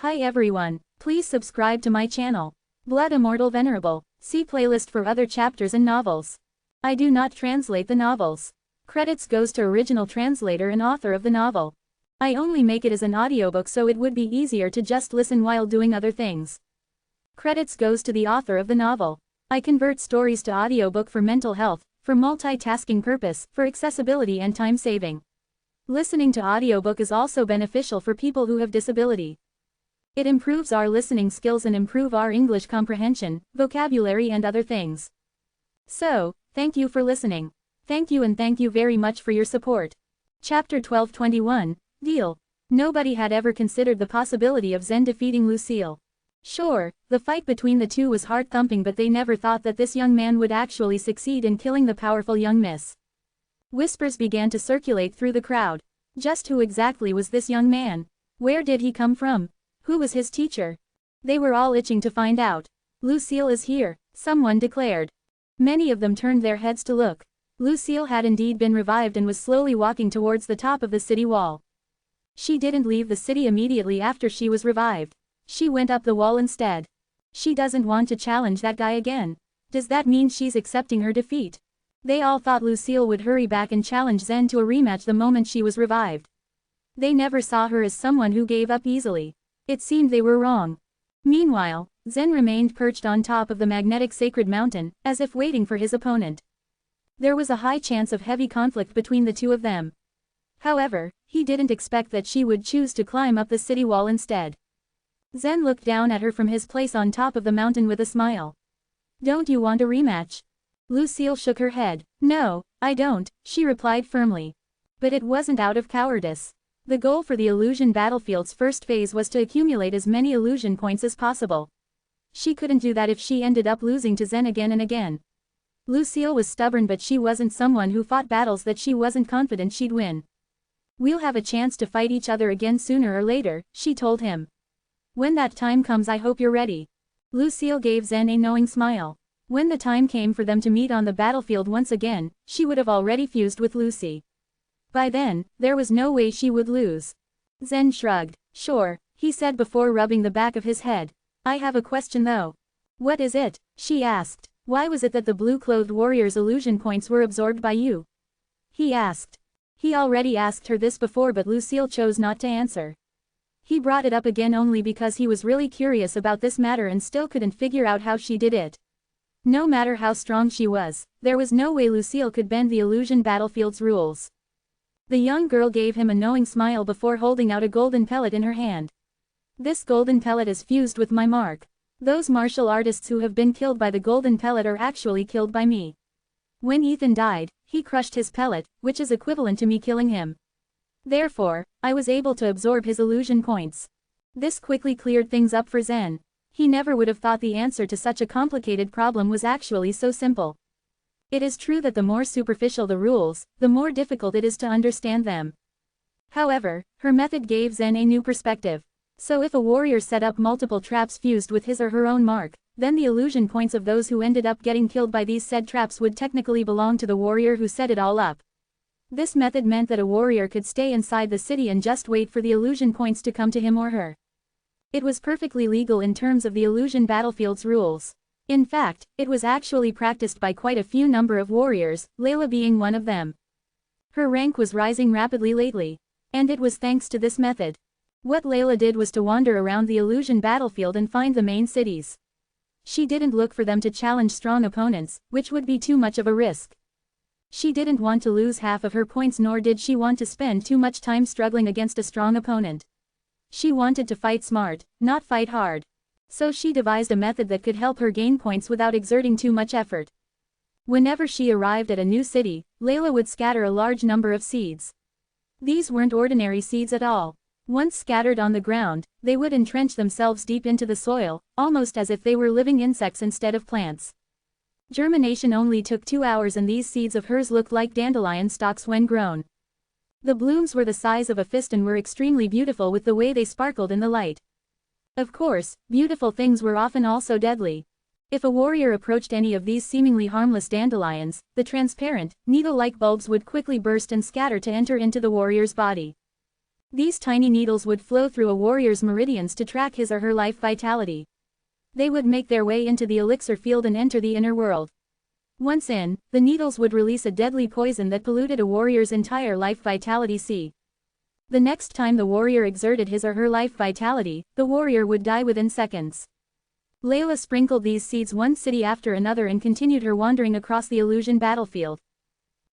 Hi everyone, please subscribe to my channel. Blood Immortal Venerable. See playlist for other chapters and novels. I do not translate the novels. Credits goes to original translator and author of the novel. I only make it as an audiobook so it would be easier to just listen while doing other things. Credits goes to the author of the novel. I convert stories to audiobook for mental health, for multitasking purpose, for accessibility and time saving. Listening to audiobook is also beneficial for people who have disability. It improves our listening skills and improve our English comprehension, vocabulary and other things. So, thank you for listening. Thank you and thank you very much for your support. Chapter 1221, Deal. Nobody had ever considered the possibility of Zen defeating Lucille. Sure, the fight between the two was heart-thumping, but they never thought that this young man would actually succeed in killing the powerful young miss. Whispers began to circulate through the crowd. Just who exactly was this young man? Where did he come from? Who was his teacher? They were all itching to find out. Lucille is here, someone declared. Many of them turned their heads to look. Lucille had indeed been revived and was slowly walking towards the top of the city wall. She didn't leave the city immediately after she was revived. She went up the wall instead. She doesn't want to challenge that guy again. Does that mean she's accepting her defeat? They all thought Lucille would hurry back and challenge Zen to a rematch the moment she was revived. They never saw her as someone who gave up easily. It seemed they were wrong. Meanwhile, Zen remained perched on top of the magnetic sacred mountain, as if waiting for his opponent. There was a high chance of heavy conflict between the two of them. However, he didn't expect that she would choose to climb up the city wall instead. Zen looked down at her from his place on top of the mountain with a smile. "Don't you want a rematch?" Lucille shook her head. "No, I don't," she replied firmly. But it wasn't out of cowardice. The goal for the illusion battlefield's first phase was to accumulate as many illusion points as possible. She couldn't do that if she ended up losing to Zen again and again. Lucille was stubborn, but she wasn't someone who fought battles that she wasn't confident she'd win. "We'll have a chance to fight each other again sooner or later," she told him. "When that time comes, I hope you're ready." Lucille gave Zen a knowing smile. When the time came for them to meet on the battlefield once again, she would have already fused with Lucy. By then, there was no way she would lose. Zen shrugged. "Sure," he said before rubbing the back of his head. "I have a question though." "What is it?" she asked. "Why was it that the blue-clothed warrior's illusion points were absorbed by you?" he asked. He already asked her this before, but Lucille chose not to answer. He brought it up again only because he was really curious about this matter and still couldn't figure out how she did it. No matter how strong she was, there was no way Lucille could bend the illusion battlefield's rules. The young girl gave him a knowing smile before holding out a golden pellet in her hand. "This golden pellet is fused with my mark. Those martial artists who have been killed by the golden pellet are actually killed by me. When Ethan died, he crushed his pellet, which is equivalent to me killing him. Therefore, I was able to absorb his illusion points." This quickly cleared things up for Zen. He never would have thought the answer to such a complicated problem was actually so simple. It is true that the more superficial the rules, the more difficult it is to understand them. However, her method gave Zen a new perspective. So if a warrior set up multiple traps fused with his or her own mark, then the illusion points of those who ended up getting killed by these said traps would technically belong to the warrior who set it all up. This method meant that a warrior could stay inside the city and just wait for the illusion points to come to him or her. It was perfectly legal in terms of the illusion battlefield's rules. In fact, it was actually practiced by quite a few number of warriors, Layla being one of them. Her rank was rising rapidly lately. And it was thanks to this method. What Layla did was to wander around the illusion battlefield and find the main cities. She didn't look for them to challenge strong opponents, which would be too much of a risk. She didn't want to lose half of her points, nor did she want to spend too much time struggling against a strong opponent. She wanted to fight smart, not fight hard. So she devised a method that could help her gain points without exerting too much effort. Whenever she arrived at a new city, Layla would scatter a large number of seeds. These weren't ordinary seeds at all. Once scattered on the ground, they would entrench themselves deep into the soil, almost as if they were living insects instead of plants. Germination only took 2 hours, and these seeds of hers looked like dandelion stalks when grown. The blooms were the size of a fist and were extremely beautiful with the way they sparkled in the light. Of course, beautiful things were often also deadly. If a warrior approached any of these seemingly harmless dandelions, the transparent, needle-like bulbs would quickly burst and scatter to enter into the warrior's body. These tiny needles would flow through a warrior's meridians to track his or her life vitality. They would make their way into the elixir field and enter the inner world. Once in, the needles would release a deadly poison that polluted a warrior's entire life vitality sea. The next time the warrior exerted his or her life vitality, the warrior would die within seconds. Layla sprinkled these seeds one city after another and continued her wandering across the illusion battlefield.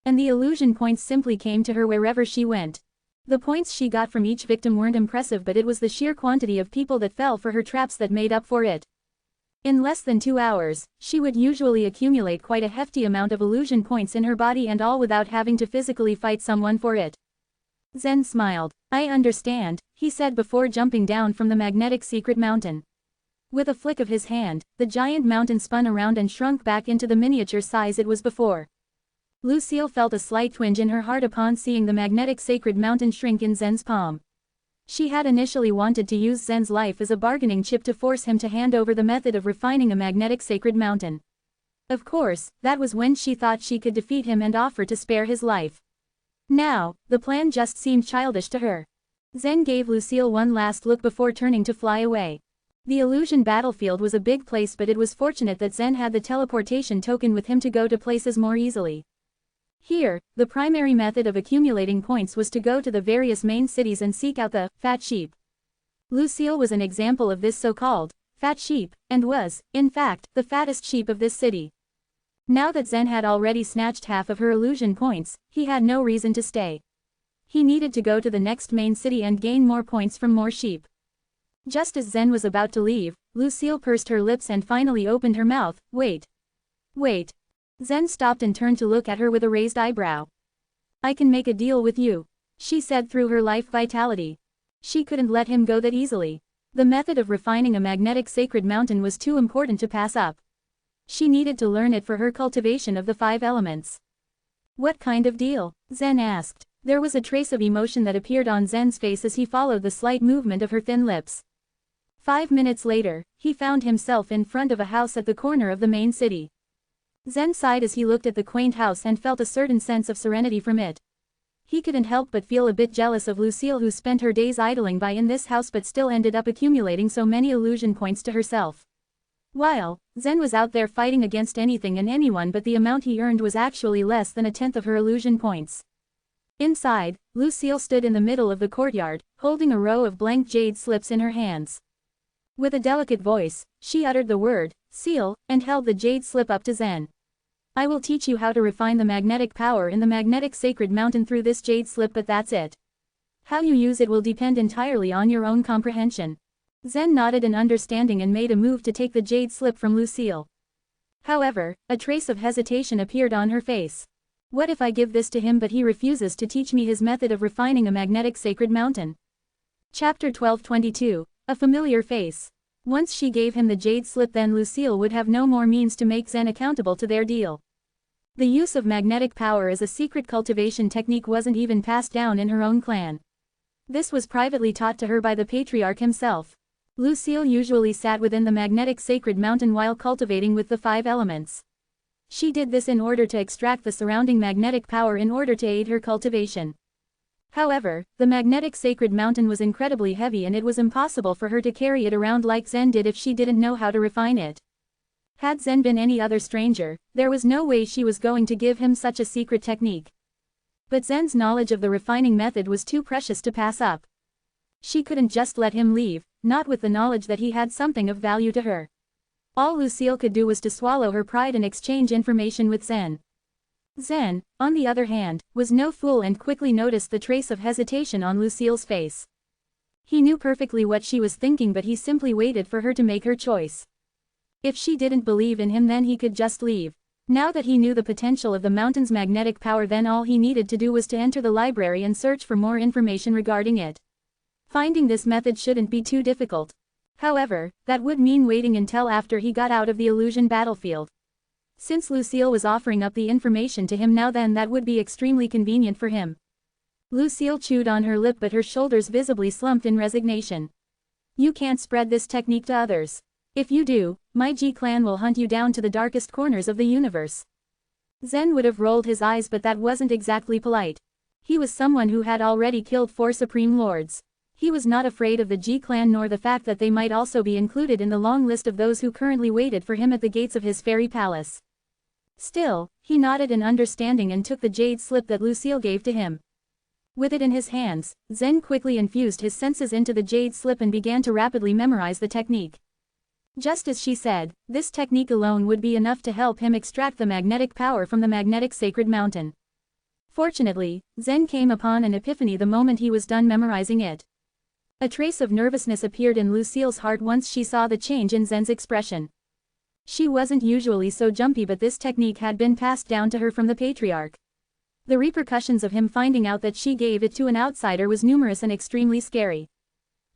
And the illusion points simply came to her wherever she went. The points she got from each victim weren't impressive, but it was the sheer quantity of people that fell for her traps that made up for it. In less than 2 hours, she would usually accumulate quite a hefty amount of illusion points in her body, and all without having to physically fight someone for it. Zen smiled. "I understand," he said before jumping down from the magnetic secret mountain. With a flick of his hand, the giant mountain spun around and shrunk back into the miniature size it was before. Lucille felt a slight twinge in her heart upon seeing the magnetic sacred mountain shrink in Zen's palm. She had initially wanted to use Zen's life as a bargaining chip to force him to hand over the method of refining a magnetic sacred mountain. Of course, that was when she thought she could defeat him and offer to spare his life. Now, the plan just seemed childish to her. Zen gave Lucille one last look before turning to fly away. The illusion battlefield was a big place, but it was fortunate that Zen had the teleportation token with him to go to places more easily. Here, the primary method of accumulating points was to go to the various main cities and seek out the fat sheep. Lucille was an example of this so-called fat sheep, and was, in fact, the fattest sheep of this city. Now that Zen had already snatched half of her illusion points, he had no reason to stay. He needed to go to the next main city and gain more points from more sheep. Just as Zen was about to leave, Lucille pursed her lips and finally opened her mouth. Wait. Zen stopped and turned to look at her with a raised eyebrow. "I can make a deal with you," she said through her life vitality. She couldn't let him go that easily. The method of refining a magnetic sacred mountain was too important to pass up. She needed to learn it for her cultivation of the 5 elements. "What kind of deal?" Zen asked. There was a trace of emotion that appeared on Zen's face as he followed the slight movement of her thin lips. 5 minutes later, he found himself in front of a house at the corner of the main city. Zen sighed as he looked at the quaint house and felt a certain sense of serenity from it. He couldn't help but feel a bit jealous of Lucille, who spent her days idling by in this house but still ended up accumulating so many illusion points to herself. While Zen was out there fighting against anything and anyone, but the amount he earned was actually less than a tenth of her illusion points. Inside, Lucille stood in the middle of the courtyard, holding a row of blank jade slips in her hands. With a delicate voice, she uttered the word, "seal," and held the jade slip up to Zen. "I will teach you how to refine the magnetic power in the magnetic sacred mountain through this jade slip, but that's it. How you use it will depend entirely on your own comprehension." Zen nodded in understanding and made a move to take the jade slip from Lucille. However, a trace of hesitation appeared on her face. "What if I give this to him but he refuses to teach me his method of refining a magnetic sacred mountain?" Chapter 12:22, A Familiar Face. Once she gave him the jade slip, then Lucille would have no more means to make Zen accountable to their deal. The use of magnetic power as a secret cultivation technique wasn't even passed down in her own clan. This was privately taught to her by the patriarch himself. Lucille usually sat within the magnetic sacred mountain while cultivating with the 5 elements. She did this in order to extract the surrounding magnetic power in order to aid her cultivation. However, the magnetic sacred mountain was incredibly heavy and it was impossible for her to carry it around like Zen did if she didn't know how to refine it. Had Zen been any other stranger, there was no way she was going to give him such a secret technique. But Zen's knowledge of the refining method was too precious to pass up. She couldn't just let him leave, not with the knowledge that he had something of value to her. All Lucille could do was to swallow her pride and exchange information with Zen. Zen, on the other hand, was no fool and quickly noticed the trace of hesitation on Lucille's face. He knew perfectly what she was thinking, but he simply waited for her to make her choice. If she didn't believe in him, then he could just leave. Now that he knew the potential of the mountain's magnetic power, then all he needed to do was to enter the library and search for more information regarding it. Finding this method shouldn't be too difficult. However, that would mean waiting until after he got out of the illusion battlefield. Since Lucille was offering up the information to him now, then that would be extremely convenient for him. Lucille chewed on her lip, but her shoulders visibly slumped in resignation. "You can't spread this technique to others. If you do, my G-clan will hunt you down to the darkest corners of the universe." Zen would have rolled his eyes, but that wasn't exactly polite. He was someone who had already killed 4 Supreme Lords. He was not afraid of the G clan nor the fact that they might also be included in the long list of those who currently waited for him at the gates of his fairy palace. Still, he nodded in understanding and took the jade slip that Lucille gave to him. With it in his hands, Zen quickly infused his senses into the jade slip and began to rapidly memorize the technique. Just as she said, this technique alone would be enough to help him extract the magnetic power from the magnetic sacred mountain. Fortunately, Zen came upon an epiphany the moment he was done memorizing it. A trace of nervousness appeared in Lucille's heart once she saw the change in Zen's expression. She wasn't usually so jumpy, but this technique had been passed down to her from the patriarch. The repercussions of him finding out that she gave it to an outsider was numerous and extremely scary.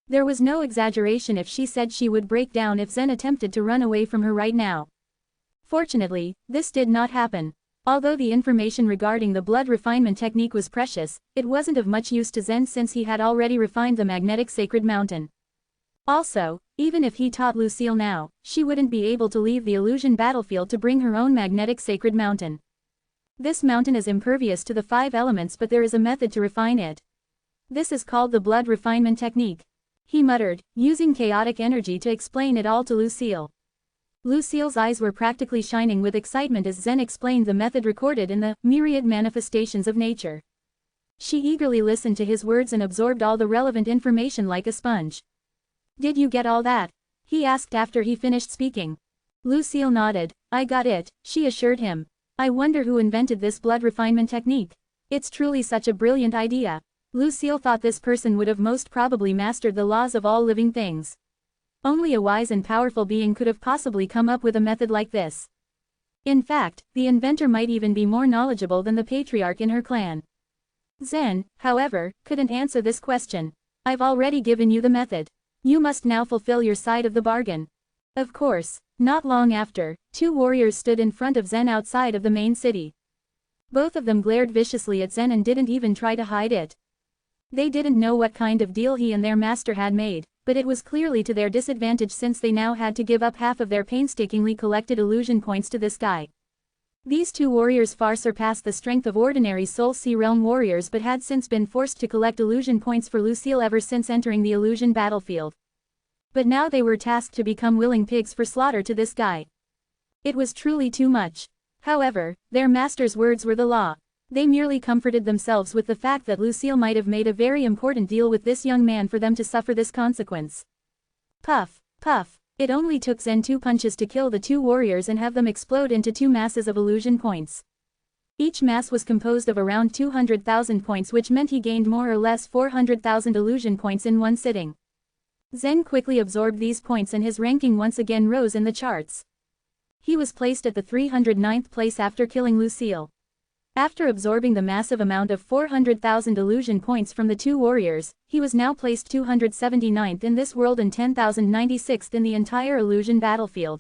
There was no exaggeration if she said she would break down if Zen attempted to run away from her right now. Fortunately, this did not happen. Although the information regarding the blood refinement technique was precious, it wasn't of much use to Zen since he had already refined the magnetic sacred mountain. Also, even if he taught Lucille now, she wouldn't be able to leave the illusion battlefield to bring her own magnetic sacred mountain. This mountain is impervious to the 5 elements, but there is a method to refine it. This is called the blood refinement technique. He muttered, using chaotic energy to explain it all to Lucille. Lucille's eyes were practically shining with excitement as Zen explained the method recorded in the myriad manifestations of nature. She eagerly listened to his words and absorbed all the relevant information like a sponge. "Did you get all that?" he asked after he finished speaking. Lucille nodded. "I got it," she assured him. "I wonder who invented this blood refinement technique. It's truly such a brilliant idea." Lucille thought this person would have most probably mastered the laws of all living things. Only a wise and powerful being could have possibly come up with a method like this. In fact, the inventor might even be more knowledgeable than the patriarch in her clan. Zen, however, couldn't answer this question. "I've already given you the method. You must now fulfill your side of the bargain." Of course, not long after, 2 warriors stood in front of Zen outside of the main city. Both of them glared viciously at Zen and didn't even try to hide it. They didn't know what kind of deal he and their master had made, but it was clearly to their disadvantage since they now had to give up half of their painstakingly collected illusion points to this guy. These 2 warriors far surpassed the strength of ordinary Soul Sea Realm warriors but had since been forced to collect illusion points for Lucille ever since entering the illusion battlefield. But now they were tasked to become willing pigs for slaughter to this guy. It was truly too much. However, their master's words were the law. They merely comforted themselves with the fact that Lucille might have made a very important deal with this young man for them to suffer this consequence. Puff, puff. It only took Zen 2 punches to kill the 2 warriors and have them explode into 2 masses of illusion points. Each mass was composed of around 200,000 points, which meant he gained more or less 400,000 illusion points in one sitting. Zen quickly absorbed these points and his ranking once again rose in the charts. He was placed at the 309th place after killing Lucille. After absorbing the massive amount of 400,000 illusion points from the 2 warriors, he was now placed 279th in this world and 10,096th in the entire illusion battlefield.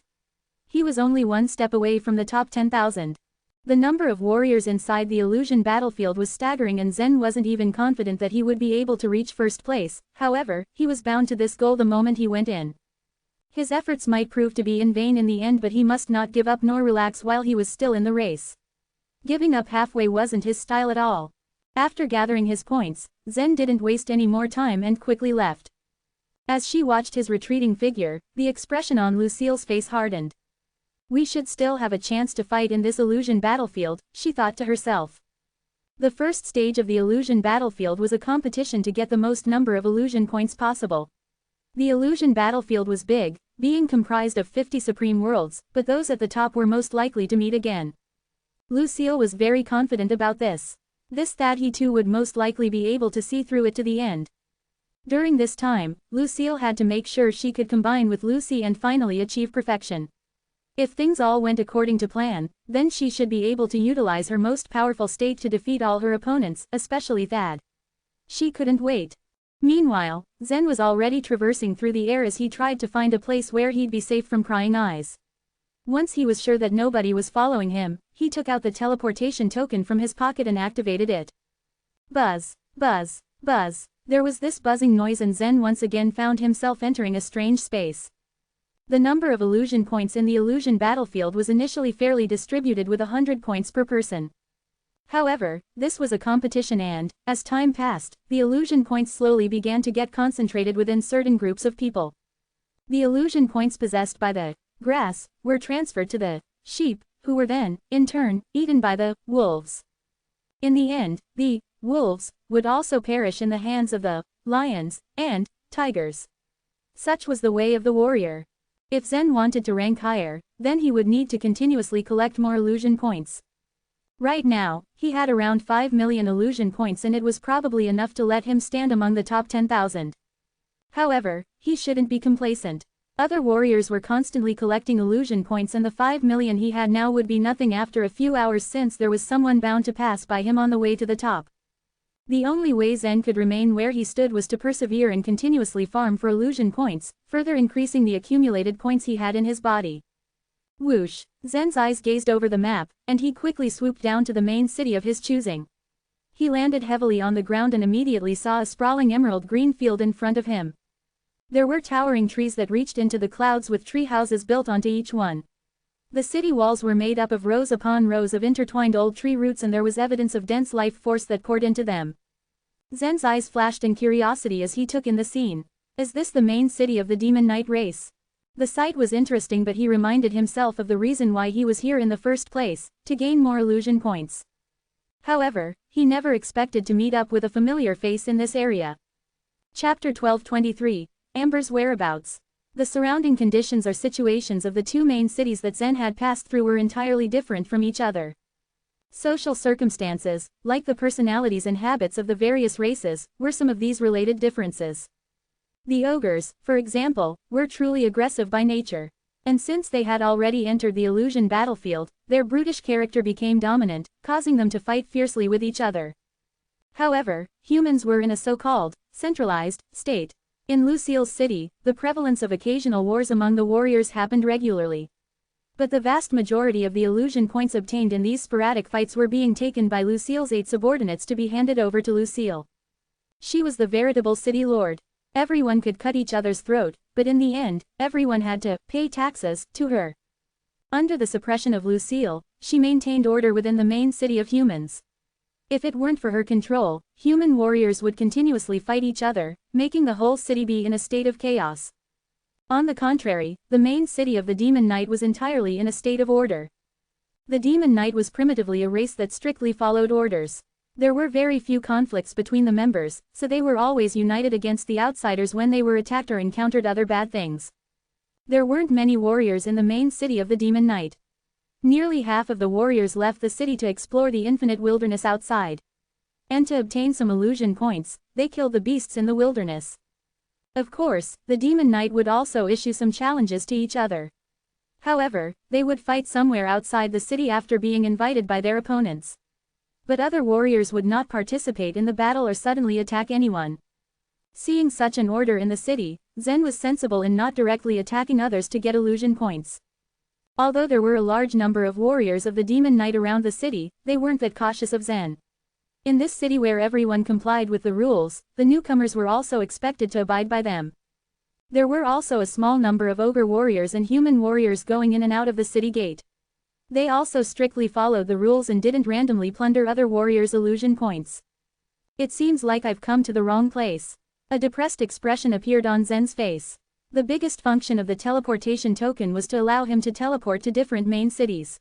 He was only 1 step away from the top 10,000. The number of warriors inside the illusion battlefield was staggering and Zen wasn't even confident that he would be able to reach first place. However, he was bound to this goal the moment he went in. His efforts might prove to be in vain in the end, but he must not give up nor relax while he was still in the race. Giving up halfway wasn't his style at all. After gathering his points, Zen didn't waste any more time and quickly left. As she watched his retreating figure, the expression on Lucille's face hardened. "We should still have a chance to fight in this illusion battlefield," she thought to herself. The first stage of the illusion battlefield was a competition to get the most number of illusion points possible. The illusion battlefield was big, being comprised of 50 supreme worlds, but those at the top were most likely to meet again. Lucille was very confident about this. That he too would most likely be able to see through it to the end. During this time, Lucille had to make sure she could combine with Lucy and finally achieve perfection. If things all went according to plan, then she should be able to utilize her most powerful state to defeat all her opponents, especially Thad. She couldn't wait. Meanwhile, Zen was already traversing through the air as he tried to find a place where he'd be safe from prying eyes. Once he was sure that nobody was following him, he took out the teleportation token from his pocket and activated it. Buzz, buzz, buzz. There was this buzzing noise and Zen once again found himself entering a strange space. The number of illusion points in the illusion battlefield was initially fairly distributed with 100 points per person. However, this was a competition and, as time passed, the illusion points slowly began to get concentrated within certain groups of people. The illusion points possessed by the grass were transferred to the sheep, who were then, in turn, eaten by the wolves. In the end, the wolves would also perish in the hands of the lions and tigers. Such was the way of the warrior. If Zen wanted to rank higher, then he would need to continuously collect more illusion points. Right now, he had around 5 million illusion points, and it was probably enough to let him stand among the top 10,000. However, he shouldn't be complacent. Other warriors were constantly collecting illusion points, and the 5 million he had now would be nothing after a few hours, since there was someone bound to pass by him on the way to the top. The only way Zen could remain where he stood was to persevere and continuously farm for illusion points, further increasing the accumulated points he had in his body. Whoosh! Zen's eyes gazed over the map, and he quickly swooped down to the main city of his choosing. He landed heavily on the ground and immediately saw a sprawling emerald green field in front of him. There were towering trees that reached into the clouds with tree houses built onto each one. The city walls were made up of rows upon rows of intertwined old tree roots, and there was evidence of dense life force that poured into them. Zen's eyes flashed in curiosity as he took in the scene. Is this the main city of the Demon Knight race? The sight was interesting, but he reminded himself of the reason why he was here in the first place, to gain more illusion points. However, he never expected to meet up with a familiar face in this area. Chapter 12:23, Amber's whereabouts. The surrounding conditions or situations of the two main cities that Zen had passed through were entirely different from each other. Social circumstances, like the personalities and habits of the various races, were some of these related differences. The ogres, for example, were truly aggressive by nature. And since they had already entered the illusion battlefield, their brutish character became dominant, causing them to fight fiercely with each other. However, humans were in a so-called centralized state. In Lucille's city, the prevalence of occasional wars among the warriors happened regularly. But the vast majority of the illusion points obtained in these sporadic fights were being taken by Lucille's 8 subordinates to be handed over to Lucille. She was the veritable city lord. Everyone could cut each other's throat, but in the end, everyone had to pay taxes to her. Under the suppression of Lucille, she maintained order within the main city of humans. If it weren't for her control, human warriors would continuously fight each other, making the whole city be in a state of chaos. On the contrary, the main city of the Demon Knight was entirely in a state of order. The Demon Knight was primitively a race that strictly followed orders. There were very few conflicts between the members, so they were always united against the outsiders when they were attacked or encountered other bad things. There weren't many warriors in the main city of the Demon Knight. Nearly half of the warriors left the city to explore the infinite wilderness outside. And to obtain some illusion points, they killed the beasts in the wilderness. Of course, the Demon Knight would also issue some challenges to each other. However, they would fight somewhere outside the city after being invited by their opponents. But other warriors would not participate in the battle or suddenly attack anyone. Seeing such an order in the city, Zen was sensible in not directly attacking others to get illusion points. Although there were a large number of warriors of the Demon Knight around the city, they weren't that cautious of Zen. In this city where everyone complied with the rules, the newcomers were also expected to abide by them. There were also a small number of ogre warriors and human warriors going in and out of the city gate. They also strictly followed the rules and didn't randomly plunder other warriors' illusion points. It seems like I've come to the wrong place. A depressed expression appeared on Zen's face. The biggest function of the teleportation token was to allow him to teleport to different main cities.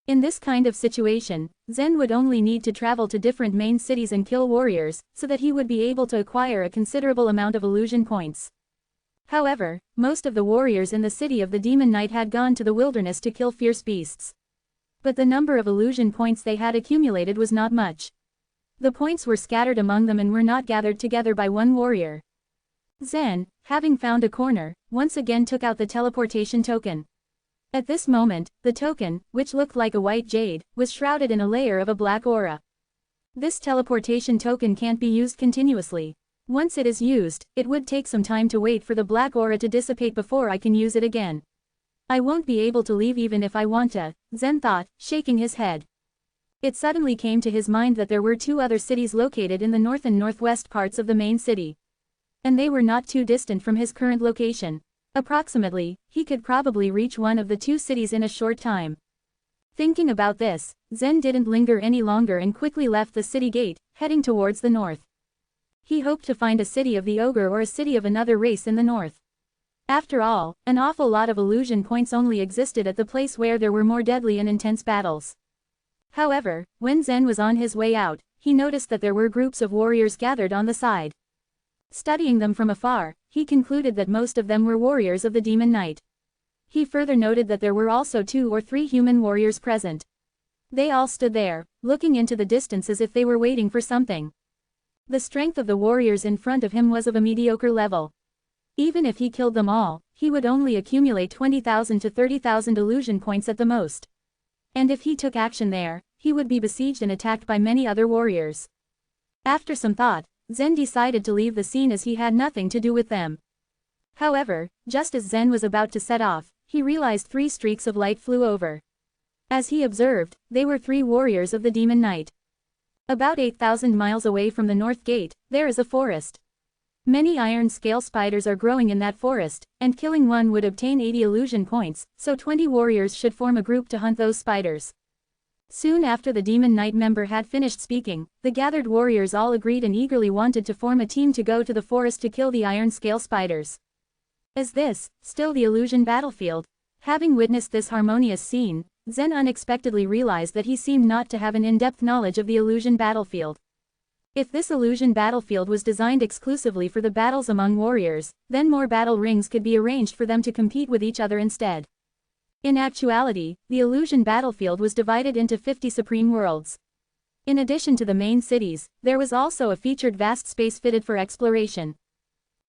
In this kind of situation, Zen would only need to travel to different main cities and kill warriors, so that he would be able to acquire a considerable amount of illusion points. However, most of the warriors in the city of the Demon Knight had gone to the wilderness to kill fierce beasts. But the number of illusion points they had accumulated was not much. The points were scattered among them and were not gathered together by one warrior. Zen, having found a corner, once again took out the teleportation token. At this moment, the token, which looked like a white jade, was shrouded in a layer of a black aura. This teleportation token can't be used continuously. Once it is used, it would take some time to wait for the black aura to dissipate before I can use it again. I won't be able to leave even if I want to, Zen thought, shaking his head. It suddenly came to his mind that there were 2 other cities located in the north and northwest parts of the main city. And they were not too distant from his current location. Approximately, he could probably reach one of the 2 cities in a short time. Thinking about this, Zen didn't linger any longer and quickly left the city gate, heading towards the north. He hoped to find a city of the ogre or a city of another race in the north. After all, an awful lot of illusion points only existed at the place where there were more deadly and intense battles. However, when Zen was on his way out, he noticed that there were groups of warriors gathered on the side. Studying them from afar, he concluded that most of them were warriors of the Demon Knight. He further noted that there were also 2 or 3 human warriors present. They all stood there, looking into the distance as if they were waiting for something. The strength of the warriors in front of him was of a mediocre level. Even if he killed them all, he would only accumulate 20,000 to 30,000 illusion points at the most. And if he took action there, he would be besieged and attacked by many other warriors. After some thought, Zen decided to leave the scene as he had nothing to do with them. However, just as Zen was about to set off, he realized 3 streaks of light flew over. As he observed, they were 3 warriors of the Demon Knight. About 8,000 miles away from the North Gate, there is a forest. Many iron scale spiders are growing in that forest, and killing one would obtain 80 illusion points, so 20 warriors should form a group to hunt those spiders. Soon after the Demon Knight member had finished speaking, the gathered warriors all agreed and eagerly wanted to form a team to go to the forest to kill the iron scale spiders. Is this still the illusion battlefield? Having witnessed this harmonious scene, Zen unexpectedly realized that he seemed not to have an in-depth knowledge of the illusion battlefield. If this illusion battlefield was designed exclusively for the battles among warriors, then more battle rings could be arranged for them to compete with each other instead. In actuality, the illusion battlefield was divided into 50 supreme worlds. In addition to the main cities, there was also a featured vast space fitted for exploration.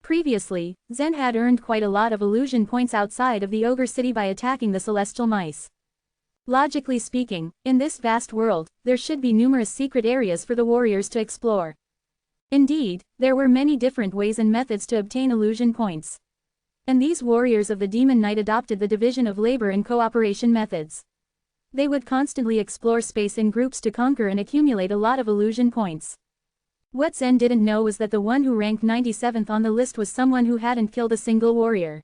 Previously, Zen had earned quite a lot of illusion points outside of the ogre city by attacking the celestial mice. Logically speaking, in this vast world, there should be numerous secret areas for the warriors to explore. Indeed, there were many different ways and methods to obtain illusion points. And these warriors of the Demon Knight adopted the division of labor and cooperation methods. They would constantly explore space in groups to conquer and accumulate a lot of illusion points. What Zen didn't know was that the one who ranked 97th on the list was someone who hadn't killed a single warrior.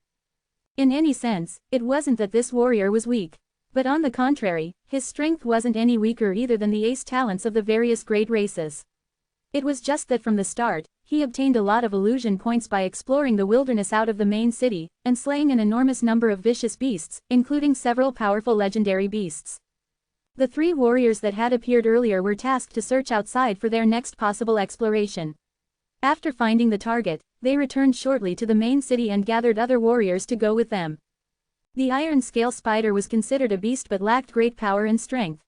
In any sense, it wasn't that this warrior was weak. But on the contrary, his strength wasn't any weaker either than the ace talents of the various great races. It was just that from the start, he obtained a lot of illusion points by exploring the wilderness out of the main city, and slaying an enormous number of vicious beasts, including several powerful legendary beasts. The 3 warriors that had appeared earlier were tasked to search outside for their next possible exploration. After finding the target, they returned shortly to the main city and gathered other warriors to go with them. The iron scale spider was considered a beast but lacked great power and strength.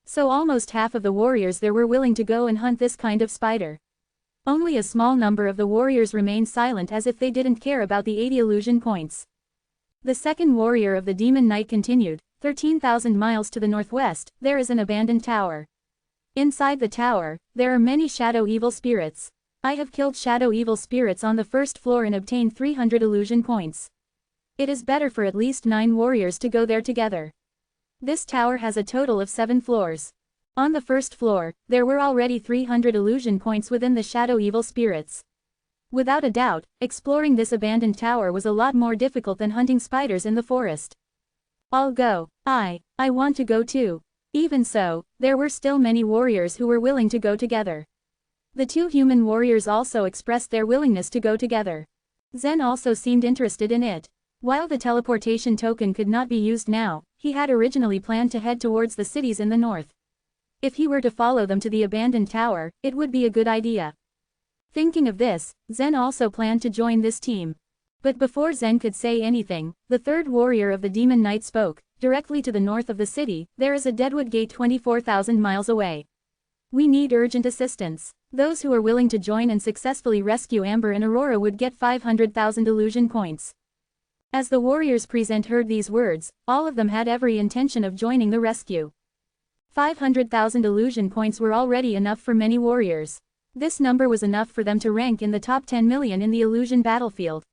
So almost half of the warriors there were willing to go and hunt this kind of spider. Only a small number of the warriors remained silent as if they didn't care about the 80 illusion points. The second warrior of the Demon Knight continued, 13,000 miles to the northwest, there is an abandoned tower. Inside the tower, there are many shadow evil spirits. I have killed shadow evil spirits on the first floor and obtained 300 illusion points. It is better for at least 9 warriors to go there together. This tower has a total of 7 floors. On the first floor, there were already 300 illusion points within the shadow evil spirits. Without a doubt, exploring this abandoned tower was a lot more difficult than hunting spiders in the forest. I'll go. I want to go too. Even so, there were still many warriors who were willing to go together. The 2 human warriors also expressed their willingness to go together. Zen also seemed interested in it. While the teleportation token could not be used now, he had originally planned to head towards the cities in the north. If he were to follow them to the abandoned tower, it would be a good idea. Thinking of this, Zen also planned to join this team. But before Zen could say anything, the 3rd warrior of the Demon Knight spoke. Directly to the north of the city, there is a deadwood gate 24,000 miles away. We need urgent assistance. Those who are willing to join and successfully rescue Amber and Aurora would get 500,000 illusion points. As the warriors present heard these words, all of them had every intention of joining the rescue. 500,000 illusion points were already enough for many warriors. This number was enough for them to rank in the top 10 million in the illusion battlefield.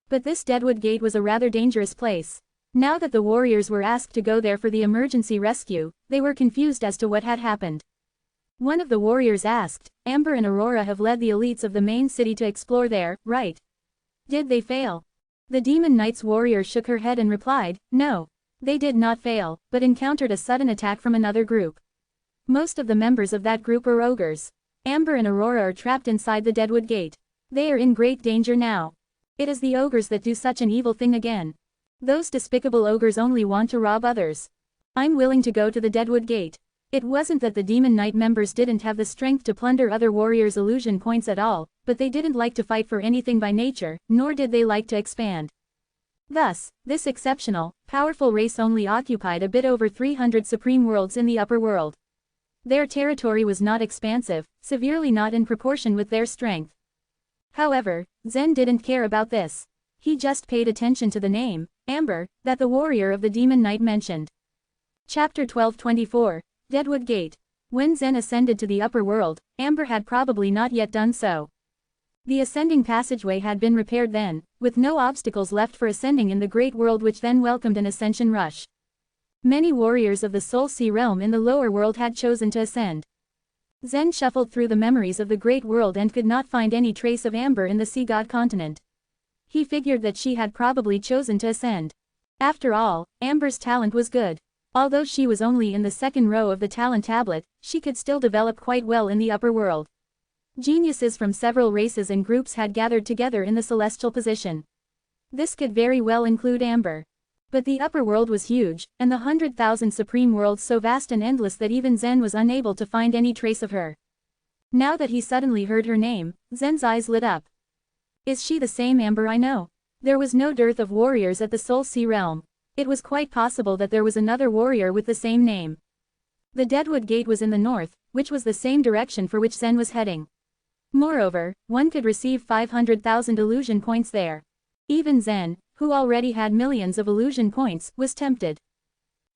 But this deadwood gate was a rather dangerous place. Now that the warriors were asked to go there for the emergency rescue, they were confused as to what had happened. One of the warriors asked, Amber and Aurora have led the elites of the main city to explore there, right? Did they fail? The Demon Knight's warrior shook her head and replied, no. They did not fail, but encountered a sudden attack from another group. Most of the members of that group are ogres. Amber and Aurora are trapped inside the Deadwood Gate. They are in great danger now. It is the ogres that do such an evil thing again. Those despicable ogres only want to rob others. I'm willing to go to the Deadwood Gate. It wasn't that the Demon Knight members didn't have the strength to plunder other warriors' illusion points at all, but they didn't like to fight for anything by nature, nor did they like to expand. Thus, this exceptional, powerful race only occupied a bit over 300 supreme worlds in the upper world. Their territory was not expansive, severely not in proportion with their strength. However, Zen didn't care about this. He just paid attention to the name, Amber, that the warrior of the Demon Knight mentioned. Chapter 1224, Deadwood Gate. When Zen ascended to the upper world, Amber had probably not yet done so. The ascending passageway had been repaired then, with no obstacles left for ascending in the great world, which then welcomed an ascension rush. Many warriors of the Soul Sea realm in the lower world had chosen to ascend. Zen shuffled through the memories of the great world and could not find any trace of Amber in the Sea God continent. He figured that she had probably chosen to ascend. After all, Amber's talent was good. Although she was only in the second row of the talent tablet, she could still develop quite well in the upper world. Geniuses from several races and groups had gathered together in the celestial position. This could very well include Amber. But the upper world was huge, and the 100,000 supreme worlds so vast and endless that even Zen was unable to find any trace of her. Now that he suddenly heard her name, Zen's eyes lit up. Is she the same Amber I know? There was no dearth of warriors at the Soul Sea realm. It was quite possible that there was another warrior with the same name. The Deadwood Gate was in the north, which was the same direction for which Zen was heading. Moreover, one could receive 500,000 illusion points there. Even Zen, who already had millions of illusion points, was tempted.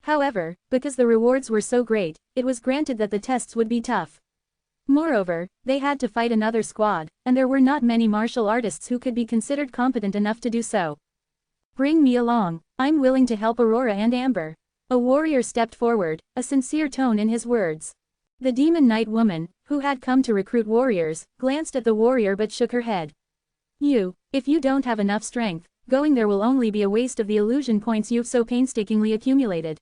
However, because the rewards were so great, it was granted that the tests would be tough. Moreover, they had to fight another squad, and there were not many martial artists who could be considered competent enough to do so. Bring me along. I'm willing to help Aurora and Amber. A warrior stepped forward, a sincere tone in his words. The Demon Knight woman, who had come to recruit warriors, glanced at the warrior but shook her head. If you don't have enough strength, going there will only be a waste of the illusion points you've so painstakingly accumulated.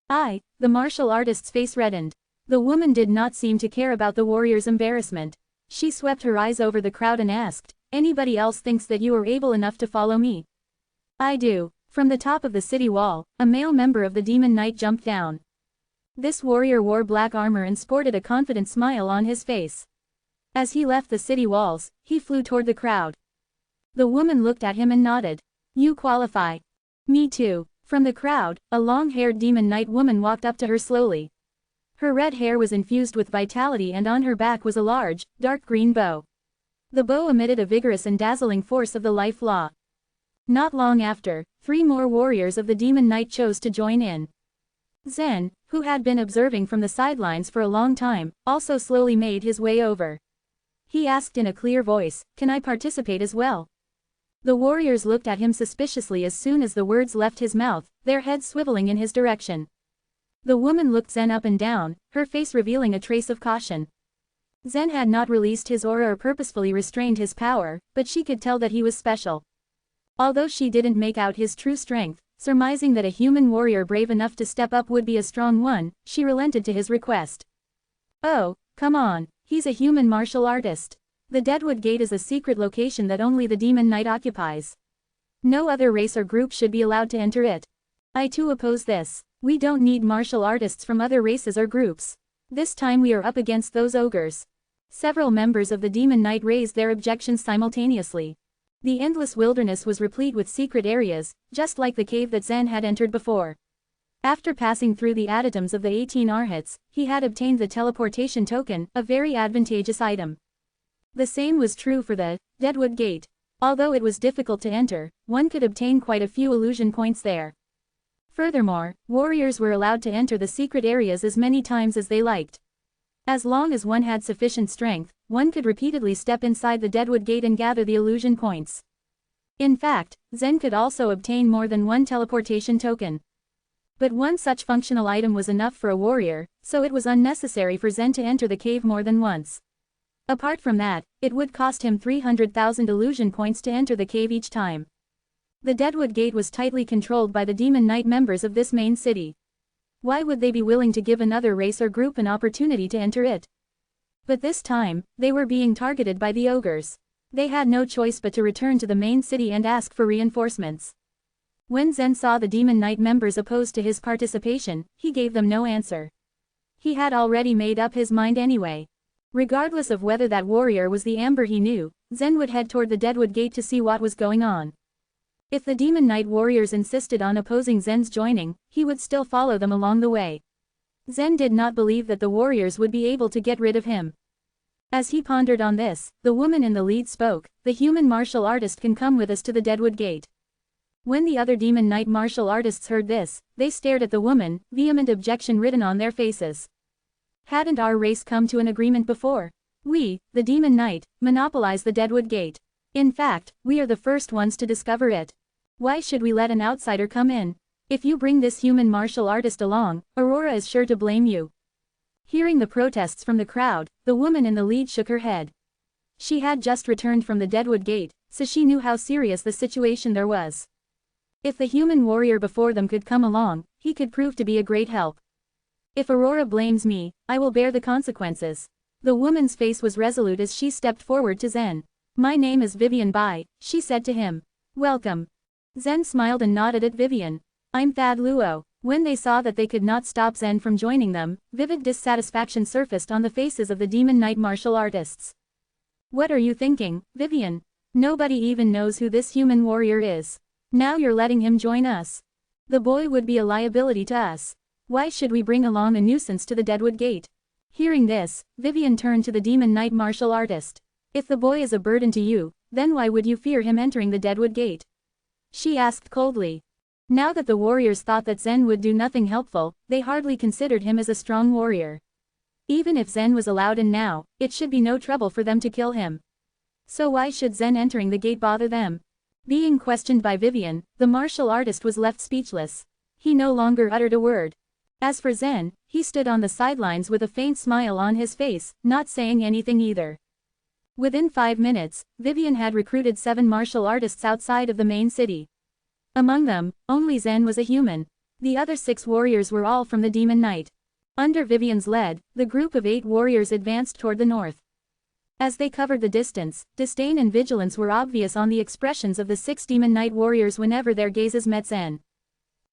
The martial artist's face reddened. The woman did not seem to care about the warrior's embarrassment. She swept her eyes over the crowd and asked, anybody else thinks that you are able enough to follow me? I do. From the top of the city wall, a male member of the Demon Knight jumped down. This warrior wore black armor and sported a confident smile on his face. As he left the city walls, he flew toward the crowd. The woman looked at him and nodded. You qualify. Me too. From the crowd, a long-haired Demon Knight woman walked up to her slowly. Her red hair was infused with vitality and on her back was a large, dark green bow. The bow emitted a vigorous and dazzling force of the life law. Not long after, 3 more warriors of the Demon Knight chose to join in. Zen, who had been observing from the sidelines for a long time, also slowly made his way over. He asked in a clear voice, can I participate as well? The warriors looked at him suspiciously as soon as the words left his mouth, their heads swiveling in his direction. The woman looked Zen up and down, her face revealing a trace of caution. Zen had not released his aura or purposefully restrained his power, but she could tell that he was special. Although she didn't make out his true strength, surmising that a human warrior brave enough to step up would be a strong one, she relented to his request. Oh, come on, he's a human martial artist. The Deadwood Gate is a secret location that only the Demon Knight occupies. No other race or group should be allowed to enter it. I too oppose this. We don't need martial artists from other races or groups. This time we are up against those ogres. Several members of the Demon Knight raised their objections simultaneously. The endless wilderness was replete with secret areas, just like the cave that Zen had entered before. After passing through the additums of the 18 arhats, he had obtained the teleportation token, a very advantageous item. The same was true for the Deadwood Gate. Although it was difficult to enter, one could obtain quite a few illusion points there. Furthermore, warriors were allowed to enter the secret areas as many times as they liked. As long as one had sufficient strength, one could repeatedly step inside the Deadwood Gate and gather the illusion points. In fact, Zen could also obtain more than one teleportation token. But one such functional item was enough for a warrior, so it was unnecessary for Zen to enter the cave more than once. Apart from that, it would cost him 300,000 illusion points to enter the cave each time. The Deadwood Gate was tightly controlled by the Demon Knight members of this main city. Why would they be willing to give another race or group an opportunity to enter it? But this time, they were being targeted by the ogres. They had no choice but to return to the main city and ask for reinforcements. When Zen saw the Demon Knight members opposed to his participation, he gave them no answer. He had already made up his mind anyway. Regardless of whether that warrior was the Amber he knew, Zen would head toward the Deadwood Gate to see what was going on. If the Demon Knight warriors insisted on opposing Zen's joining, he would still follow them along the way. Zen did not believe that the warriors would be able to get rid of him. As he pondered on this, the woman in the lead spoke, "The human martial artist can come with us to the Deadwood Gate." When the other Demon Knight martial artists heard this, they stared at the woman, vehement objection written on their faces. Hadn't our race come to an agreement before? We, the Demon Knight, monopolize the Deadwood Gate. In fact, we are the first ones to discover it. Why should we let an outsider come in? If you bring this human martial artist along, Aurora is sure to blame you. Hearing the protests from the crowd, the woman in the lead shook her head. She had just returned from the Deadwood Gate, so she knew how serious the situation there was. If the human warrior before them could come along, he could prove to be a great help. If Aurora blames me, I will bear the consequences. The woman's face was resolute as she stepped forward to Zen. "My name is Vivian Bai," she said to him. "Welcome." Zen smiled and nodded at Vivian. "I'm Thad Luo." When they saw that they could not stop Zen from joining them, vivid dissatisfaction surfaced on the faces of the Demon Knight martial artists. "What are you thinking, Vivian? Nobody even knows who this human warrior is. Now you're letting him join us. The boy would be a liability to us. Why should we bring along a nuisance to the Deadwood Gate?" Hearing this, Vivian turned to the Demon Knight martial artist. "If the boy is a burden to you, then why would you fear him entering the Deadwood Gate?" she asked coldly. Now that the warriors thought that Zen would do nothing helpful, they hardly considered him as a strong warrior. Even if Zen was allowed in now, it should be no trouble for them to kill him. So why should Zen entering the gate bother them? Being questioned by Vivian, the martial artist was left speechless. He no longer uttered a word. As for Zen, he stood on the sidelines with a faint smile on his face, not saying anything either. Within 5 minutes, Vivian had recruited 7 martial artists outside of the main city. Among them, only Zen was a human. The other 6 warriors were all from the Demon Knight. Under Vivian's lead, the group of 8 warriors advanced toward the north. As they covered the distance, disdain and vigilance were obvious on the expressions of the 6 Demon Knight warriors whenever their gazes met Zen.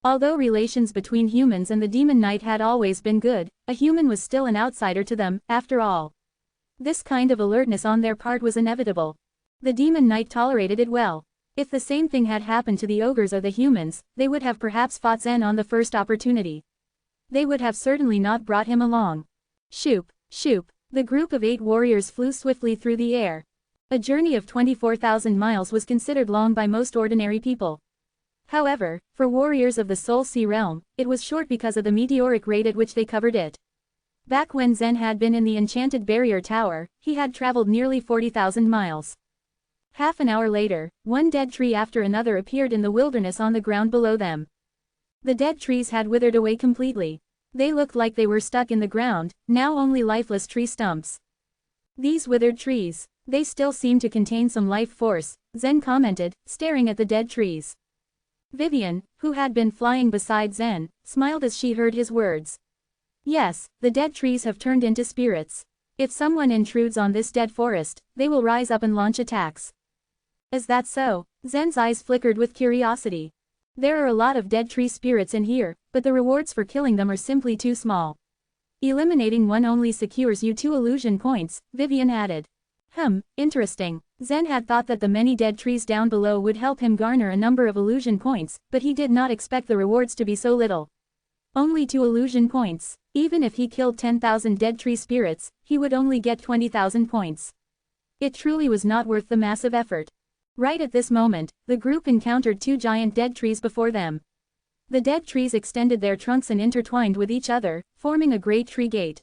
Although relations between humans and the Demon Knight had always been good, a human was still an outsider to them, after all. This kind of alertness on their part was inevitable. The Demon Knight tolerated it well. If the same thing had happened to the ogres or the humans, they would have perhaps fought Zen on the first opportunity. They would have certainly not brought him along. Shoop, shoop. The group of 8 warriors flew swiftly through the air. A journey of 24,000 miles was considered long by most ordinary people. However, for warriors of the Soul Sea realm, it was short because of the meteoric rate at which they covered it. Back when Zen had been in the Enchanted Barrier Tower, he had traveled nearly 40,000 miles. Half an hour later, one dead tree after another appeared in the wilderness on the ground below them. The dead trees had withered away completely. They looked like they were stuck in the ground, now only lifeless tree stumps. "These withered trees. They still seem to contain some life force," Zen commented, staring at the dead trees. Vivian, who had been flying beside Zen, smiled as she heard his words. "Yes, the dead trees have turned into spirits. If someone intrudes on this dead forest, they will rise up and launch attacks." "Is that so?" Zen's eyes flickered with curiosity. "There are a lot of dead tree spirits in here, but the rewards for killing them are simply too small. Eliminating one only secures you 2 illusion points," Vivian added. Interesting. Zen had thought that the many dead trees down below would help him garner a number of illusion points, but he did not expect the rewards to be so little. Only 2 illusion points. Even if he killed 10,000 dead tree spirits, he would only get 20,000 points. It truly was not worth the massive effort. Right at this moment, the group encountered 2 giant dead trees before them. The dead trees extended their trunks and intertwined with each other, forming a great tree gate.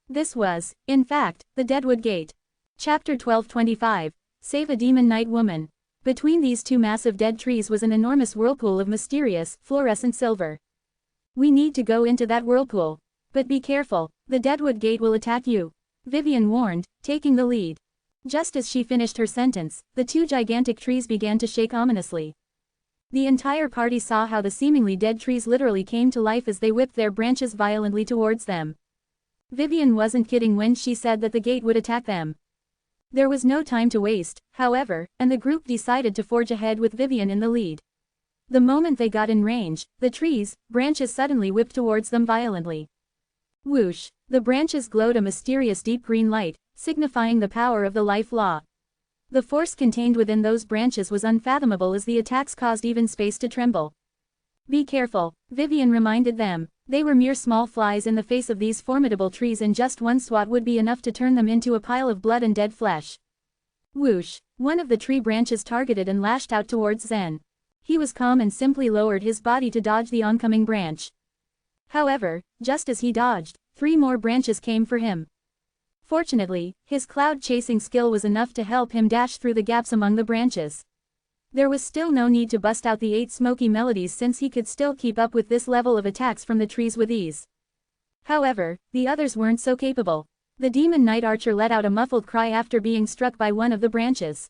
This was, in fact, the Deadwood Gate. Chapter 1225. Save a Demon Knight Woman. Between these 2 massive dead trees was an enormous whirlpool of mysterious, fluorescent silver. "We need to go into that whirlpool. But be careful, the Deadwood Gate will attack you," Vivian warned, taking the lead. Just as she finished her sentence, the 2 gigantic trees began to shake ominously. The entire party saw how the seemingly dead trees literally came to life as they whipped their branches violently towards them. Vivian wasn't kidding when she said that the gate would attack them. There was no time to waste, however, and the group decided to forge ahead with Vivian in the lead. The moment they got in range, the trees' branches suddenly whipped towards them violently. Whoosh! The branches glowed a mysterious deep green light, signifying the power of the life law. The force contained within those branches was unfathomable as the attacks caused even space to tremble. Be careful, Vivian reminded them. They were mere small flies in the face of these formidable trees, and just one swat would be enough to turn them into a pile of blood and dead flesh. Whoosh! One of the tree branches targeted and lashed out towards Zen. He was calm and simply lowered his body to dodge the oncoming branch. However, just as he dodged, 3 more branches came for him. Fortunately, his cloud-chasing skill was enough to help him dash through the gaps among the branches. There was still no need to bust out the 8 smoky melodies since he could still keep up with this level of attacks from the trees with ease. However, the others weren't so capable. The demon knight archer let out a muffled cry after being struck by one of the branches.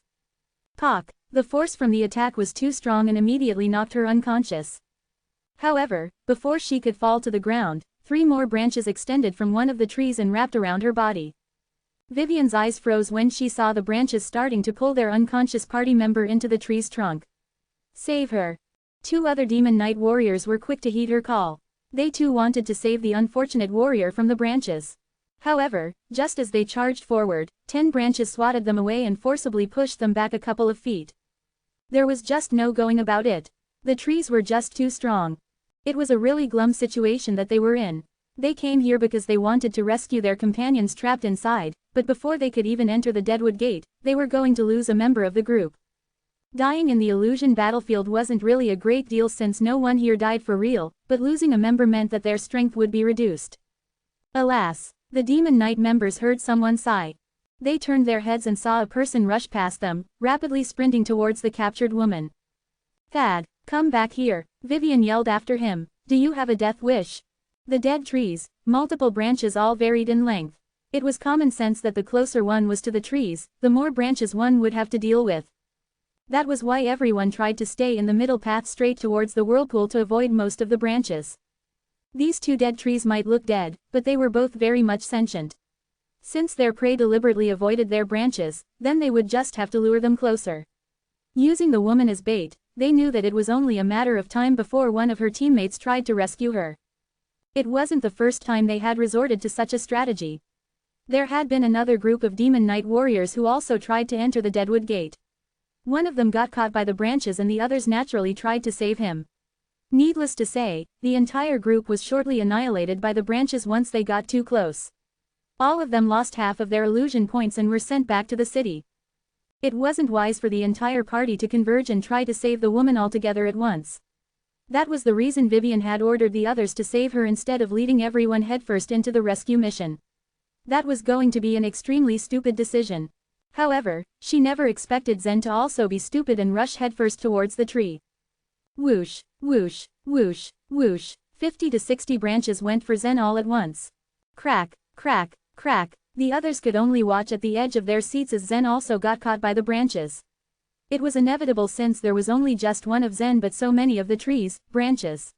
Pock! The force from the attack was too strong and immediately knocked her unconscious. However, before she could fall to the ground, 3 more branches extended from one of the trees and wrapped around her body. Vivian's eyes froze when she saw the branches starting to pull their unconscious party member into the tree's trunk. Save her! 2 other demon knight warriors were quick to heed her call. They too wanted to save the unfortunate warrior from the branches. However, just as they charged forward, 10 branches swatted them away and forcibly pushed them back a couple of feet. There was just no going about it. The trees were just too strong. It was a really glum situation that they were in. They came here because they wanted to rescue their companions trapped inside, but before they could even enter the Deadwood Gate, they were going to lose a member of the group. Dying in the illusion battlefield wasn't really a great deal since no one here died for real, but losing a member meant that their strength would be reduced. Alas! The Demon Knight members heard someone sigh. They turned their heads and saw a person rush past them, rapidly sprinting towards the captured woman. Thad, come back here, Vivian yelled after him. Do you have a death wish? The dead trees, multiple branches all varied in length. It was common sense that the closer one was to the trees, the more branches one would have to deal with. That was why everyone tried to stay in the middle path straight towards the whirlpool to avoid most of the branches. These 2 dead trees might look dead, but they were both very much sentient. Since their prey deliberately avoided their branches, then they would just have to lure them closer. Using the woman as bait, they knew that it was only a matter of time before one of her teammates tried to rescue her. It wasn't the first time they had resorted to such a strategy. There had been another group of Demon Knight warriors who also tried to enter the Deadwood Gate. One of them got caught by the branches and the others naturally tried to save him. Needless to say, the entire group was shortly annihilated by the branches once they got too close. All of them lost half of their illusion points and were sent back to the city. It wasn't wise for the entire party to converge and try to save the woman altogether at once. That was the reason Vivian had ordered the others to save her instead of leading everyone headfirst into the rescue mission. That was going to be an extremely stupid decision. However, she never expected Zen to also be stupid and rush headfirst towards the tree. Whoosh, whoosh, whoosh, whoosh, 50 to 60 branches went for Zen all at once. Crack, crack, crack, the others could only watch at the edge of their seats as Zen also got caught by the branches. It was inevitable since there was only just one of Zen but so many of the trees, branches.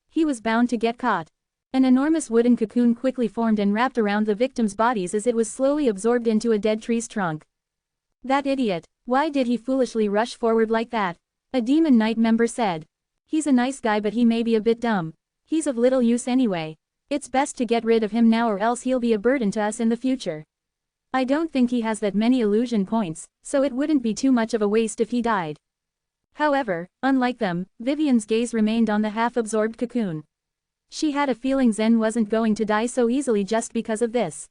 He was bound to get caught. An enormous wooden cocoon quickly formed and wrapped around the victims' bodies as it was slowly absorbed into a dead tree's trunk. That idiot, why did he foolishly rush forward like that? A Demon Knight member said. He's a nice guy but he may be a bit dumb. He's of little use anyway. It's best to get rid of him now or else he'll be a burden to us in the future. I don't think he has that many illusion points, so it wouldn't be too much of a waste if he died. However, unlike them, Vivian's gaze remained on the half-absorbed cocoon. She had a feeling Zen wasn't going to die so easily just because of this.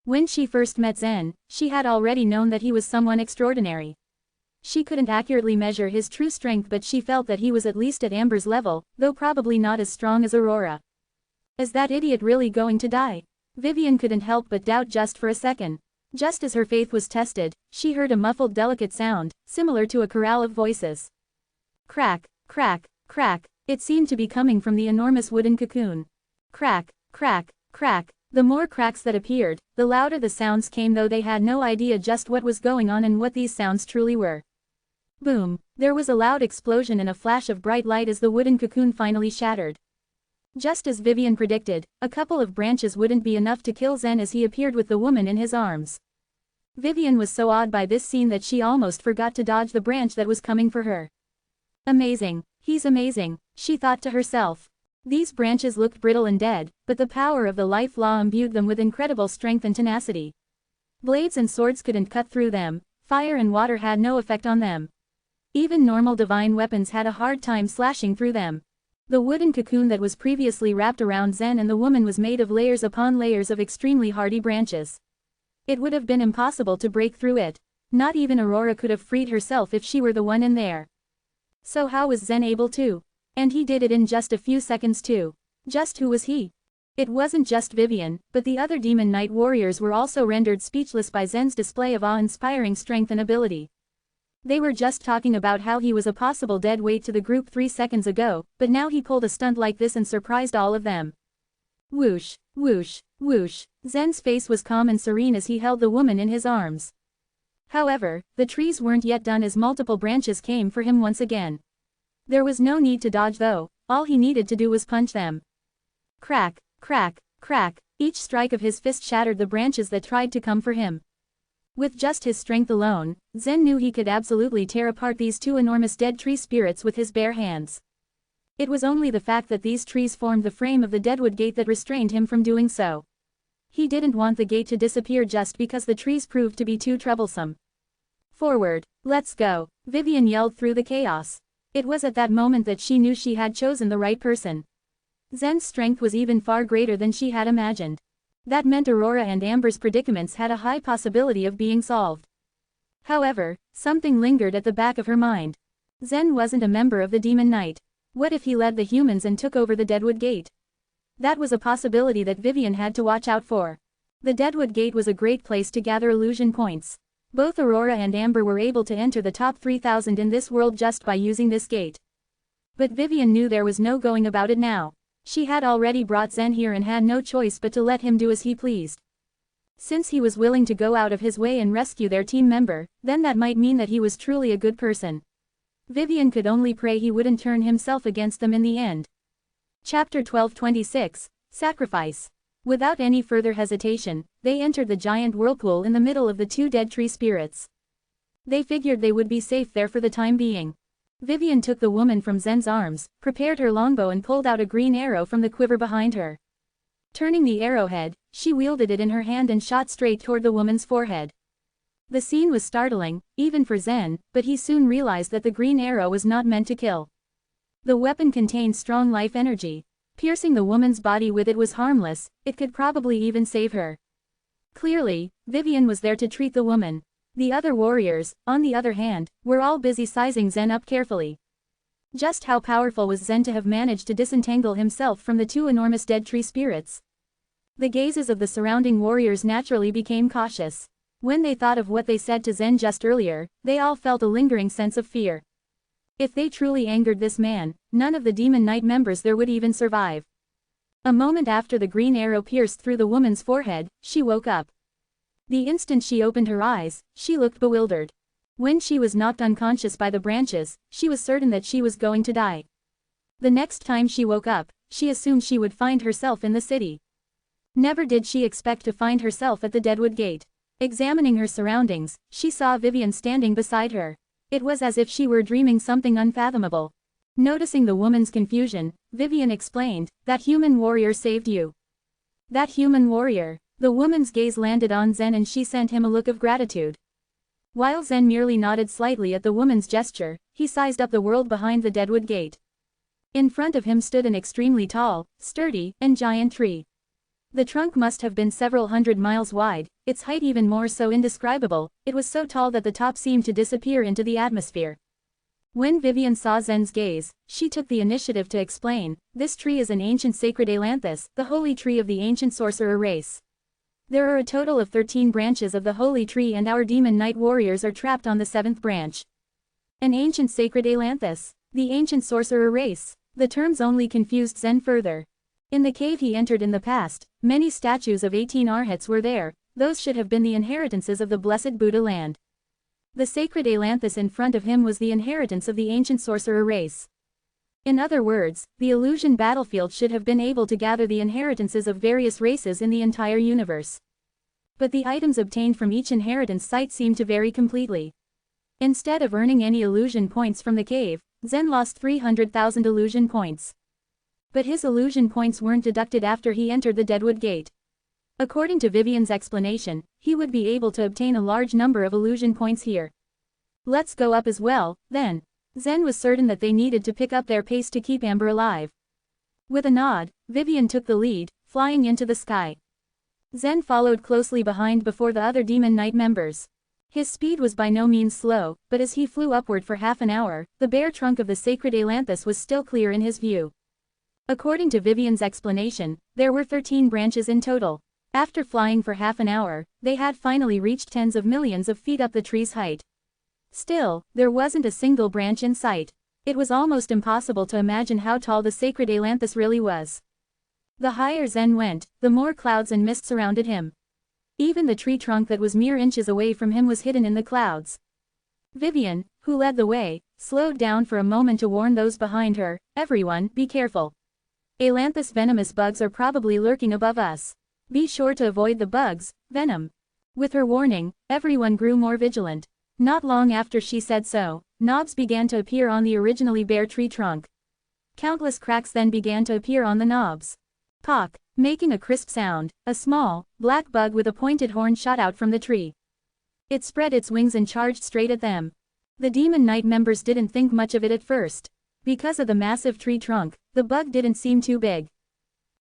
When she first met Zen, she had already known that he was someone extraordinary. She couldn't accurately measure his true strength but she felt that he was at least at Amber's level, though probably not as strong as Aurora. Is that idiot really going to die? Vivian couldn't help but doubt just for a second. Just as her faith was tested, she heard a muffled delicate sound, similar to a chorale of voices. Crack, crack, crack, it seemed to be coming from the enormous wooden cocoon. Crack, crack, crack, the more cracks that appeared, the louder the sounds came though they had no idea just what was going on and what these sounds truly were. Boom! There was a loud explosion and a flash of bright light as the wooden cocoon finally shattered. Just as Vivian predicted, a couple of branches wouldn't be enough to kill Zen as he appeared with the woman in his arms. Vivian was so awed by this scene that she almost forgot to dodge the branch that was coming for her. Amazing, he's amazing, she thought to herself. These branches looked brittle and dead, but the power of the life law imbued them with incredible strength and tenacity. Blades and swords couldn't cut through them, fire and water had no effect on them. Even normal divine weapons had a hard time slashing through them. The wooden cocoon that was previously wrapped around Zen and the woman was made of layers upon layers of extremely hardy branches. It would have been impossible to break through it. Not even Aurora could have freed herself if she were the one in there. So how was Zen able to? And he did it in just a few seconds too. Just who was he? It wasn't just Vivian, but the other Demon Knight warriors were also rendered speechless by Zen's display of awe-inspiring strength and ability. They were just talking about how he was a possible dead weight to the group 3 seconds ago, but now he pulled a stunt like this and surprised all of them. Whoosh, whoosh, whoosh. Zen's face was calm and serene as he held the woman in his arms. However, the trees weren't yet done as multiple branches came for him once again. There was no need to dodge though, all he needed to do was punch them. Crack, crack, crack, each strike of his fist shattered the branches that tried to come for him. With just his strength alone, Zen knew he could absolutely tear apart these two enormous dead tree spirits with his bare hands. It was only the fact that these trees formed the frame of the deadwood gate that restrained him from doing so. He didn't want the gate to disappear just because the trees proved to be too troublesome. Forward, let's go, Vivian yelled through the chaos. It was at that moment that she knew she had chosen the right person. Zen's strength was even far greater than she had imagined. That meant Aurora and Amber's predicaments had a high possibility of being solved. However, something lingered at the back of her mind. Zen wasn't a member of the Demon Knight. What if he led the humans and took over the Deadwood Gate? That was a possibility that Vivian had to watch out for. The Deadwood Gate was a great place to gather illusion points. Both Aurora and Amber were able to enter the top 3,000 in this world just by using this gate. But Vivian knew there was no going about it now. She had already brought Zen here and had no choice but to let him do as he pleased. Since he was willing to go out of his way and rescue their team member, then that might mean that he was truly a good person. Vivian could only pray he wouldn't turn himself against them in the end. Chapter 1226, Sacrifice. Without any further hesitation, they entered the giant whirlpool in the middle of the two dead tree spirits. They figured they would be safe there for the time being. Vivian took the woman from Zen's arms, prepared her longbow and pulled out a green arrow from the quiver behind her. Turning the arrowhead, she wielded it in her hand and shot straight toward the woman's forehead. The scene was startling, even for Zen, but he soon realized that the green arrow was not meant to kill. The weapon contained strong life energy. Piercing the woman's body with it was harmless, it could probably even save her. Clearly, Vivian was there to treat the woman. The other warriors, on the other hand, were all busy sizing Zen up carefully. Just how powerful was Zen to have managed to disentangle himself from the two enormous dead tree spirits? The gazes of the surrounding warriors naturally became cautious. When they thought of what they said to Zen just earlier, they all felt a lingering sense of fear. If they truly angered this man, none of the Demon Knight members there would even survive. A moment after the green arrow pierced through the woman's forehead, she woke up. The instant she opened her eyes, she looked bewildered. When she was knocked unconscious by the branches, she was certain that she was going to die. The next time she woke up, she assumed she would find herself in the city. Never did she expect to find herself at the Deadwood Gate. Examining her surroundings, she saw Vivian standing beside her. It was as if she were dreaming something unfathomable. Noticing the woman's confusion, Vivian explained, "That human warrior saved you." That human warrior. The woman's gaze landed on Zen and she sent him a look of gratitude. While Zen merely nodded slightly at the woman's gesture, he sized up the world behind the Deadwood Gate. In front of him stood an extremely tall, sturdy, and giant tree. The trunk must have been several hundred miles wide, its height even more so indescribable. It was so tall that the top seemed to disappear into the atmosphere. When Vivian saw Zen's gaze, she took the initiative to explain, "This tree is an ancient sacred ailanthus, the holy tree of the ancient sorcerer race. There are a total of 13 branches of the holy tree and our Demon Knight warriors are trapped on the 7th branch." An ancient sacred ailanthus. The ancient sorcerer race. The terms only confused Zen further. In the cave he entered in the past, many statues of 18 arhats were there. Those should have been the inheritances of the blessed Buddha land. The sacred ailanthus in front of him was the inheritance of the ancient sorcerer race. In other words, the illusion battlefield should have been able to gather the inheritances of various races in the entire universe. But the items obtained from each inheritance site seemed to vary completely. Instead of earning any illusion points from the cave, Zen lost 300,000 illusion points. But his illusion points weren't deducted after he entered the Deadwood Gate. According to Vivian's explanation, he would be able to obtain a large number of illusion points here. Let's go up as well, then. Zen was certain that they needed to pick up their pace to keep Amber alive. With a nod, Vivian took the lead, flying into the sky. Zen followed closely behind before the other Demon Knight members. His speed was by no means slow, but as he flew upward for half an hour, the bare trunk of the sacred ailanthus was still clear in his view. According to Vivian's explanation, there were 13 branches in total. After flying for half an hour, they had finally reached tens of millions of feet up the tree's height. Still, there wasn't a single branch in sight. It was almost impossible to imagine how tall the sacred ailanthus really was. The higher Zen went, the more clouds and mist surrounded him. Even the tree trunk that was mere inches away from him was hidden in the clouds. Vivian, who led the way, slowed down for a moment to warn those behind her, "Everyone, be careful. Ailanthus venomous bugs are probably lurking above us. Be sure to avoid the bugs, venom." With her warning, everyone grew more vigilant. Not long after she said so, knobs began to appear on the originally bare tree trunk. Countless cracks then began to appear on the knobs. Pock, making a crisp sound, a small, black bug with a pointed horn shot out from the tree. It spread its wings and charged straight at them. The Demon Knight members didn't think much of it at first. Because of the massive tree trunk, the bug didn't seem too big.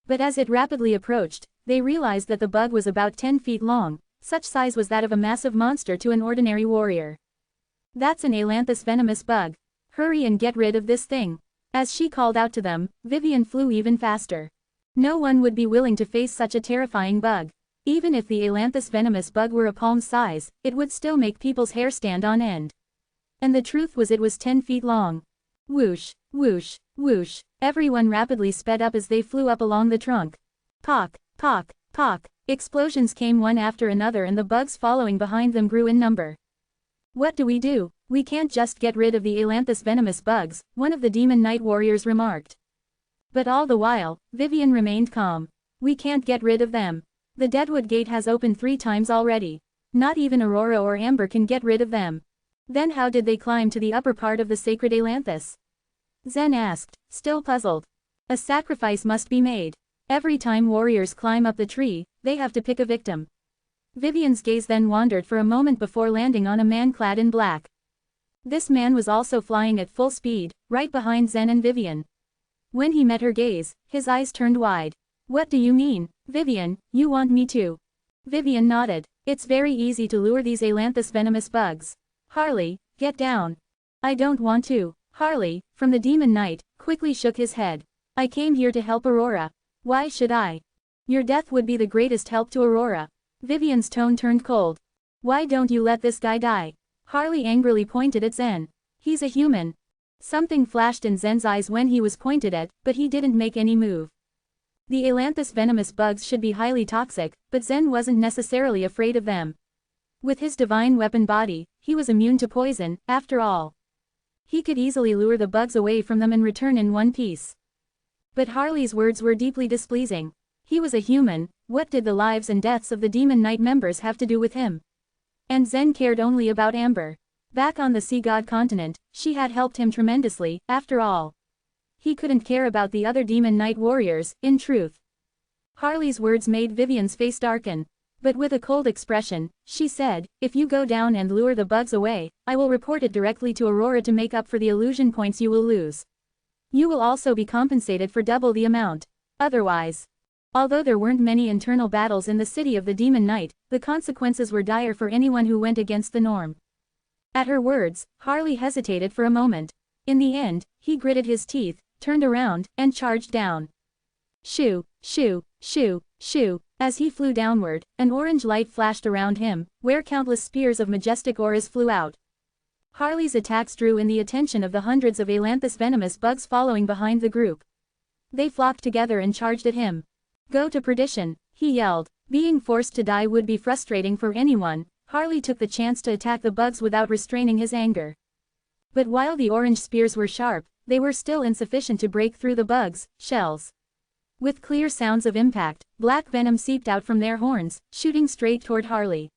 But as it rapidly approached, they realized that the bug was about 10 feet long. Such size was that of a massive monster to an ordinary warrior. "That's an ailanthus venomous bug. Hurry and get rid of this thing." As she called out to them, Vivian flew even faster. No one would be willing to face such a terrifying bug. Even if the ailanthus venomous bug were a palm size, it would still make people's hair stand on end. And the truth was it was 10 feet long. Whoosh, whoosh, whoosh, everyone rapidly sped up as they flew up along the trunk. Pock, pock, pock, explosions came one after another and the bugs following behind them grew in number. "What do? We can't just get rid of the ailanthus venomous bugs," one of the Demon Knight warriors remarked. But all the while, Vivian remained calm. "We can't get rid of them. The Deadwood Gate has opened 3 times already. Not even Aurora or Amber can get rid of them." "Then how did they climb to the upper part of the sacred ailanthus?" Zen asked, still puzzled. "A sacrifice must be made. Every time warriors climb up the tree, they have to pick a victim." Vivian's gaze then wandered for a moment before landing on a man clad in black. This man was also flying at full speed, right behind Zen and Vivian. When he met her gaze, his eyes turned wide. "What do you mean, Vivian, you want me to?" Vivian nodded. "It's very easy to lure these ailanthus venomous bugs. Harley, get down." "I don't want to." Harley, from the Demon Knight, quickly shook his head. "I came here to help Aurora. Why should I? Your death would be the greatest help to Aurora." Vivian's tone turned cold. "Why don't you let this guy die?" Harley angrily pointed at Zen. "He's a human." Something flashed in Zen's eyes when he was pointed at, but he didn't make any move. The ailanthus venomous bugs should be highly toxic, but Zen wasn't necessarily afraid of them. With his divine weapon body, he was immune to poison, after all. He could easily lure the bugs away from them and return in one piece. But Harley's words were deeply displeasing. He was a human. What did the lives and deaths of the Demon Knight members have to do with him? And Zen cared only about Amber. Back on the Sea God continent, she had helped him tremendously, after all. He couldn't care about the other Demon Knight warriors, in truth. Harley's words made Vivian's face darken. But with a cold expression, she said, "If you go down and lure the bugs away, I will report it directly to Aurora to make up for the illusion points you will lose. You will also be compensated for double the amount. Otherwise." Although there weren't many internal battles in the city of the Demon Knight, the consequences were dire for anyone who went against the norm. At her words, Harley hesitated for a moment. In the end, he gritted his teeth, turned around, and charged down. Shoo, shoo, shoo, shoo. As he flew downward, an orange light flashed around him, where countless spears of majestic auras flew out. Harley's attacks drew in the attention of the hundreds of ailanthus venomous bugs following behind the group. They flocked together and charged at him. "Go to perdition," he yelled. Being forced to die would be frustrating for anyone. Harley took the chance to attack the bugs without restraining his anger. But while the orange spears were sharp, they were still insufficient to break through the bugs' shells. With clear sounds of impact, black venom seeped out from their horns, shooting straight toward Harley.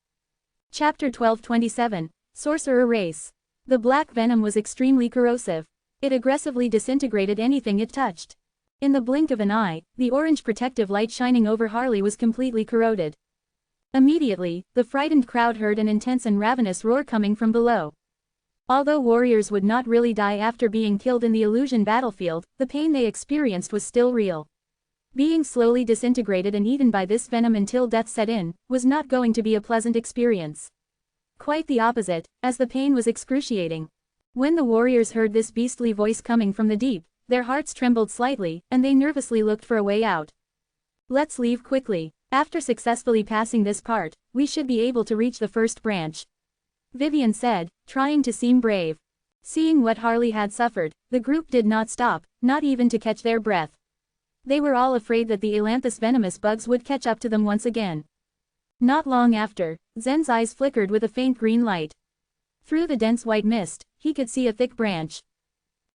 Chapter 1227, Sorcerer Race. The black venom was extremely corrosive. It aggressively disintegrated anything it touched. In the blink of an eye, the orange protective light shining over Harley was completely corroded. Immediately, the frightened crowd heard an intense and ravenous roar coming from below. Although warriors would not really die after being killed in the illusion battlefield, the pain they experienced was still real. Being slowly disintegrated and eaten by this venom until death set in, was not going to be a pleasant experience. Quite the opposite, as the pain was excruciating. When the warriors heard this beastly voice coming from the deep, their hearts trembled slightly, and they nervously looked for a way out. Let's leave quickly. After successfully passing this part, we should be able to reach the first branch, Vivian said, trying to seem brave. Seeing what Harley had suffered, the group did not stop, not even to catch their breath. They were all afraid that the ailanthus venomous bugs would catch up to them once again. Not long after, Zen's eyes flickered with a faint green light. Through the dense white mist, he could see a thick branch.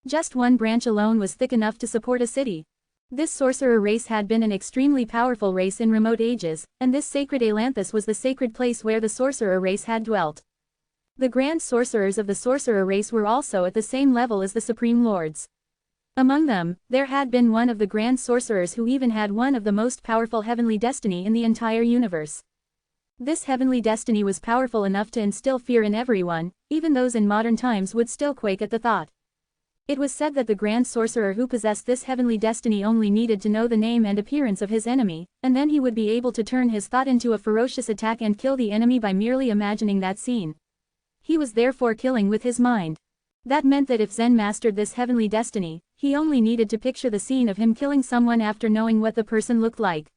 Just one branch alone was thick enough to support a city. This sorcerer race had been an extremely powerful race in remote ages, and this sacred ailanthus was the sacred place where the sorcerer race had dwelt. The grand sorcerers of the sorcerer race were also at the same level as the supreme lords. Among them, there had been one of the grand sorcerers who even had one of the most powerful heavenly destiny in the entire universe. This heavenly destiny was powerful enough to instill fear in everyone, even those in modern times would still quake at the thought. It was said that the grand sorcerer who possessed this heavenly destiny only needed to know the name and appearance of his enemy, and then he would be able to turn his thought into a ferocious attack and kill the enemy by merely imagining that scene. He was therefore killing with his mind. That meant that if Zen mastered this heavenly destiny, he only needed to picture the scene of him killing someone after knowing what the person looked like.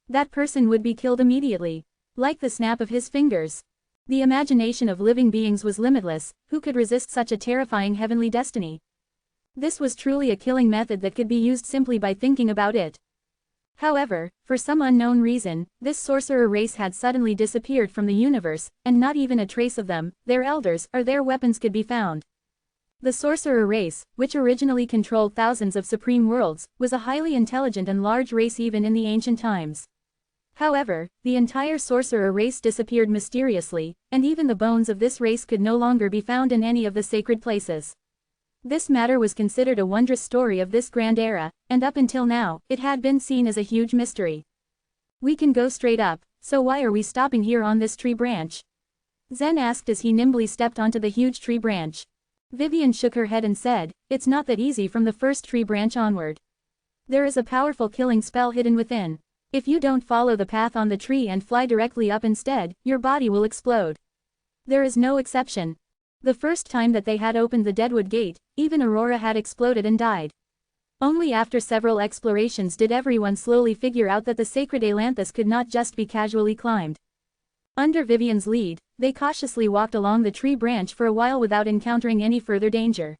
That person would be killed immediately, like the snap of his fingers. The imagination of living beings was limitless. Who could resist such a terrifying heavenly destiny? This was truly a killing method that could be used simply by thinking about it. However, for some unknown reason, this sorcerer race had suddenly disappeared from the universe, and not even a trace of them, their elders, or their weapons could be found. The sorcerer race, which originally controlled thousands of supreme worlds, was a highly intelligent and large race even in the ancient times. However, the entire sorcerer race disappeared mysteriously, and even the bones of this race could no longer be found in any of the sacred places. This matter was considered a wondrous story of this grand era, and up until now, it had been seen as a huge mystery. We can go straight up, so why are we stopping here on this tree branch? Zen asked as he nimbly stepped onto the huge tree branch. Vivian shook her head and said, it's not that easy from the first tree branch onward. There is a powerful killing spell hidden within. If you don't follow the path on the tree and fly directly up instead, your body will explode. There is no exception. The first time that they had opened the Deadwood Gate, even Aurora had exploded and died. Only after several explorations did everyone slowly figure out that the sacred ailanthus could not just be casually climbed. Under Vivian's lead, they cautiously walked along the tree branch for a while without encountering any further danger.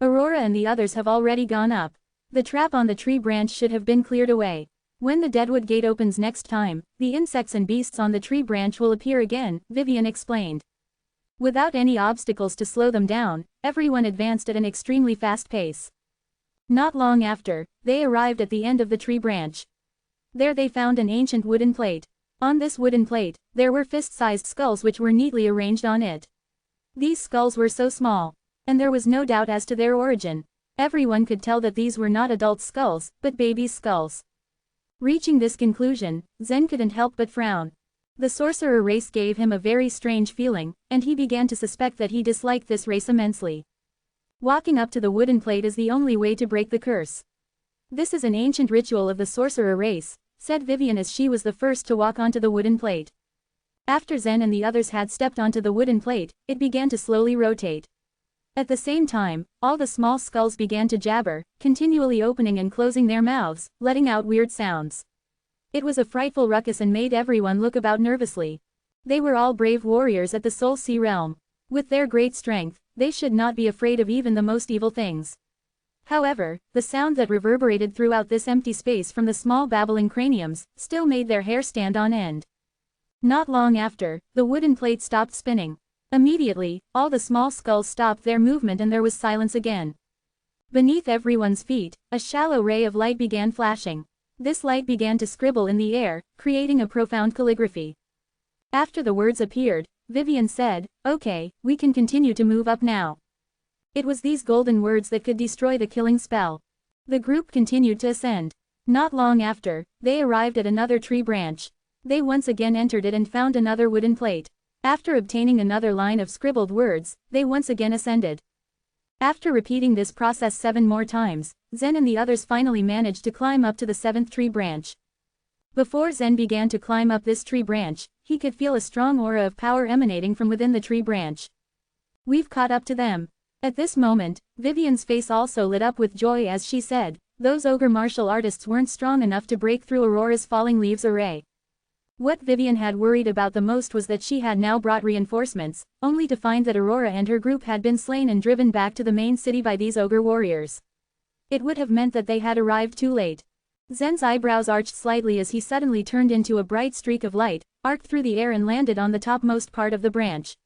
Aurora and the others have already gone up. The trap on the tree branch should have been cleared away. When the Deadwood Gate opens next time, the insects and beasts on the tree branch will appear again, Vivian explained. Without any obstacles to slow them down, everyone advanced at an extremely fast pace. Not long after, they arrived at the end of the tree branch. There they found an ancient wooden plate. On this wooden plate, there were fist-sized skulls which were neatly arranged on it. These skulls were so small, and there was no doubt as to their origin. Everyone could tell that these were not adult skulls, but babies' skulls. Reaching this conclusion, Zen couldn't help but frown. The sorcerer race gave him a very strange feeling, and he began to suspect that he disliked this race immensely. Walking up to the wooden plate is the only way to break the curse. This is an ancient ritual of the sorcerer race, said Vivian as she was the first to walk onto the wooden plate. After Zen and the others had stepped onto the wooden plate, it began to slowly rotate. At the same time, all the small skulls began to jabber, continually opening and closing their mouths, letting out weird sounds. It was a frightful ruckus and made everyone look about nervously. They were all brave warriors at the Soul Sea realm. With their great strength, they should not be afraid of even the most evil things. However, the sound that reverberated throughout this empty space from the small babbling craniums still made their hair stand on end. Not long after, the wooden plate stopped spinning. Immediately, all the small skulls stopped their movement and there was silence again. Beneath everyone's feet, a shallow ray of light began flashing. This light began to scribble in the air, creating a profound calligraphy. After the words appeared, Vivian said, "Okay, we can continue to move up now." It was these golden words that could destroy the killing spell. The group continued to ascend. Not long after, they arrived at another tree branch. They once again entered it and found another wooden plate. After obtaining another line of scribbled words, they once again ascended. After repeating this process 7 more times, Zen and the others finally managed to climb up to the 7th tree branch. Before Zen began to climb up this tree branch, he could feel a strong aura of power emanating from within the tree branch. "We've caught up to them." At this moment, Vivian's face also lit up with joy as she said, "Those ogre martial artists weren't strong enough to break through Aurora's falling leaves array." What Vivian had worried about the most was that she had now brought reinforcements, only to find that Aurora and her group had been slain and driven back to the main city by these ogre warriors. It would have meant that they had arrived too late. Zen's eyebrows arched slightly as he suddenly turned into a bright streak of light, arced through the air and landed on the topmost part of the branch.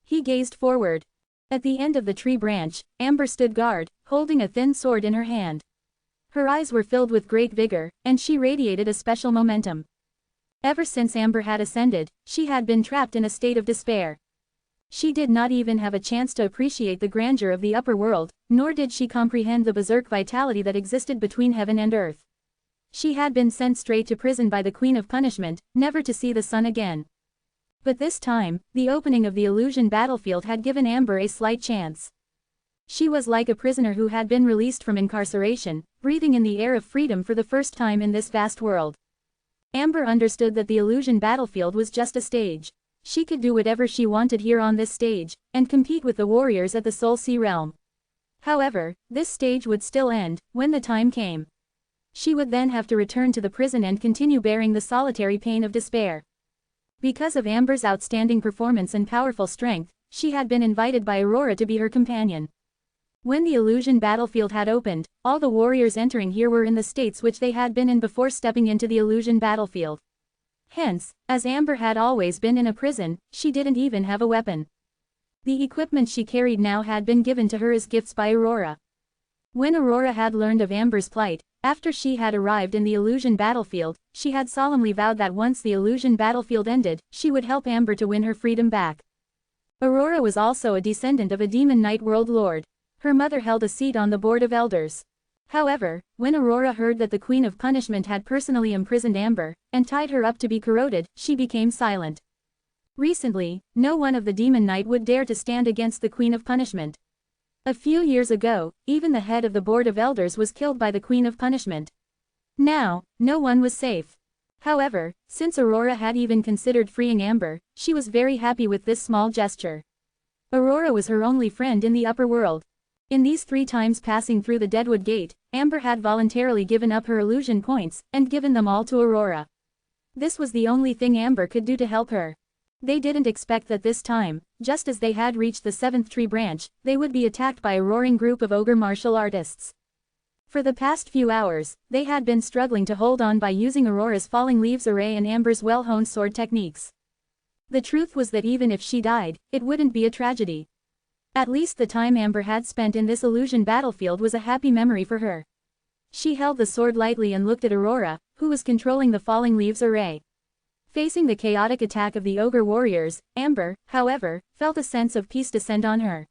He gazed forward. At the end of the tree branch, Amber stood guard, holding a thin sword in her hand. Her eyes were filled with great vigor, and she radiated a special momentum. Ever since Amber had ascended, she had been trapped in a state of despair. She did not even have a chance to appreciate the grandeur of the upper world, nor did she comprehend the berserk vitality that existed between heaven and earth. She had been sent straight to prison by the Queen of Punishment, never to see the sun again. But this time, the opening of the illusion battlefield had given Amber a slight chance. She was like a prisoner who had been released from incarceration, breathing in the air of freedom for the first time in this vast world. Amber understood that the illusion battlefield was just a stage. She could do whatever she wanted here on this stage, and compete with the warriors at the Soul Sea realm. However, this stage would still end, when the time came. She would then have to return to the prison and continue bearing the solitary pain of despair. Because of Amber's outstanding performance and powerful strength, she had been invited by Aurora to be her companion. When the illusion battlefield had opened, all the warriors entering here were in the states which they had been in before stepping into the illusion battlefield. Hence, as Amber had always been in a prison, she didn't even have a weapon. The equipment she carried now had been given to her as gifts by Aurora. When Aurora had learned of Amber's plight, after she had arrived in the illusion battlefield, she had solemnly vowed that once the illusion battlefield ended, she would help Amber to win her freedom back. Aurora was also a descendant of a demon knight world lord. Her mother held a seat on the board of elders. However, when Aurora heard that the Queen of Punishment had personally imprisoned Amber, and tied her up to be corroded, she became silent. Recently, no one of the demon knight would dare to stand against the Queen of Punishment. A few years ago, even the head of the board of elders was killed by the Queen of Punishment. Now, no one was safe. However, since Aurora had even considered freeing Amber, she was very happy with this small gesture. Aurora was her only friend in the upper world. In these 3 times passing through the Deadwood Gate, Amber had voluntarily given up her illusion points, and given them all to Aurora. This was the only thing Amber could do to help her. They didn't expect that this time, just as they had reached the 7th tree branch, they would be attacked by a roaring group of ogre martial artists. For the past few hours, they had been struggling to hold on by using Aurora's falling leaves array and Amber's well-honed sword techniques. The truth was that even if she died, it wouldn't be a tragedy. At least the time Amber had spent in this illusion battlefield was a happy memory for her. She held the sword lightly and looked at Aurora, who was controlling the falling leaves array. Facing the chaotic attack of the ogre warriors, Amber, however, felt a sense of peace descend on her.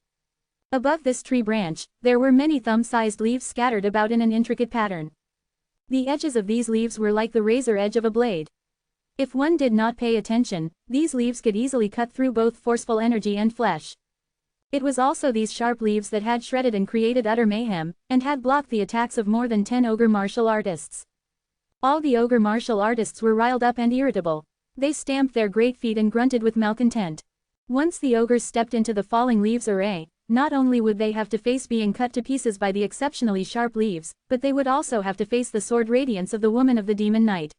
Above this tree branch, there were many thumb-sized leaves scattered about in an intricate pattern. The edges of these leaves were like the razor edge of a blade. If one did not pay attention, these leaves could easily cut through both forceful energy and flesh. It was also these sharp leaves that had shredded and created utter mayhem, and had blocked the attacks of more than 10 ogre martial artists. All the ogre martial artists were riled up and irritable. They stamped their great feet and grunted with malcontent. Once the ogres stepped into the falling leaves array, not only would they have to face being cut to pieces by the exceptionally sharp leaves, but they would also have to face the sword radiance of the woman of the demon knight.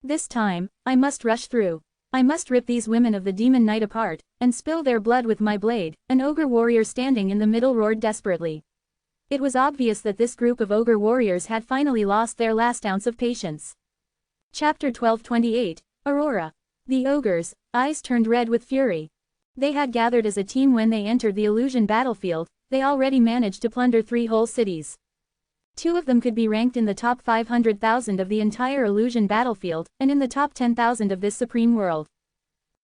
This time, I must rush through. I must rip these women of the demon knight apart, and spill their blood with my blade, an ogre warrior standing in the middle roared desperately. It was obvious that this group of ogre warriors had finally lost their last ounce of patience. Chapter 1228, Aurora. The ogres' eyes turned red with fury. They had gathered as a team when they entered the illusion battlefield. They already managed to plunder 3 whole cities. 2 of them could be ranked in the top 500,000 of the entire illusion battlefield, and in the top 10,000 of this supreme world.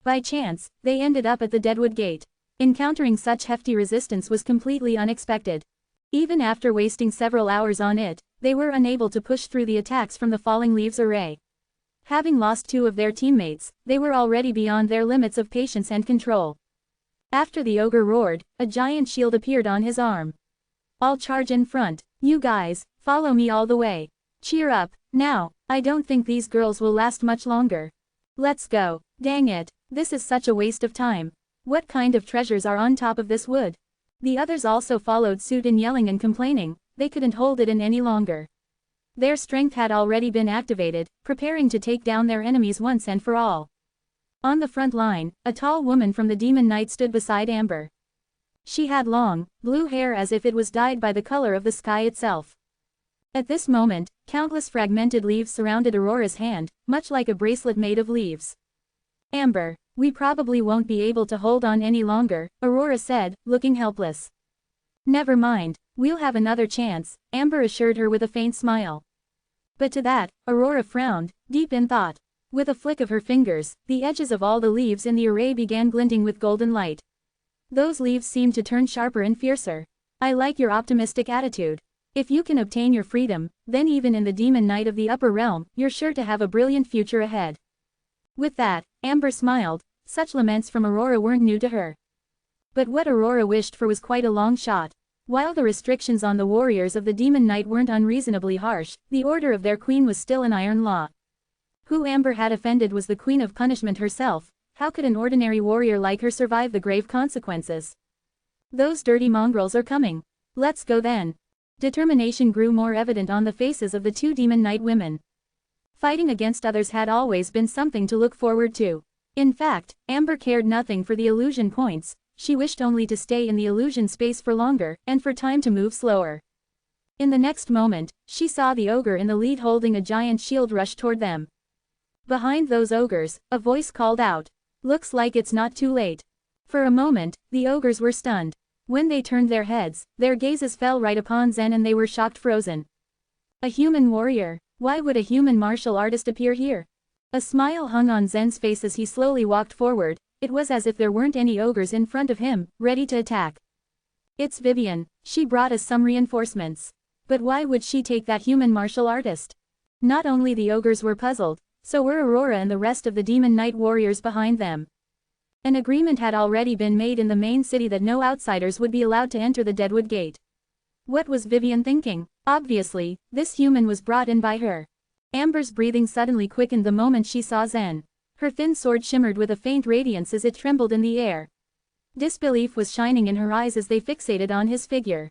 By chance, they ended up at the Deadwood Gate. Encountering such hefty resistance was completely unexpected. Even after wasting several hours on it, they were unable to push through the attacks from the falling leaves array. Having lost 2 of their teammates, they were already beyond their limits of patience and control. After the ogre roared, a giant shield appeared on his arm. "I'll charge in front. You guys, follow me all the way. Cheer up, now, I don't think these girls will last much longer. Let's go. Dang it, this is such a waste of time. What kind of treasures are on top of this wood?" The others also followed suit in yelling and complaining. They couldn't hold it in any longer. Their strength had already been activated, preparing to take down their enemies once and for all. On the front line, a tall woman from the Demon Knight stood beside Amber. She had long, blue hair as if it was dyed by the color of the sky itself. At this moment, countless fragmented leaves surrounded Aurora's hand, much like a bracelet made of leaves. "Amber, we probably won't be able to hold on any longer," Aurora said, looking helpless. "Never mind, we'll have another chance," Amber assured her with a faint smile. But to that, Aurora frowned, deep in thought. With a flick of her fingers, the edges of all the leaves in the array began glinting with golden light. Those leaves seemed to turn sharper and fiercer. "I like your optimistic attitude. If you can obtain your freedom, then even in the Demon Knight of the upper realm, you're sure to have a brilliant future ahead." With that, Amber smiled. Such laments from Aurora weren't new to her. But what Aurora wished for was quite a long shot. While the restrictions on the warriors of the Demon Knight weren't unreasonably harsh, the order of their queen was still an iron law. Who Amber had offended was the Queen of Punishment herself. How could an ordinary warrior like her survive the grave consequences? "Those dirty mongrels are coming. Let's go then." Determination grew more evident on the faces of the 2 Demon Knight women. Fighting against others had always been something to look forward to. In fact, Amber cared nothing for the illusion points. She wished only to stay in the illusion space for longer, and for time to move slower. In the next moment, she saw the ogre in the lead holding a giant shield rush toward them. Behind those ogres, a voice called out, "Looks like it's not too late." For a moment, the ogres were stunned. When they turned their heads, their gazes fell right upon Zen and they were shocked frozen. A human warrior? Why would a human martial artist appear here? A smile hung on Zen's face as he slowly walked forward. It was as if there weren't any ogres in front of him, ready to attack. "It's Vivian. She brought us some reinforcements. But why would she take that human martial artist?" Not only the ogres were puzzled, so were Aurora and the rest of the Demon Knight warriors behind them. An agreement had already been made in the main city that no outsiders would be allowed to enter the Deadwood Gate. What was Vivian thinking? Obviously, this human was brought in by her. Amber's breathing suddenly quickened the moment she saw Zen. Her thin sword shimmered with a faint radiance as it trembled in the air. Disbelief was shining in her eyes as they fixated on his figure.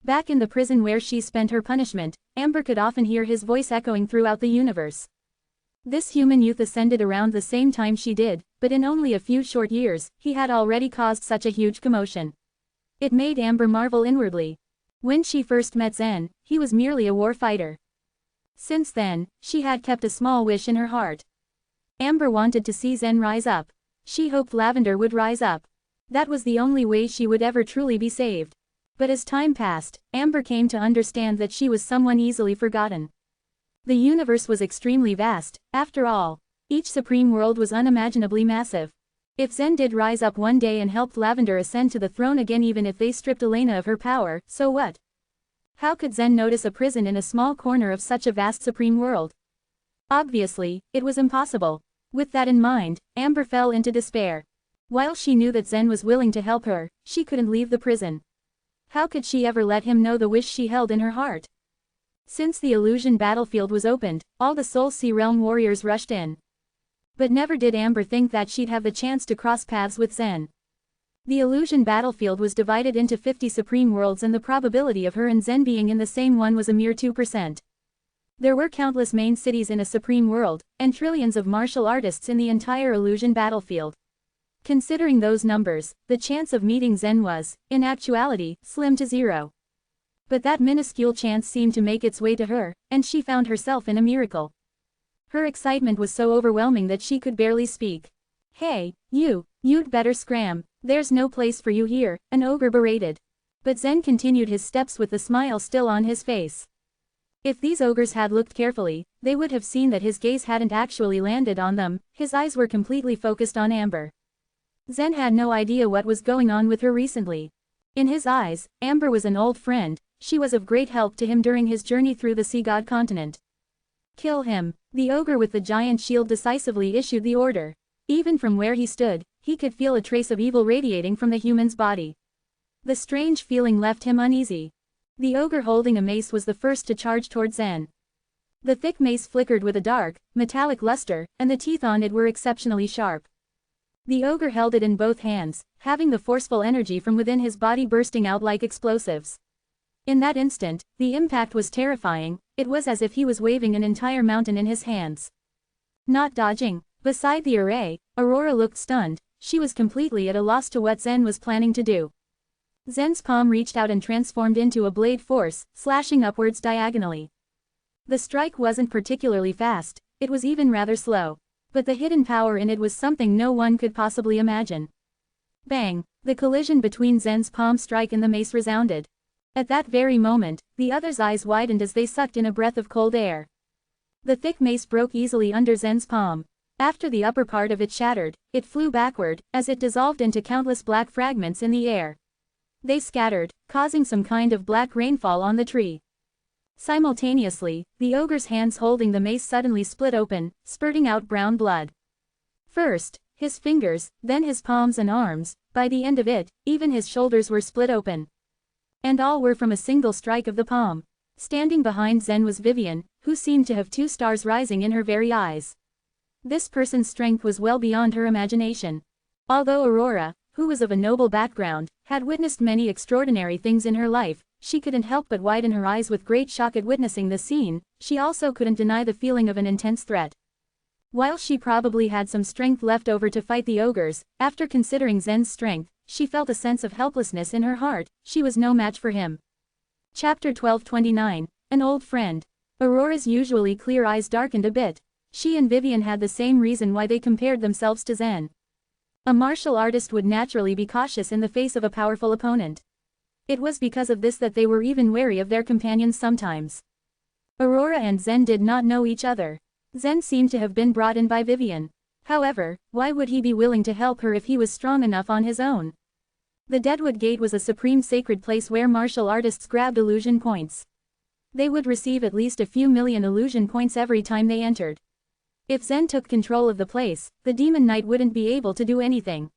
Back in the prison where she spent her punishment, Amber could often hear his voice echoing throughout the universe. This human youth ascended around the same time she did, but in only a few short years, he had already caused such a huge commotion. It made Amber marvel inwardly. When she first met Zen, he was merely a war fighter. Since then, she had kept a small wish in her heart. Amber wanted to see Zen rise up. She hoped Lavender would rise up. That was the only way she would ever truly be saved. But as time passed, Amber came to understand that she was someone easily forgotten. The universe was extremely vast, after all. Each supreme world was unimaginably massive. If Zen did rise up one day and helped Lavender ascend to the throne again, even if they stripped Elena of her power, so what? How could Zen notice a prison in a small corner of such a vast supreme world? Obviously, it was impossible. With that in mind, Amber fell into despair. While she knew that Zen was willing to help her, she couldn't leave the prison. How could she ever let him know the wish she held in her heart? Since the illusion battlefield was opened, all the Soul Sea Realm warriors rushed in. But never did Amber think that she'd have the chance to cross paths with Zen. The illusion battlefield was divided into 50 supreme worlds and the probability of her and Zen being in the same one was a mere 2%. There were countless main cities in a supreme world, and trillions of martial artists in the entire illusion battlefield. Considering those numbers, the chance of meeting Zen was, in actuality, slim to zero. But that minuscule chance seemed to make its way to her, and she found herself in a miracle. Her excitement was so overwhelming that she could barely speak. "Hey, you'd better scram, there's no place for you here," an ogre berated. But Zen continued his steps with the smile still on his face. If these ogres had looked carefully, they would have seen that his gaze hadn't actually landed on them, his eyes were completely focused on Amber. Zen had no idea what was going on with her recently. In his eyes, Amber was an old friend, she was of great help to him during his journey through the Sea God continent. "Kill him," the ogre with the giant shield decisively issued the order. Even from where he stood, he could feel a trace of evil radiating from the human's body. The strange feeling left him uneasy. The ogre holding a mace was the first to charge towards Zen. The thick mace flickered with a dark, metallic luster, and the teeth on it were exceptionally sharp. The ogre held it in both hands, having the forceful energy from within his body bursting out like explosives. In that instant, the impact was terrifying, it was as if he was waving an entire mountain in his hands. Not dodging. Beside the array, Aurora looked stunned, she was completely at a loss to what Zen was planning to do. Zen's palm reached out and transformed into a blade force, slashing upwards diagonally. The strike wasn't particularly fast, it was even rather slow. But the hidden power in it was something no one could possibly imagine. Bang! The collision between Zen's palm strike and the mace resounded. At that very moment, the other's eyes widened as they sucked in a breath of cold air. The thick mace broke easily under Zen's palm. After the upper part of it shattered, it flew backward, as it dissolved into countless black fragments in the air. They scattered, causing some kind of black rainfall on the tree. Simultaneously, the ogre's hands holding the mace suddenly split open, spurting out brown blood. First, his fingers, then his palms and arms, by the end of it, even his shoulders were split open. And all were from a single strike of the palm. Standing behind Zen was Vivian, who seemed to have 2 stars rising in her very eyes. This person's strength was well beyond her imagination. Although Aurora, who was of a noble background, had witnessed many extraordinary things in her life, she couldn't help but widen her eyes with great shock at witnessing the scene, she also couldn't deny the feeling of an intense threat. While she probably had some strength left over to fight the ogres, after considering Zen's strength, she felt a sense of helplessness in her heart, she was no match for him. Chapter 1229, An Old Friend. Aurora's usually clear eyes darkened a bit. She and Vivian had the same reason why they compared themselves to Zen. A martial artist would naturally be cautious in the face of a powerful opponent. It was because of this that they were even wary of their companions sometimes. Aurora and Zen did not know each other. Zen seemed to have been brought in by Vivian. However, why would he be willing to help her if he was strong enough on his own? The Deadwood Gate was a supreme sacred place where martial artists grabbed illusion points. They would receive at least a few million illusion points every time they entered. If Zen took control of the place, the Demon Knight wouldn't be able to do anything.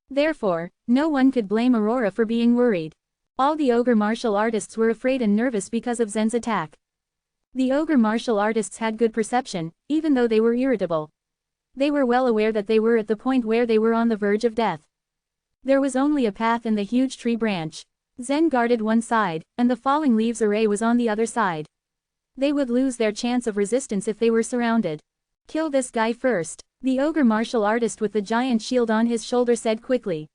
Therefore, no one could blame Aurora for being worried. All the ogre martial artists were afraid and nervous because of Zen's attack. The ogre martial artists had good perception, even though they were irritable. They were well aware that they were at the point where they were on the verge of death. There was only a path in the huge tree branch. Zen guarded one side, and the falling leaves array was on the other side. They would lose their chance of resistance if they were surrounded. "Kill this guy first," the ogre martial artist with the giant shield on his shoulder said quickly.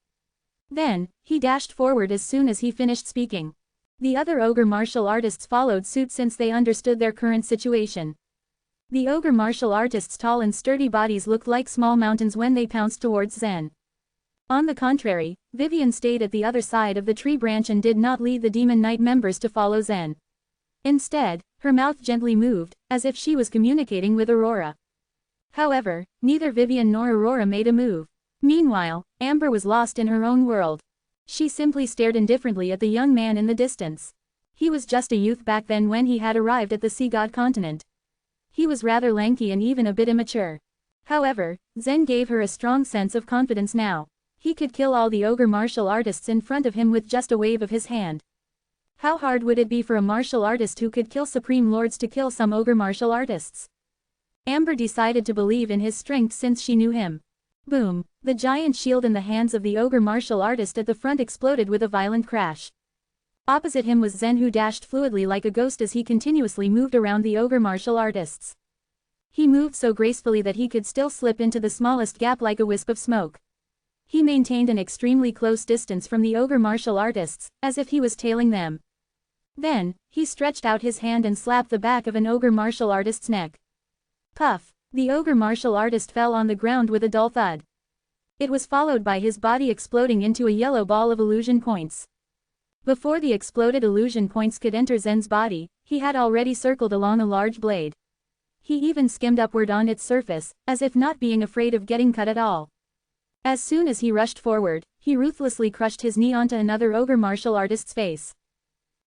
Then, he dashed forward as soon as he finished speaking. The other ogre martial artists followed suit since they understood their current situation. The ogre martial artists' tall and sturdy bodies looked like small mountains when they pounced towards Zen. On the contrary, Vivian stayed at the other side of the tree branch and did not lead the Demon Knight members to follow Zen. Instead, her mouth gently moved, as if she was communicating with Aurora. However, neither Vivian nor Aurora made a move. Meanwhile, Amber was lost in her own world. She simply stared indifferently at the young man in the distance. He was just a youth back then when he had arrived at the Sea God continent. He was rather lanky and even a bit immature. However, Zen gave her a strong sense of confidence now. He could kill all the ogre martial artists in front of him with just a wave of his hand. How hard would it be for a martial artist who could kill supreme lords to kill some ogre martial artists? Amber decided to believe in his strength since she knew him. Boom! The giant shield in the hands of the ogre martial artist at the front exploded with a violent crash. Opposite him was Zen, who dashed fluidly like a ghost as he continuously moved around the ogre martial artists. He moved so gracefully that he could still slip into the smallest gap like a wisp of smoke. He maintained an extremely close distance from the ogre martial artists, as if he was tailing them. Then, he stretched out his hand and slapped the back of an ogre martial artist's neck. Puff! The ogre martial artist fell on the ground with a dull thud. It was followed by his body exploding into a yellow ball of illusion points. Before the exploded illusion points could enter Zen's body, he had already circled along a large blade. He even skimmed upward on its surface, as if not being afraid of getting cut at all. As soon as he rushed forward, he ruthlessly crushed his knee onto another ogre martial artist's face.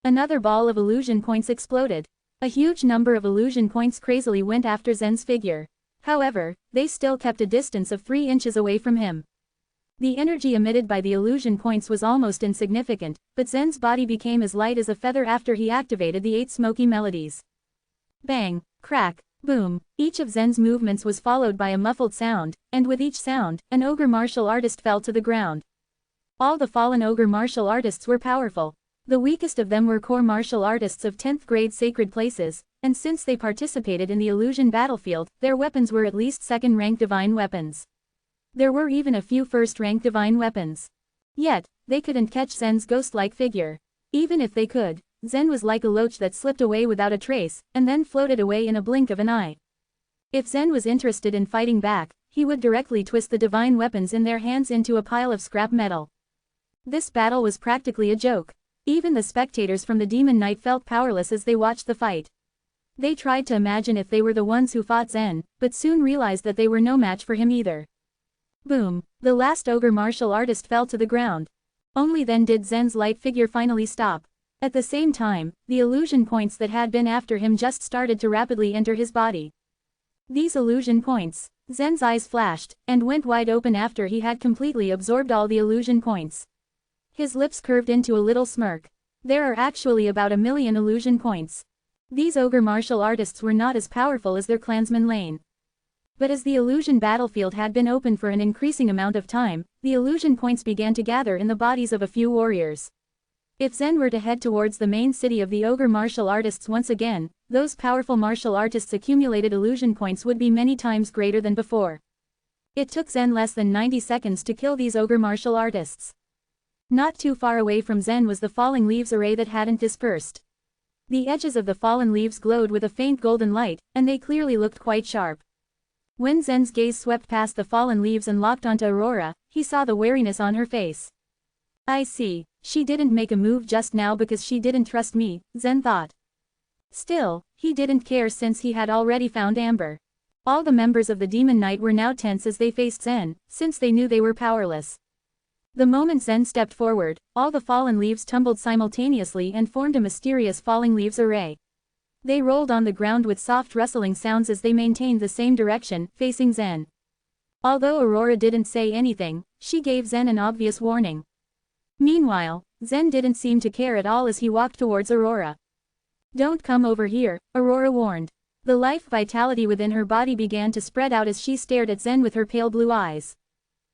Another ball of illusion points exploded. A huge number of illusion points crazily went after Zen's figure. However, they still kept a distance of 3 inches away from him. The energy emitted by the illusion points was almost insignificant, but Zen's body became as light as a feather after he activated the 8 smoky melodies. Bang, crack, boom, each of Zen's movements was followed by a muffled sound, and with each sound, an ogre martial artist fell to the ground. All the fallen ogre martial artists were powerful. The weakest of them were core martial artists of 10th grade sacred places, and since they participated in the illusion battlefield, their weapons were at least 2nd rank divine weapons. There were even a few 1st rank divine weapons. Yet, they couldn't catch Zen's ghost-like figure. Even if they could, Zen was like a loach that slipped away without a trace, and then floated away in a blink of an eye. If Zen was interested in fighting back, he would directly twist the divine weapons in their hands into a pile of scrap metal. This battle was practically a joke. Even the spectators from the Demon Knight felt powerless as they watched the fight. They tried to imagine if they were the ones who fought Zen, but soon realized that they were no match for him either. Boom! The last ogre martial artist fell to the ground. Only then did Zen's light figure finally stop. At the same time, the illusion points that had been after him just started to rapidly enter his body. These illusion points, Zen's eyes flashed, and went wide open after he had completely absorbed all the illusion points. His lips curved into a little smirk. There are actually about 1 million illusion points. These ogre martial artists were not as powerful as their clansman Lane. But as the illusion battlefield had been open for an increasing amount of time, the illusion points began to gather in the bodies of a few warriors. If Zen were to head towards the main city of the ogre martial artists once again, those powerful martial artists' accumulated illusion points would be many times greater than before. It took Zen less than 90 seconds to kill these ogre martial artists. Not too far away from Zen was the falling leaves array that hadn't dispersed. The edges of the fallen leaves glowed with a faint golden light, and they clearly looked quite sharp. When Zen's gaze swept past the fallen leaves and locked onto Aurora, he saw the wariness on her face. I see, she didn't make a move just now because she didn't trust me, Zen thought. Still, he didn't care since he had already found Amber. All the members of the Demon Knight were now tense as they faced Zen, since they knew they were powerless. The moment Zen stepped forward, all the fallen leaves tumbled simultaneously and formed a mysterious falling leaves array. They rolled on the ground with soft rustling sounds as they maintained the same direction, facing Zen. Although Aurora didn't say anything, she gave Zen an obvious warning. Meanwhile, Zen didn't seem to care at all as he walked towards Aurora. Don't come over here, Aurora warned. The life vitality within her body began to spread out as she stared at Zen with her pale blue eyes.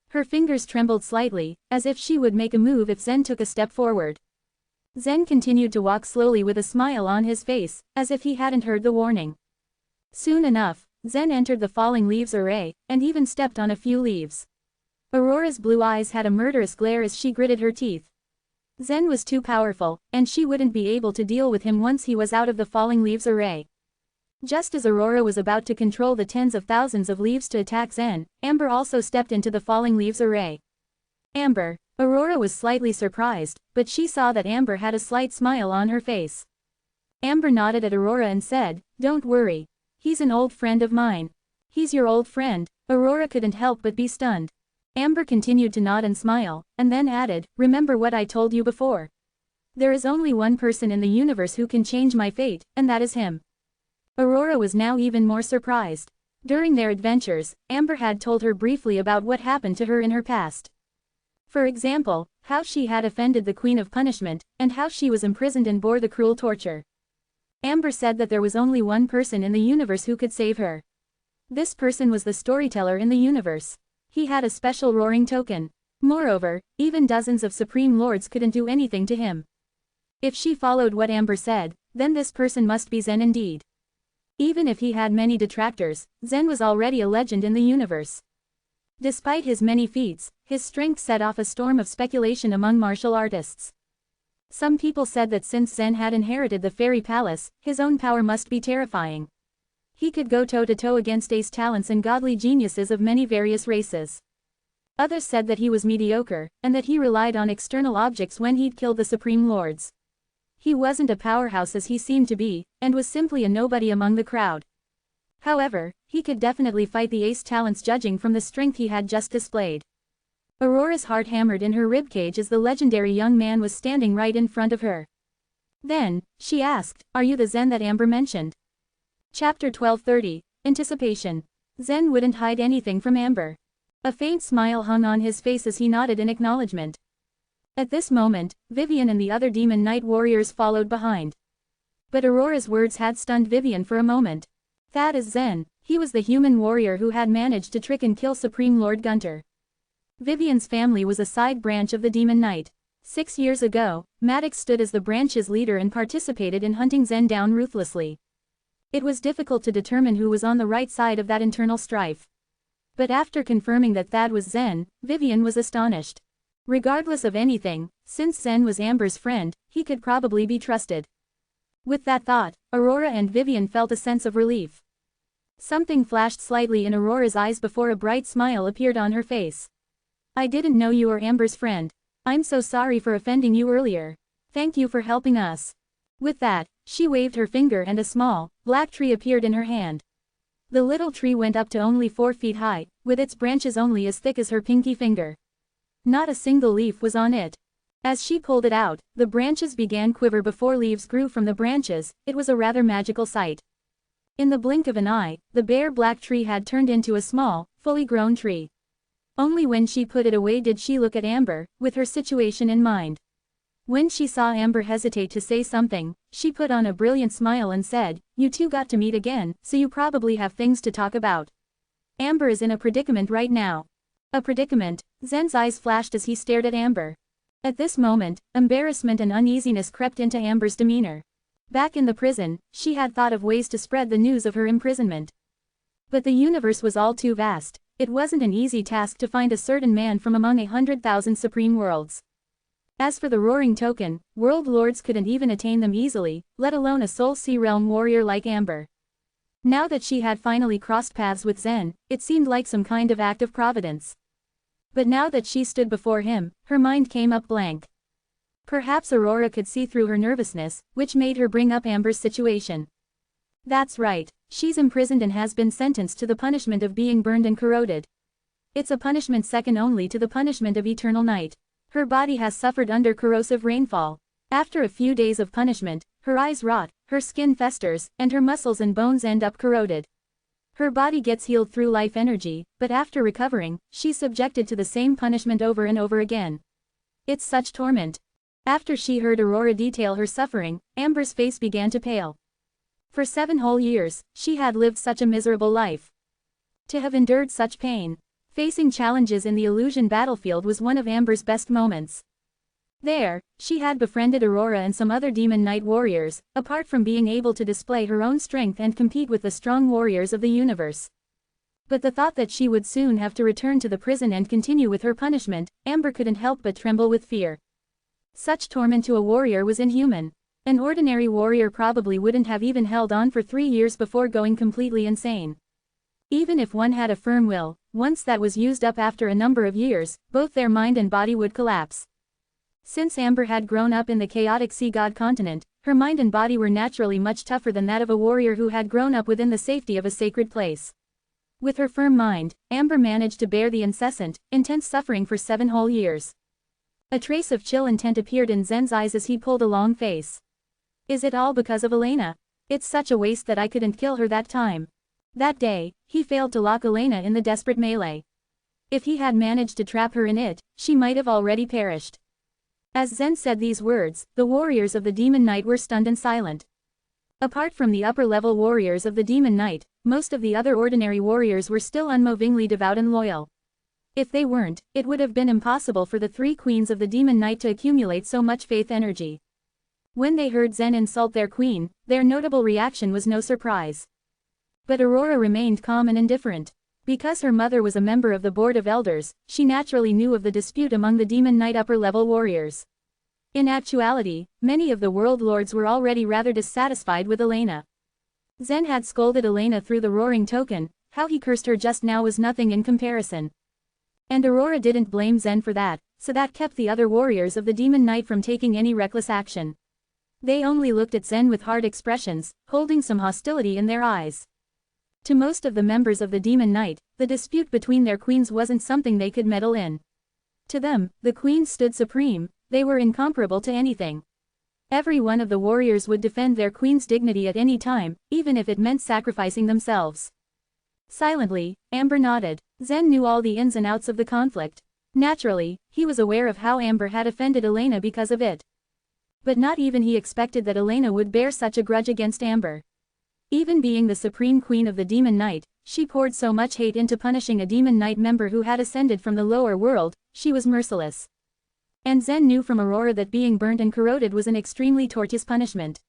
Her fingers trembled slightly, as if she would make a move if Zen took a step forward. Zen continued to walk slowly with a smile on his face, as if he hadn't heard the warning. Soon enough, Zen entered the falling leaves array, and even stepped on a few leaves. Aurora's blue eyes had a murderous glare as she gritted her teeth. Zen was too powerful, and she wouldn't be able to deal with him once he was out of the falling leaves array. Just as Aurora was about to control the tens of thousands of leaves to attack Zen, Amber also stepped into the falling leaves array. Amber. Aurora was slightly surprised, but she saw that Amber had a slight smile on her face. Amber nodded at Aurora and said, "Don't worry. He's an old friend of mine." "He's your old friend?" Aurora couldn't help but be stunned. Amber continued to nod and smile, and then added, "Remember what I told you before. There is only one person in the universe who can change my fate, and that is him." Aurora was now even more surprised. During their adventures, Amber had told her briefly about what happened to her in her past. For example, how she had offended the Queen of Punishment, and how she was imprisoned and bore the cruel torture. Amber said that there was only one person in the universe who could save her. This person was the storyteller in the universe. He had a special roaring token. Moreover, even dozens of Supreme Lords couldn't do anything to him. If she followed what Amber said, then this person must be Zen indeed. Even if he had many detractors, Zen was already a legend in the universe. Despite his many feats, his strength set off a storm of speculation among martial artists. Some people said that since Zen had inherited the fairy palace, his own power must be terrifying. He could go toe-to-toe against ace talents and godly geniuses of many various races. Others said that he was mediocre, and that he relied on external objects when he'd killed the Supreme Lords. He wasn't a powerhouse as he seemed to be, and was simply a nobody among the crowd. However, he could definitely fight the ace talents judging from the strength he had just displayed. Aurora's heart hammered in her ribcage as the legendary young man was standing right in front of her. Then, she asked, "Are you the Zen that Amber mentioned?" Chapter 12:30, Anticipation. Zen wouldn't hide anything from Amber. A faint smile hung on his face as he nodded in acknowledgement. At this moment, Vivian and the other demon knight warriors followed behind. But Aurora's words had stunned Vivian for a moment. That is Zen. He was the human warrior who had managed to trick and kill Supreme Lord Gunter. Vivian's family was a side branch of the demon knight. 6 years ago, Maddox stood as the branch's leader and participated in hunting Zen down ruthlessly. It was difficult to determine who was on the right side of that internal strife. But after confirming that Thad was Zen, Vivian was astonished. Regardless of anything, since Zen was Amber's friend, he could probably be trusted. With that thought, Aurora and Vivian felt a sense of relief. Something flashed slightly in Aurora's eyes before a bright smile appeared on her face. "I didn't know you were Amber's friend. I'm so sorry for offending you earlier. Thank you for helping us." With that, she waved her finger and a small, black tree appeared in her hand. The little tree went up to only 4 feet high, with its branches only as thick as her pinky finger. Not a single leaf was on it. As she pulled it out, the branches began quiver before leaves grew from the branches. It was a rather magical sight. In the blink of an eye, the bare black tree had turned into a small, fully grown tree. Only when she put it away did she look at Amber, with her situation in mind. When she saw Amber hesitate to say something, she put on a brilliant smile and said, "You two got to meet again, so you probably have things to talk about. Amber is in a predicament right now." A predicament? Zen's eyes flashed as he stared at Amber. At this moment, embarrassment and uneasiness crept into Amber's demeanor. Back in the prison, she had thought of ways to spread the news of her imprisonment. But the universe was all too vast. It wasn't an easy task to find a certain man from among 100,000 supreme worlds. As for the Roaring Token, world lords couldn't even attain them easily, let alone a Soul Sea Realm warrior like Amber. Now that she had finally crossed paths with Zen, it seemed like some kind of act of providence. But now that she stood before him, her mind came up blank. Perhaps Aurora could see through her nervousness, which made her bring up Amber's situation. That's right, she's imprisoned and has been sentenced to the punishment of being burned and corroded. It's a punishment second only to the punishment of eternal night. Her body has suffered under corrosive rainfall. After a few days of punishment, her eyes rot, her skin festers, and her muscles and bones end up corroded. Her body gets healed through life energy, but after recovering, she's subjected to the same punishment over and over again. It's such torment. After she heard Aurora detail her suffering, Amber's face began to pale. For 7 whole years, she had lived such a miserable life. To have endured such pain, facing challenges in the illusion battlefield was one of Amber's best moments. There, she had befriended Aurora and some other demon knight warriors, apart from being able to display her own strength and compete with the strong warriors of the universe. But the thought that she would soon have to return to the prison and continue with her punishment, Amber couldn't help but tremble with fear. Such torment to a warrior was inhuman. An ordinary warrior probably wouldn't have even held on for 3 years before going completely insane. Even if one had a firm will, once that was used up after a number of years, both their mind and body would collapse. Since Amber had grown up in the chaotic sea god continent, her mind and body were naturally much tougher than that of a warrior who had grown up within the safety of a sacred place. With her firm mind, Amber managed to bear the incessant, intense suffering for 7 whole years. A trace of chill intent appeared in Zen's eyes as he pulled a long face. Is it all because of Elena? It's such a waste that I couldn't kill her that time. That day, he failed to lock Elena in the desperate melee. If he had managed to trap her in it, she might have already perished. As Zen said these words, the warriors of the Demon Knight were stunned and silent. Apart from the upper-level warriors of the Demon Knight, most of the other ordinary warriors were still unmovingly devout and loyal. If they weren't, it would have been impossible for the 3 queens of the Demon Knight to accumulate so much faith energy. When they heard Zen insult their queen, their notable reaction was no surprise. But Aurora remained calm and indifferent. Because her mother was a member of the Board of Elders, she naturally knew of the dispute among the Demon Knight upper-level warriors. In actuality, many of the world lords were already rather dissatisfied with Elena. Zen had scolded Elena through the roaring token, how he cursed her just now was nothing in comparison. And Aurora didn't blame Zen for that, so that kept the other warriors of the Demon Knight from taking any reckless action. They only looked at Zen with hard expressions, holding some hostility in their eyes. To most of the members of the Demon Knight, the dispute between their queens wasn't something they could meddle in. To them, the queens stood supreme, they were incomparable to anything. Every one of the warriors would defend their queen's dignity at any time, even if it meant sacrificing themselves. Silently, Amber nodded. Zen knew all the ins and outs of the conflict. Naturally, he was aware of how Amber had offended Elena because of it. But not even he expected that Elena would bear such a grudge against Amber. Even being the supreme queen of the Demon Knight, she poured so much hate into punishing a Demon Knight member who had ascended from the lower world, she was merciless. And Zen knew from Aurora that being burnt and corroded was an extremely torturous punishment.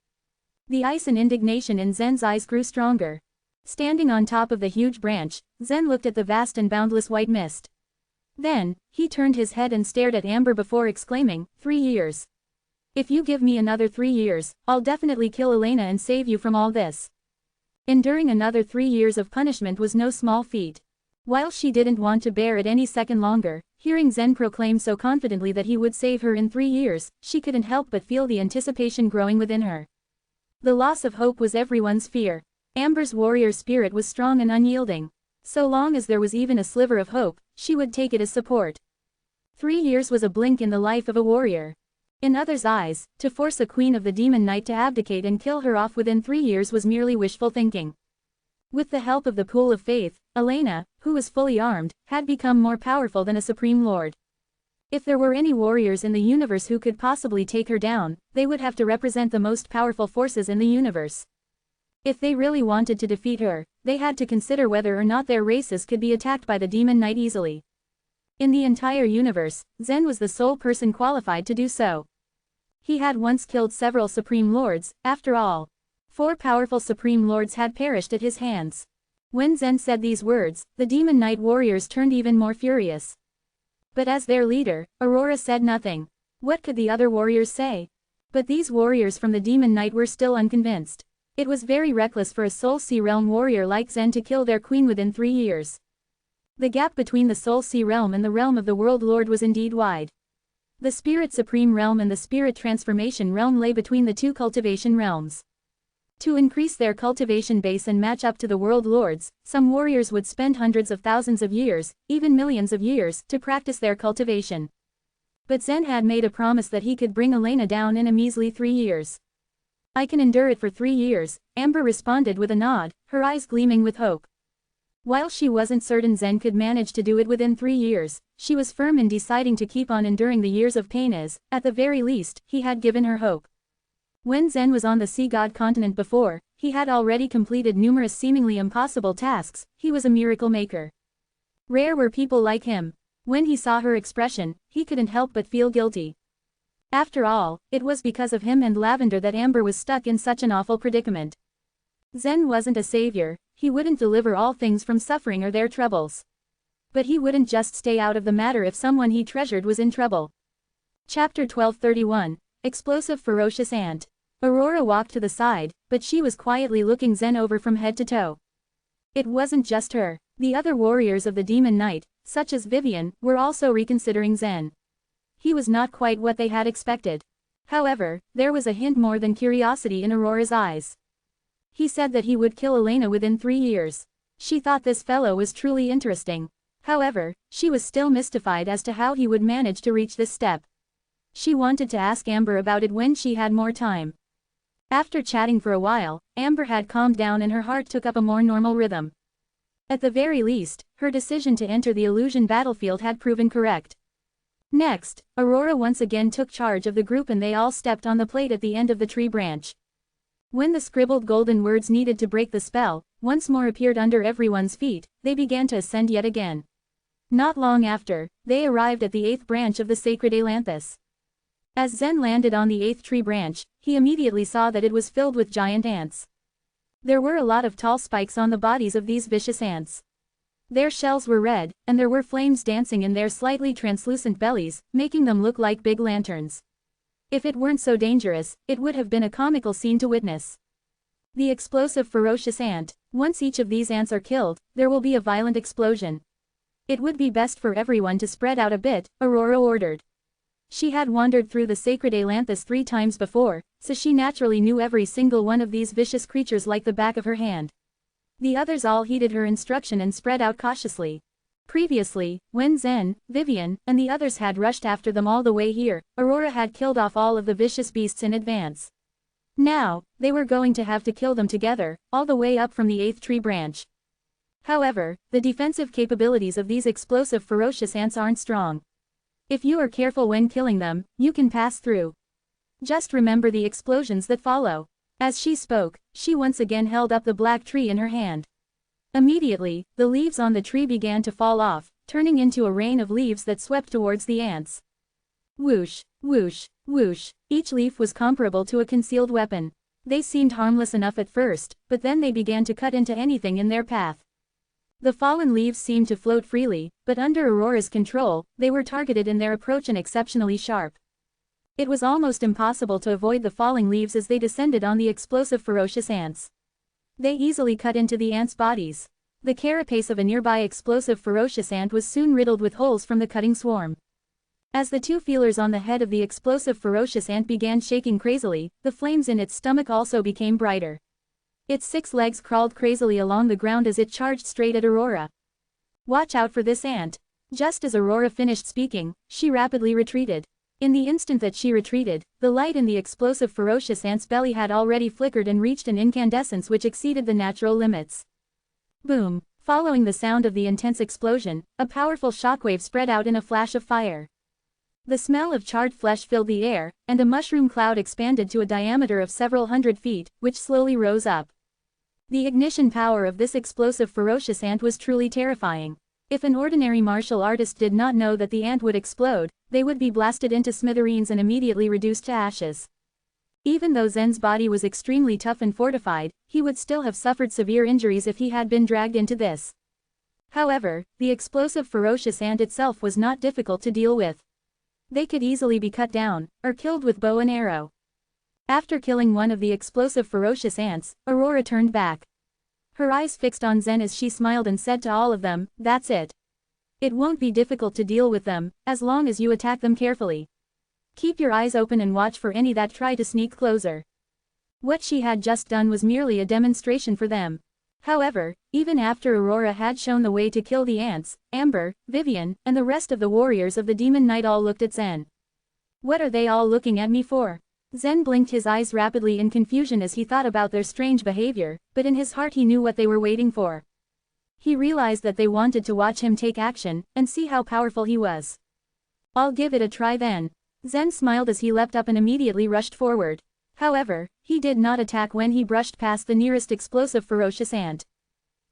The ice and indignation in Zen's eyes grew stronger. Standing on top of the huge branch, Zen looked at the vast and boundless white mist. Then, he turned his head and stared at Amber before exclaiming, 3 years. If you give me another 3 years, I'll definitely kill Elena and save you from all this. Enduring another 3 years of punishment was no small feat. While she didn't want to bear it any second longer, hearing Zen proclaim so confidently that he would save her in 3 years, she couldn't help but feel the anticipation growing within her. The loss of hope was everyone's fear. Amber's warrior spirit was strong and unyielding. So long as there was even a sliver of hope, she would take it as support. 3 years was a blink in the life of a warrior. In others' eyes, to force a queen of the Demon Knight to abdicate and kill her off within 3 years was merely wishful thinking. With the help of the Pool of Faith, Elena, who was fully armed, had become more powerful than a supreme lord. If there were any warriors in the universe who could possibly take her down, they would have to represent the most powerful forces in the universe. If they really wanted to defeat her, they had to consider whether or not their races could be attacked by the Demon Knight easily. In the entire universe, Zen was the sole person qualified to do so. He had once killed several Supreme Lords, after all. 4 powerful Supreme Lords had perished at his hands. When Zen said these words, the Demon Knight warriors turned even more furious. But as their leader, Aurora said nothing. What could the other warriors say? But these warriors from the Demon Knight were still unconvinced. It was very reckless for a Soul Sea Realm warrior like Zen to kill their queen within 3 years. The gap between the Soul Sea Realm and the realm of the World Lord was indeed wide. The Spirit Supreme Realm and the Spirit Transformation Realm lay between the 2 cultivation realms. To increase their cultivation base and match up to the World Lords, some warriors would spend hundreds of thousands of years, even millions of years, to practice their cultivation. But Zen had made a promise that he could bring Elena down in a measly 3 years. I can endure it for 3 years, Amber responded with a nod, her eyes gleaming with hope. While she wasn't certain Zen could manage to do it within 3 years, she was firm in deciding to keep on enduring the years of pain as, at the very least, he had given her hope. When Zen was on the Sea God continent before, he had already completed numerous seemingly impossible tasks, he was a miracle maker. Rare were people like him. When he saw her expression, he couldn't help but feel guilty. After all, it was because of him and Lavender that Amber was stuck in such an awful predicament. Zen wasn't a savior, he wouldn't deliver all things from suffering or their troubles. But he wouldn't just stay out of the matter if someone he treasured was in trouble. Chapter 1231, Explosive Ferocious Ant. Aurora walked to the side, but she was quietly looking Zen over from head to toe. It wasn't just her. The other warriors of the Demon Knight, such as Vivian, were also reconsidering Zen. He was not quite what they had expected. However, there was a hint more than curiosity in Aurora's eyes. He said that he would kill Elena within 3 years. She thought this fellow was truly interesting. However, she was still mystified as to how he would manage to reach this step. She wanted to ask Amber about it when she had more time. After chatting for a while, Amber had calmed down and her heart took up a more normal rhythm. At the very least, her decision to enter the illusion battlefield had proven correct. Next, Aurora once again took charge of the group and they all stepped on the plate at the end of the tree branch. When the scribbled golden words needed to break the spell, once more appeared under everyone's feet, they began to ascend yet again. Not long after, they arrived at the 8th branch of the sacred Ailanthus. As Zen landed on the 8th tree branch, he immediately saw that it was filled with giant ants. There were a lot of tall spikes on the bodies of these vicious ants. Their shells were red, and there were flames dancing in their slightly translucent bellies, making them look like big lanterns. If it weren't so dangerous, it would have been a comical scene to witness. The explosive ferocious ant. Once each of these ants are killed, there will be a violent explosion. It would be best for everyone to spread out a bit, Aurora ordered. She had wandered through the sacred ailanthus 3 times before, so she naturally knew every single one of these vicious creatures like the back of her hand. The others all heeded her instruction and spread out cautiously. Previously, when Zen, Vivian, and the others had rushed after them all the way here, Aurora had killed off all of the vicious beasts in advance. Now, they were going to have to kill them together, all the way up from the 8th tree branch. However, the defensive capabilities of these explosive ferocious ants aren't strong. If you are careful when killing them, you can pass through. Just remember the explosions that follow. As she spoke, she once again held up the black tree in her hand. Immediately, the leaves on the tree began to fall off, turning into a rain of leaves that swept towards the ants. Whoosh, whoosh, whoosh, each leaf was comparable to a concealed weapon. They seemed harmless enough at first, but then they began to cut into anything in their path. The fallen leaves seemed to float freely, but under Aurora's control, they were targeted in their approach and exceptionally sharp. It was almost impossible to avoid the falling leaves as they descended on the explosive ferocious ants. They easily cut into the ants' bodies. The carapace of a nearby explosive ferocious ant was soon riddled with holes from the cutting swarm. As the 2 feelers on the head of the explosive ferocious ant began shaking crazily, the flames in its stomach also became brighter. Its 6 legs crawled crazily along the ground as it charged straight at Aurora. Watch out for this ant. Just as Aurora finished speaking, she rapidly retreated. In the instant that she retreated, the light in the explosive ferocious ant's belly had already flickered and reached an incandescence which exceeded the natural limits. Boom! Following the sound of the intense explosion, a powerful shockwave spread out in a flash of fire. The smell of charred flesh filled the air, and a mushroom cloud expanded to a diameter of several hundred feet, which slowly rose up. The ignition power of this explosive ferocious ant was truly terrifying. If an ordinary martial artist did not know that the ant would explode, they would be blasted into smithereens and immediately reduced to ashes. Even though Zen's body was extremely tough and fortified, he would still have suffered severe injuries if he had been dragged into this. However, the explosive ferocious ant itself was not difficult to deal with. They could easily be cut down, or killed with bow and arrow. After killing one of the explosive ferocious ants, Aurora turned back. Her eyes fixed on Zen as she smiled and said to all of them, "That's it. It won't be difficult to deal with them, as long as you attack them carefully. Keep your eyes open and watch for any that try to sneak closer." What she had just done was merely a demonstration for them. However, even after Aurora had shown the way to kill the ants, Amber, Vivian, and the rest of the warriors of the Demon Knight all looked at Zen. What are they all looking at me for? Zen blinked his eyes rapidly in confusion as he thought about their strange behavior, but in his heart he knew what they were waiting for. He realized that they wanted to watch him take action, and see how powerful he was. "I'll give it a try then." Zen smiled as he leapt up and immediately rushed forward. However, he did not attack when he brushed past the nearest explosive ferocious ant.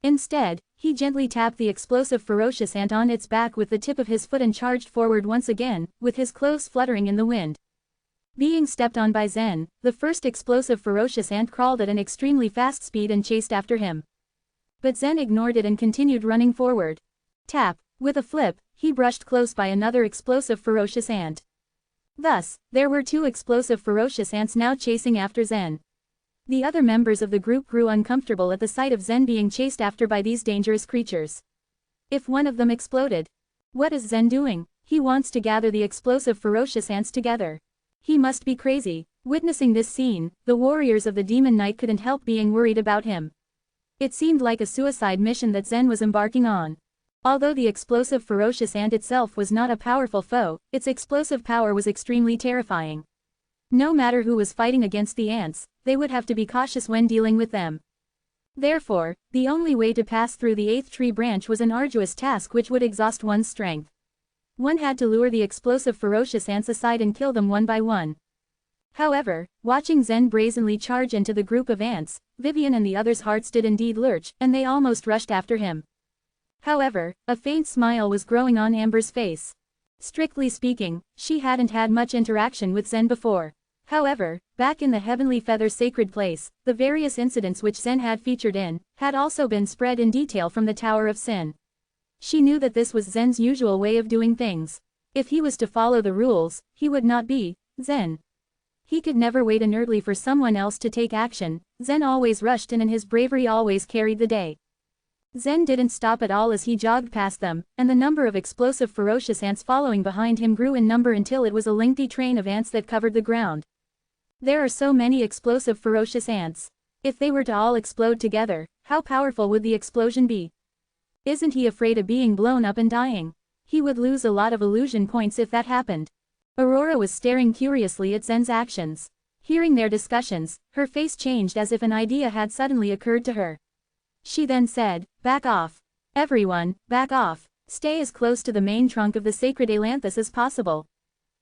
Instead, he gently tapped the explosive ferocious ant on its back with the tip of his foot and charged forward once again, with his clothes fluttering in the wind. Being stepped on by Zen, the first explosive ferocious ant crawled at an extremely fast speed and chased after him. But Zen ignored it and continued running forward. Tap! With a flip, he brushed close by another explosive ferocious ant. Thus, there were 2 explosive ferocious ants now chasing after Zen. The other members of the group grew uncomfortable at the sight of Zen being chased after by these dangerous creatures. If one of them exploded? What is Zen doing? He wants to gather the explosive ferocious ants together. He must be crazy. Witnessing this scene, the warriors of the Demon Knight couldn't help being worried about him. It seemed like a suicide mission that Zen was embarking on. Although the explosive ferocious ant itself was not a powerful foe, its explosive power was extremely terrifying. No matter who was fighting against the ants, they would have to be cautious when dealing with them. Therefore, the only way to pass through the 8th tree branch was an arduous task which would exhaust one's strength. One had to lure the explosive ferocious ants aside and kill them one by one. However, watching Zen brazenly charge into the group of ants, Vivian and the others' hearts did indeed lurch, and they almost rushed after him. However, a faint smile was growing on Amber's face. Strictly speaking, she hadn't had much interaction with Zen before. However, back in the Heavenly Feather sacred place, the various incidents which Zen had featured in, had also been spread in detail from the Tower of Sin. She knew that this was Zen's usual way of doing things. If he was to follow the rules, he would not be Zen. He could never wait inertly for someone else to take action. Zen always rushed in and his bravery always carried the day. Zen didn't stop at all as he jogged past them, and the number of explosive ferocious ants following behind him grew in number until it was a lengthy train of ants that covered the ground. There are so many explosive ferocious ants. If they were to all explode together, how powerful would the explosion be? Isn't he afraid of being blown up and dying? He would lose a lot of illusion points if that happened. Aurora was staring curiously at Zen's actions. Hearing their discussions, her face changed as if an idea had suddenly occurred to her. She then said, "Back off. Everyone, back off. Stay as close to the main trunk of the sacred ailanthus as possible."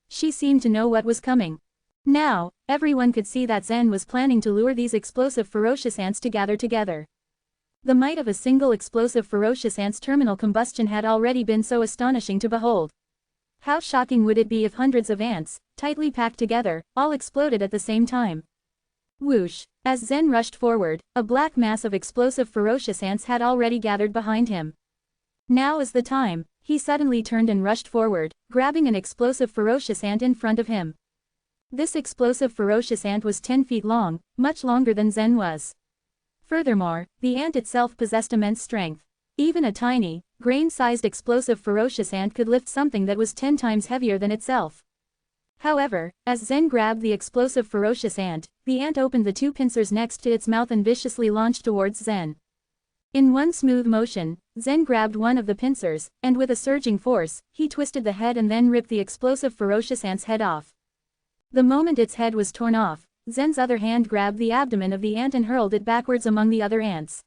She seemed to know what was coming. Now, everyone could see that Zen was planning to lure these explosive ferocious ants to gather together. The might of a single explosive ferocious ant's terminal combustion had already been so astonishing to behold. How shocking would it be if hundreds of ants, tightly packed together, all exploded at the same time? Whoosh! As Zen rushed forward, a black mass of explosive ferocious ants had already gathered behind him. Now is the time. He suddenly turned and rushed forward, grabbing an explosive ferocious ant in front of him. This explosive ferocious ant was 10 feet long, much longer than Zen was. Furthermore, the ant itself possessed immense strength. Even a tiny, grain-sized explosive ferocious ant could lift something that was 10 times heavier than itself. However, as Zen grabbed the explosive ferocious ant, the ant opened the 2 pincers next to its mouth and viciously launched towards Zen. In one smooth motion, Zen grabbed one of the pincers, and with a surging force, he twisted the head and then ripped the explosive ferocious ant's head off. The moment its head was torn off, Zen's other hand grabbed the abdomen of the ant and hurled it backwards among the other ants.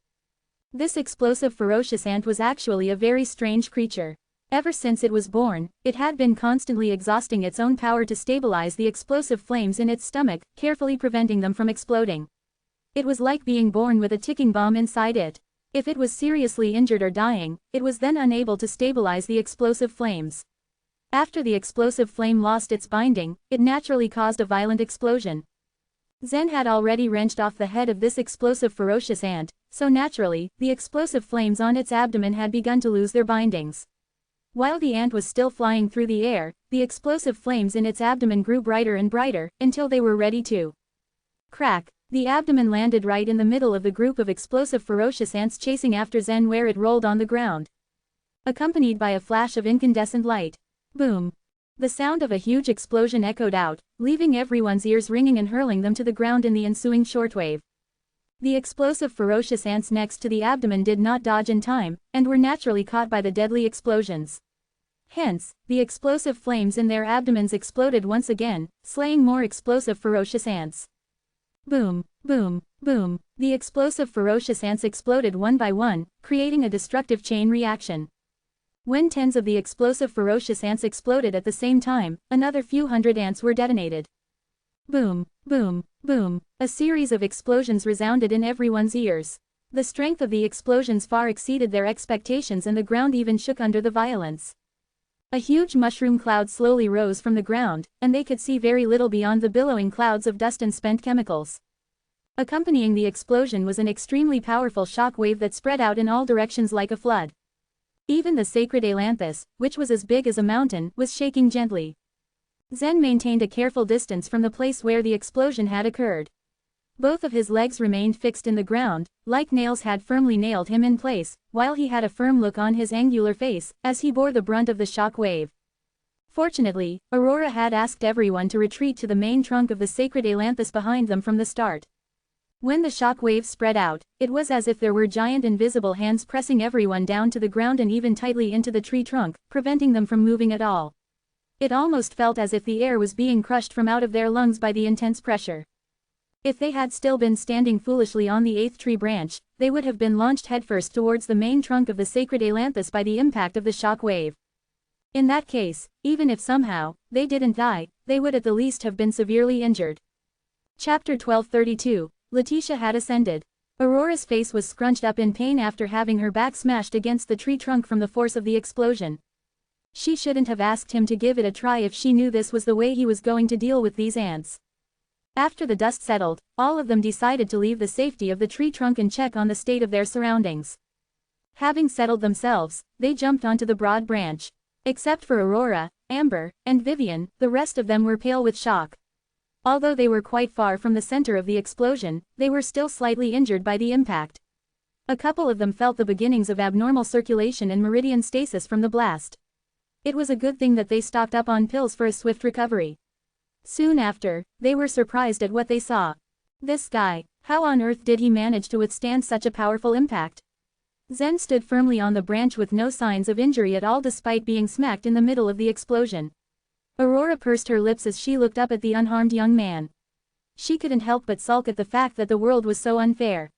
This explosive ferocious ant was actually a very strange creature. Ever since it was born, it had been constantly exhausting its own power to stabilize the explosive flames in its stomach, carefully preventing them from exploding. It was like being born with a ticking bomb inside it. If it was seriously injured or dying, it was then unable to stabilize the explosive flames. After the explosive flame lost its binding, it naturally caused a violent explosion. Zen had already wrenched off the head of this explosive ferocious ant, so naturally, the explosive flames on its abdomen had begun to lose their bindings. While the ant was still flying through the air, the explosive flames in its abdomen grew brighter and brighter, until they were ready to crack. The abdomen landed right in the middle of the group of explosive ferocious ants chasing after Zen where it rolled on the ground, accompanied by a flash of incandescent light. Boom! The sound of a huge explosion echoed out, leaving everyone's ears ringing and hurling them to the ground in the ensuing shortwave. The explosive ferocious ants next to the abdomen did not dodge in time, and were naturally caught by the deadly explosions. Hence, the explosive flames in their abdomens exploded once again, slaying more explosive ferocious ants. Boom, boom, boom. The explosive ferocious ants exploded one by one, creating a destructive chain reaction. When tens of the explosive ferocious ants exploded at the same time, another few hundred ants were detonated. Boom, boom, boom. A series of explosions resounded in everyone's ears. The strength of the explosions far exceeded their expectations and the ground even shook under the violence. A huge mushroom cloud slowly rose from the ground, and they could see very little beyond the billowing clouds of dust and spent chemicals. Accompanying the explosion was an extremely powerful shock wave that spread out in all directions like a flood. Even the sacred ailanthus, which was as big as a mountain, was shaking gently. Zen maintained a careful distance from the place where the explosion had occurred. Both of his legs remained fixed in the ground, like nails had firmly nailed him in place, while he had a firm look on his angular face, as he bore the brunt of the shock wave. Fortunately, Aurora had asked everyone to retreat to the main trunk of the sacred ailanthus behind them from the start. When the shock wave spread out, it was as if there were giant invisible hands pressing everyone down to the ground and even tightly into the tree trunk, preventing them from moving at all. It almost felt as if the air was being crushed from out of their lungs by the intense pressure. If they had still been standing foolishly on the 8th tree branch, they would have been launched headfirst towards the main trunk of the sacred ailanthus by the impact of the shock wave. In that case, even if somehow they didn't die, they would at the least have been severely injured. Chapter 1232. Letitia had ascended. Aurora's face was scrunched up in pain after having her back smashed against the tree trunk from the force of the explosion. She shouldn't have asked him to give it a try if she knew this was the way he was going to deal with these ants. After the dust settled, all of them decided to leave the safety of the tree trunk and check on the state of their surroundings. Having settled themselves, they jumped onto the broad branch. Except for Aurora, Amber, and Vivian, the rest of them were pale with shock. Although they were quite far from the center of the explosion, they were still slightly injured by the impact. A couple of them felt the beginnings of abnormal circulation and meridian stasis from the blast. It was a good thing that they stocked up on pills for a swift recovery. Soon after, they were surprised at what they saw. This guy, how on earth did he manage to withstand such a powerful impact? Zen stood firmly on the branch with no signs of injury at all despite being smacked in the middle of the explosion. Aurora pursed her lips as she looked up at the unharmed young man. She couldn't help but sulk at the fact that the world was so unfair.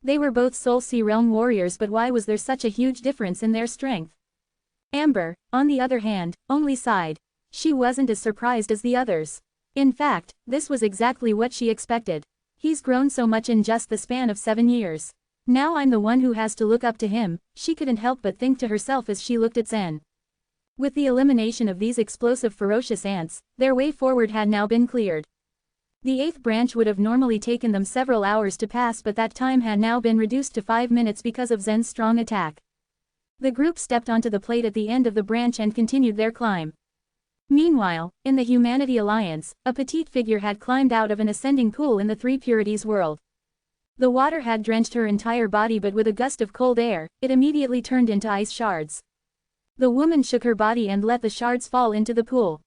They were both Soul Sea Realm warriors, but why was there such a huge difference in their strength? Amber, on the other hand, only sighed. She wasn't as surprised as the others. In fact, this was exactly what she expected. He's grown so much in just the span of 7 years. Now I'm the one who has to look up to him, she couldn't help but think to herself as she looked at Zen. With the elimination of these explosive ferocious ants, their way forward had now been cleared. The 8th branch would have normally taken them several hours to pass, but that time had now been reduced to 5 minutes because of Zen's strong attack. The group stepped onto the plate at the end of the branch and continued their climb. Meanwhile, in the Humanity Alliance, a petite figure had climbed out of an ascending pool in the Three Purities world. The water had drenched her entire body, but with a gust of cold air, it immediately turned into ice shards. The woman shook her body and let the shards fall into the pool.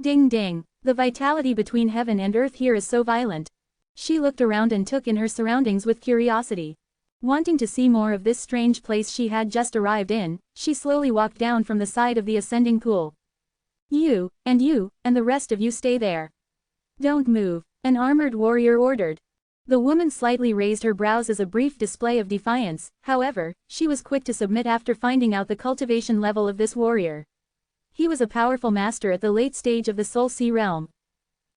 Ding ding, the vitality between heaven and earth here is so violent. She looked around and took in her surroundings with curiosity. Wanting to see more of this strange place she had just arrived in, she slowly walked down from the side of the ascending pool. You, and the rest of you stay there. Don't move, an armored warrior ordered. The woman slightly raised her brows as a brief display of defiance, however, she was quick to submit after finding out the cultivation level of this warrior. He was a powerful master at the late stage of the Soul Sea realm.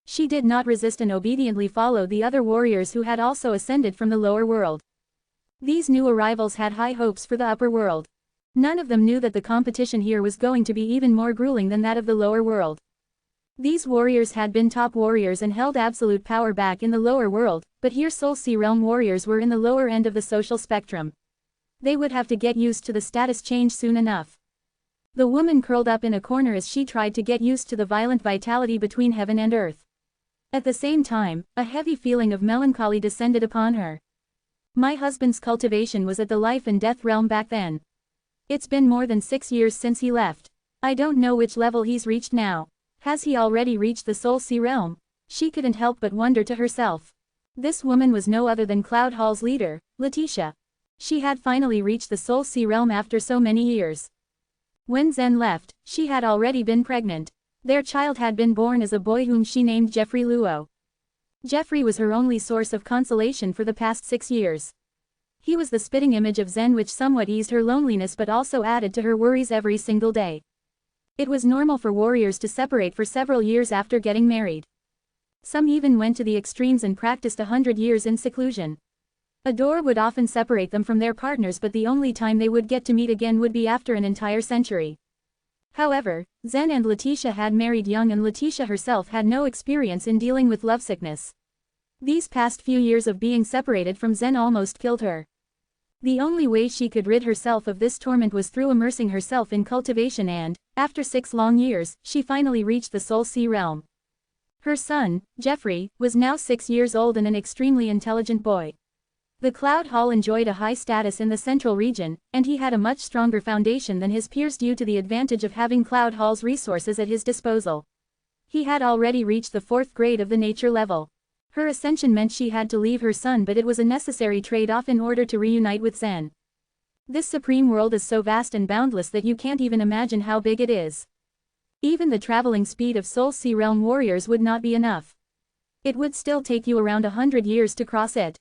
She did not resist and obediently followed the other warriors who had also ascended from the lower world. These new arrivals had high hopes for the upper world. None of them knew that the competition here was going to be even more grueling than that of the lower world. These warriors had been top warriors and held absolute power back in the lower world, but here Soul Sea Realm warriors were in the lower end of the social spectrum. They would have to get used to the status change soon enough. The woman curled up in a corner as she tried to get used to the violent vitality between heaven and earth. At the same time, a heavy feeling of melancholy descended upon her. My husband's cultivation was at the life and death realm back then. It's been more than 6 years since he left. I don't know which level he's reached now. Has he already reached the Soul Sea realm? She couldn't help but wonder to herself. This woman was no other than Cloud Hall's leader, Letitia. She had finally reached the Soul Sea realm after so many years. When Zen left, she had already been pregnant. Their child had been born as a boy whom she named Jeffrey Luo. Jeffrey was her only source of consolation for the past 6 years. He was the spitting image of Zen, which somewhat eased her loneliness but also added to her worries every single day. It was normal for warriors to separate for several years after getting married. Some even went to the extremes and practiced 100 years in seclusion. A door would often separate them from their partners, but the only time they would get to meet again would be after an entire century. However, Zen and Letitia had married young, and Letitia herself had no experience in dealing with lovesickness. These past few years of being separated from Zen almost killed her. The only way she could rid herself of this torment was through immersing herself in cultivation, and, after 6 long years, she finally reached the Soul Sea realm. Her son, Jeffrey, was now 6 years old and an extremely intelligent boy. The Cloud Hall enjoyed a high status in the central region, and he had a much stronger foundation than his peers due to the advantage of having Cloud Hall's resources at his disposal. He had already reached the 4th grade of the nature level. Her ascension meant she had to leave her son, but it was a necessary trade-off in order to reunite with Zen. This supreme world is so vast and boundless that you can't even imagine how big it is. Even the traveling speed of Soul Sea Realm warriors would not be enough. It would still take you around 100 years to cross it.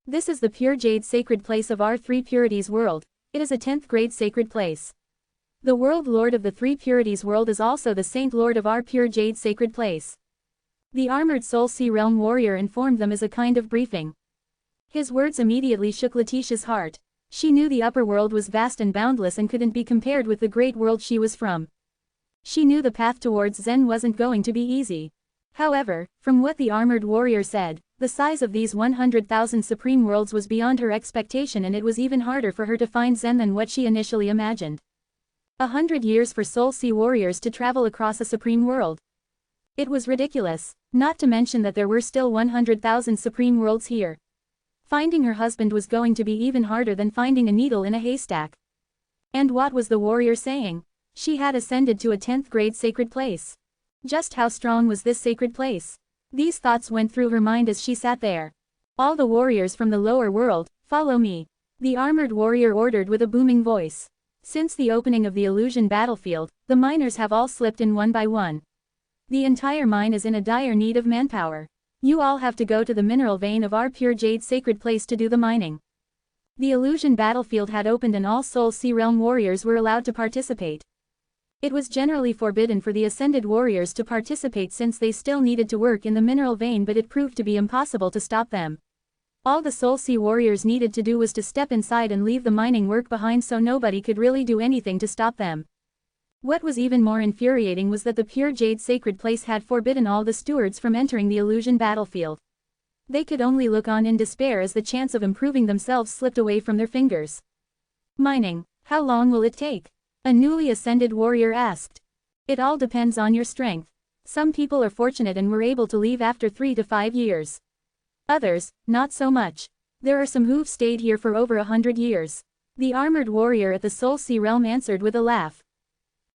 This is the pure jade sacred place of our Three Purities world. It is a 10th grade sacred place. The world lord of the Three Purities world is also the saint lord of our pure jade sacred place. The armored Soul Sea Realm warrior informed them as a kind of briefing. His words immediately shook Letitia's heart. She knew the upper world was vast and boundless and couldn't be compared with the great world she was from. She knew the path towards Zen wasn't going to be easy. However, from what the armored warrior said, the size of these 100,000 supreme worlds was beyond her expectation, and it was even harder for her to find Zen than what she initially imagined. 100 years for Soul Sea warriors to travel across a supreme world. It was ridiculous, not to mention that there were still 100,000 supreme worlds here. Finding her husband was going to be even harder than finding a needle in a haystack. And what was the warrior saying? She had ascended to a 10th grade sacred place. Just how strong was this sacred place? These thoughts went through her mind as she sat there. All the warriors from the lower world, follow me. The armored warrior ordered with a booming voice. Since the opening of the illusion battlefield, the miners have all slipped in one by one. The entire mine is in a dire need of manpower. You all have to go to the mineral vein of our pure jade sacred place to do the mining. The illusion battlefield had opened and all Soul Sea Realm warriors were allowed to participate. It was generally forbidden for the ascended warriors to participate since they still needed to work in the mineral vein, but it proved to be impossible to stop them. All the Soul Sea warriors needed to do was to step inside and leave the mining work behind, so nobody could really do anything to stop them. What was even more infuriating was that the pure jade sacred place had forbidden all the stewards from entering the illusion battlefield. They could only look on in despair as the chance of improving themselves slipped away from their fingers. Mining, how long will it take? A newly ascended warrior asked. It all depends on your strength. Some people are fortunate and were able to leave after 3 to 5 years. Others, not so much. There are some who've stayed here for over 100 years. The armored warrior at the Soul Sea Realm answered with a laugh.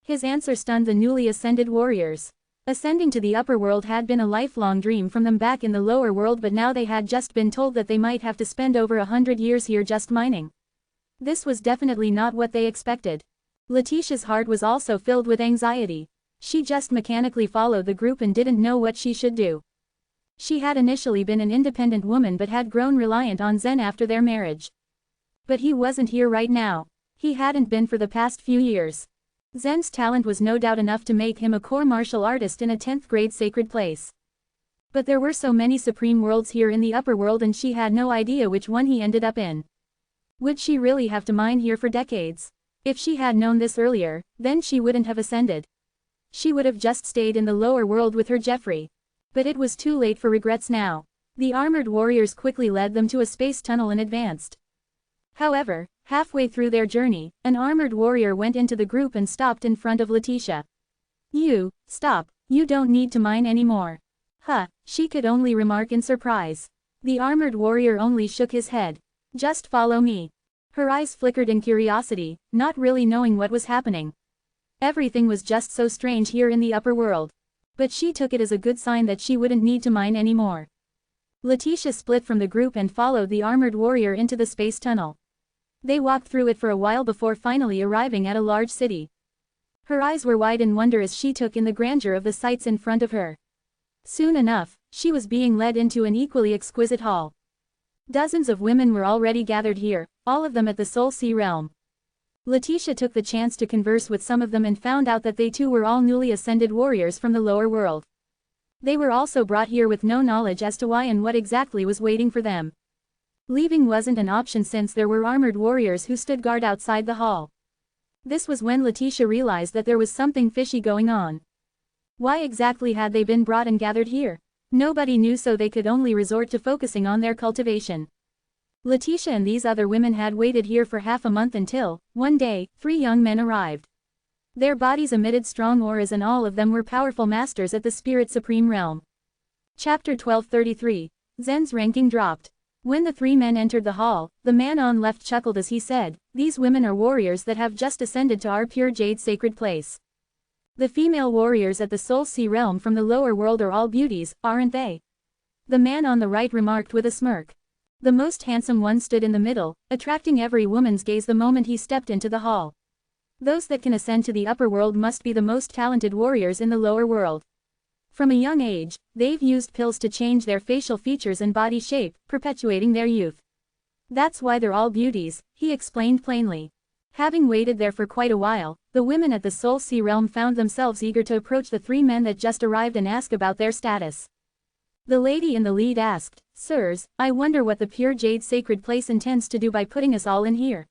His answer stunned the newly ascended warriors. Ascending to the upper world had been a lifelong dream from them back in the lower world, but now they had just been told that they might have to spend over 100 years here just mining. This was definitely not what they expected. Letitia's heart was also filled with anxiety. She just mechanically followed the group and didn't know what she should do. She had initially been an independent woman but had grown reliant on Zen after their marriage. But he wasn't here right now. He hadn't been for the past few years. Zen's talent was no doubt enough to make him a core martial artist in a 10th grade sacred place. But there were so many supreme worlds here in the upper world and she had no idea which one he ended up in. Would she really have to mine here for decades? If she had known this earlier, then she wouldn't have ascended. She would have just stayed in the lower world with her Jeffrey. But it was too late for regrets now. The armored warriors quickly led them to a space tunnel and advanced. However, halfway through their journey, an armored warrior went into the group and stopped in front of Letitia. "You, stop, you don't need to mine anymore." "Huh," she could only remark in surprise. The armored warrior only shook his head. "Just follow me." Her eyes flickered in curiosity, not really knowing what was happening. Everything was just so strange here in the upper world. But she took it as a good sign that she wouldn't need to mine anymore. Letitia split from the group and followed the armored warrior into the space tunnel. They walked through it for a while before finally arriving at a large city. Her eyes were wide in wonder as she took in the grandeur of the sights in front of her. Soon enough, she was being led into an equally exquisite hall. Dozens of women were already gathered here, all of them at the Soul Sea Realm. Letitia took the chance to converse with some of them and found out that they too were all newly ascended warriors from the lower world. They were also brought here with no knowledge as to why and what exactly was waiting for them. Leaving wasn't an option since there were armored warriors who stood guard outside the hall. This was when Letitia realized that there was something fishy going on. Why exactly had they been brought and gathered here? Nobody knew, so they could only resort to focusing on their cultivation. Letitia and these other women had waited here for half a month until, one day, 3 young men arrived. Their bodies emitted strong auras and all of them were powerful masters at the Spirit Supreme Realm. Chapter 1233. Zen's ranking dropped. When the 3 men entered the hall, the man on left chuckled as he said, "These women are warriors that have just ascended to our pure jade sacred place. The female warriors at the Soul Sea Realm from the lower world are all beauties, aren't they?" The man on the right remarked with a smirk. The most handsome one stood in the middle, attracting every woman's gaze the moment he stepped into the hall. Those that can ascend to the upper world must be the most talented warriors in the lower world. From a young age, they've used pills to change their facial features and body shape, perpetuating their youth. That's why they're all beauties, he explained plainly. Having waited there for quite a while, the women at the Soul Sea Realm found themselves eager to approach the 3 men that just arrived and ask about their status. The lady in the lead asked, "Sirs, I wonder what the pure jade sacred place intends to do by putting us all in here."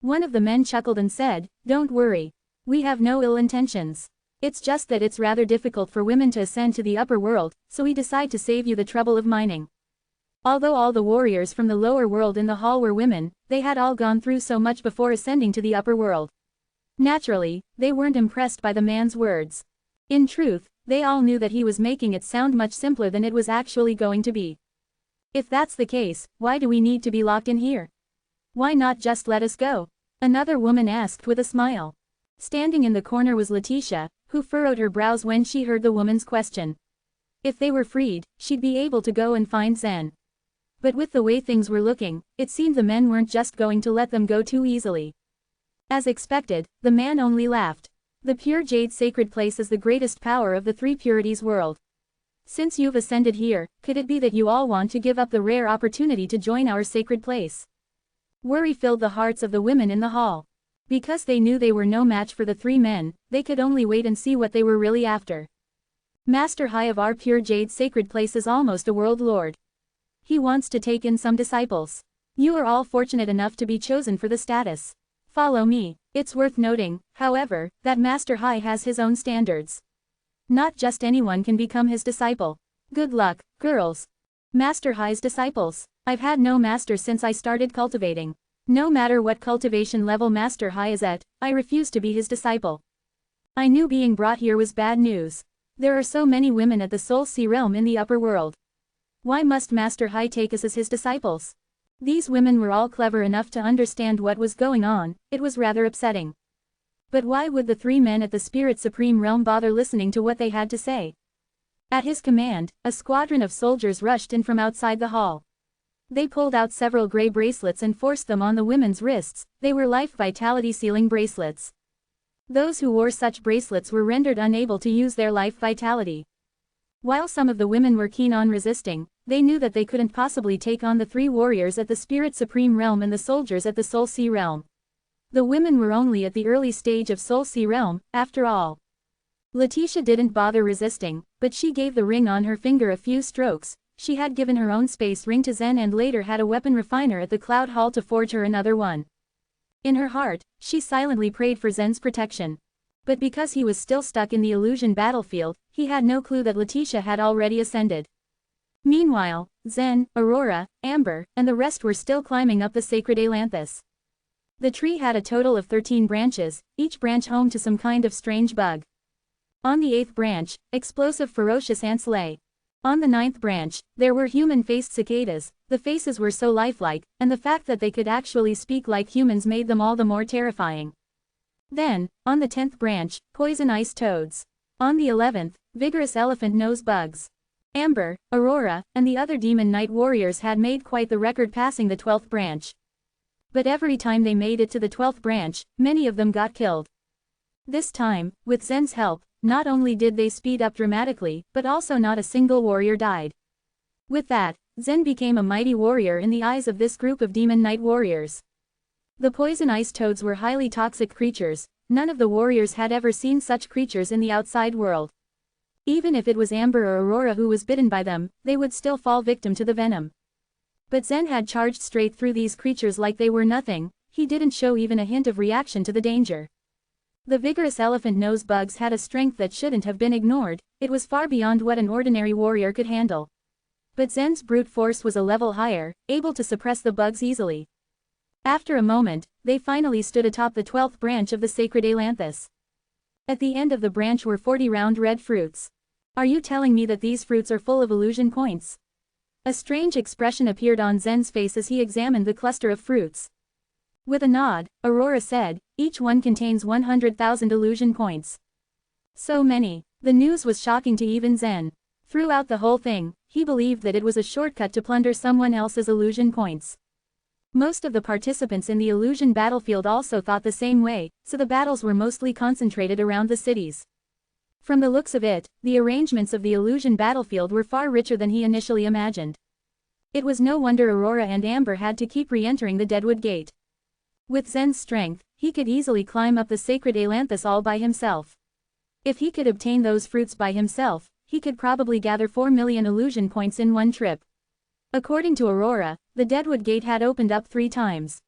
One of the men chuckled and said, "Don't worry. We have no ill intentions. It's just that it's rather difficult for women to ascend to the upper world, so we decide to save you the trouble of mining." Although all the warriors from the lower world in the hall were women, they had all gone through so much before ascending to the upper world. Naturally, they weren't impressed by the man's words. In truth, they all knew that he was making it sound much simpler than it was actually going to be. If that's the case, why do we need to be locked in here? Why not just let us go? Another woman asked with a smile. Standing in the corner was Letitia, who furrowed her brows when she heard the woman's question. If they were freed, she'd be able to go and find Zen. But with the way things were looking, it seemed the men weren't just going to let them go too easily. As expected, the man only laughed. The pure jade sacred place is the greatest power of the three purities world. Since you've ascended here, could it be that you all want to give up the rare opportunity to join our sacred place? Worry filled the hearts of the women in the hall. Because they knew they were no match for the three men, they could only wait and see what they were really after. Master High of our pure jade sacred place is almost a world lord. He wants to take in some disciples. You are all fortunate enough to be chosen for the status. Follow me. It's worth noting, however, that Master High has his own standards. Not just anyone can become his disciple. Good luck, girls. Master High's disciples. I've had no master since I started cultivating. No matter what cultivation level Master High is at, I refuse to be his disciple. I knew being brought here was bad news. There are so many women at the Soul Sea realm in the upper world. Why must Master High take us as his disciples? These women were all clever enough to understand what was going on. It was rather upsetting. But why would the three men at the Spirit Supreme realm bother listening to what they had to say? At his command, a squadron of soldiers rushed in from outside the hall. They pulled out several gray bracelets and forced them on the women's wrists. They were life vitality sealing bracelets. Those who wore such bracelets were rendered unable to use their life vitality. While some of the women were keen on resisting, they knew that they couldn't possibly take on the three warriors at the Spirit Supreme realm and the soldiers at the Soul Sea realm. The women were only at the early stage of Soul Sea realm, after all. Letitia didn't bother resisting, but she gave the ring on her finger a few strokes. She had given her own space ring to Zen and later had a weapon refiner at the Cloud Hall to forge her another one. In her heart, she silently prayed for Zen's protection. But because he was still stuck in the illusion battlefield, he had no clue that Letitia had already ascended. Meanwhile, Zen, Aurora, Amber, and the rest were still climbing up the sacred Ailanthus. The tree had a total of 13 branches, each branch home to some kind of strange bug. On the 8th branch, explosive ferocious ants lay. On the 9th branch, there were human-faced cicadas. The faces were so lifelike, and the fact that they could actually speak like humans made them all the more terrifying. Then, on the 10th branch, poison ice toads. On the 11th, vigorous elephant nose bugs. Amber, Aurora, and the other demon knight warriors had made quite the record passing the 12th branch. But every time they made it to the 12th branch, many of them got killed. This time, with Zen's help, not only did they speed up dramatically, but also not a single warrior died. With that, Zen became a mighty warrior in the eyes of this group of demon knight warriors. The poison ice toads were highly toxic creatures. None of the warriors had ever seen such creatures in the outside world. Even if it was Amber or Aurora who was bitten by them, they would still fall victim to the venom. But Zen had charged straight through these creatures like they were nothing. He didn't show even a hint of reaction to the danger. The vigorous elephant nose bugs had a strength that shouldn't have been ignored. It was far beyond what an ordinary warrior could handle. But Zen's brute force was a level higher, able to suppress the bugs easily. After a moment, they finally stood atop the 12th branch of the sacred Ailanthus. At the end of the branch were 40 round red fruits. Are you telling me that these fruits are full of illusion points? A strange expression appeared on Zen's face as he examined the cluster of fruits. With a nod, Aurora said, each one contains 100,000 illusion points. So many. The news was shocking to even Zen. Throughout the whole thing, he believed that it was a shortcut to plunder someone else's illusion points. Most of the participants in the illusion battlefield also thought the same way, so the battles were mostly concentrated around the cities. From the looks of it, the arrangements of the illusion battlefield were far richer than he initially imagined. It was no wonder Aurora and Amber had to keep re-entering the Deadwood Gate. With Zen's strength, he could easily climb up the sacred Ailanthus all by himself. If he could obtain those fruits by himself, he could probably gather 4 million illusion points in one trip. According to Aurora, the Deadwood Gate had opened up 3 times.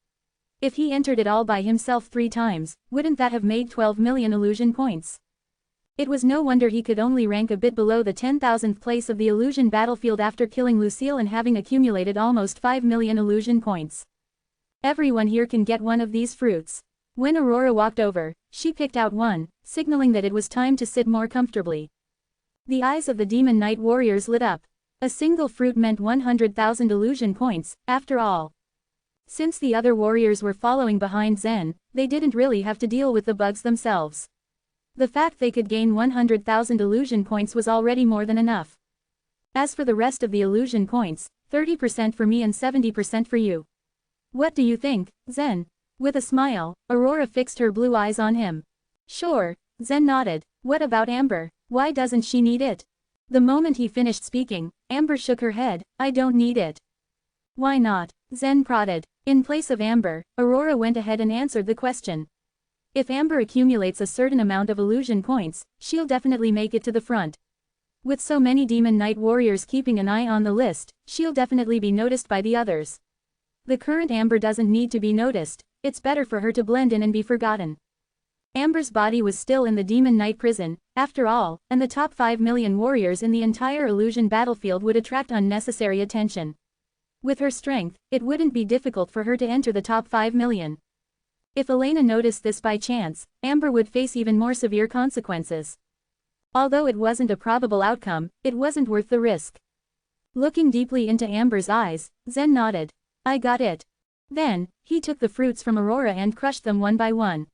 If he entered it all by himself 3 times, wouldn't that have made 12 million illusion points? It was no wonder he could only rank a bit below the 10,000th place of the illusion battlefield after killing Lucille and having accumulated almost 5 million illusion points. Everyone here can get one of these fruits. When Aurora walked over, she picked out one, signaling that it was time to sit more comfortably. The eyes of the Demon Knight warriors lit up. A single fruit meant 100,000 illusion points, after all. Since the other warriors were following behind Zen, they didn't really have to deal with the bugs themselves. The fact they could gain 100,000 illusion points was already more than enough. As for the rest of the illusion points, 30% for me and 70% for you. What do you think, Zen? With a smile, Aurora fixed her blue eyes on him. Sure, Zen nodded. What about Amber? Why doesn't she need it? The moment he finished speaking, Amber shook her head. I don't need it. Why not? Zen prodded. In place of Amber, Aurora went ahead and answered the question. If Amber accumulates a certain amount of illusion points, she'll definitely make it to the front. With so many Demon Knight warriors keeping an eye on the list, she'll definitely be noticed by the others. The current Amber doesn't need to be noticed, it's better for her to blend in and be forgotten. Amber's body was still in the Demon Knight prison, after all, and the top 5 million warriors in the entire illusion battlefield would attract unnecessary attention. With her strength, it wouldn't be difficult for her to enter the top 5 million. If Elena noticed this by chance, Amber would face even more severe consequences. Although it wasn't a probable outcome, it wasn't worth the risk. Looking deeply into Amber's eyes, Zen nodded. I got it. Then, he took the fruits from Aurora and crushed them one by one.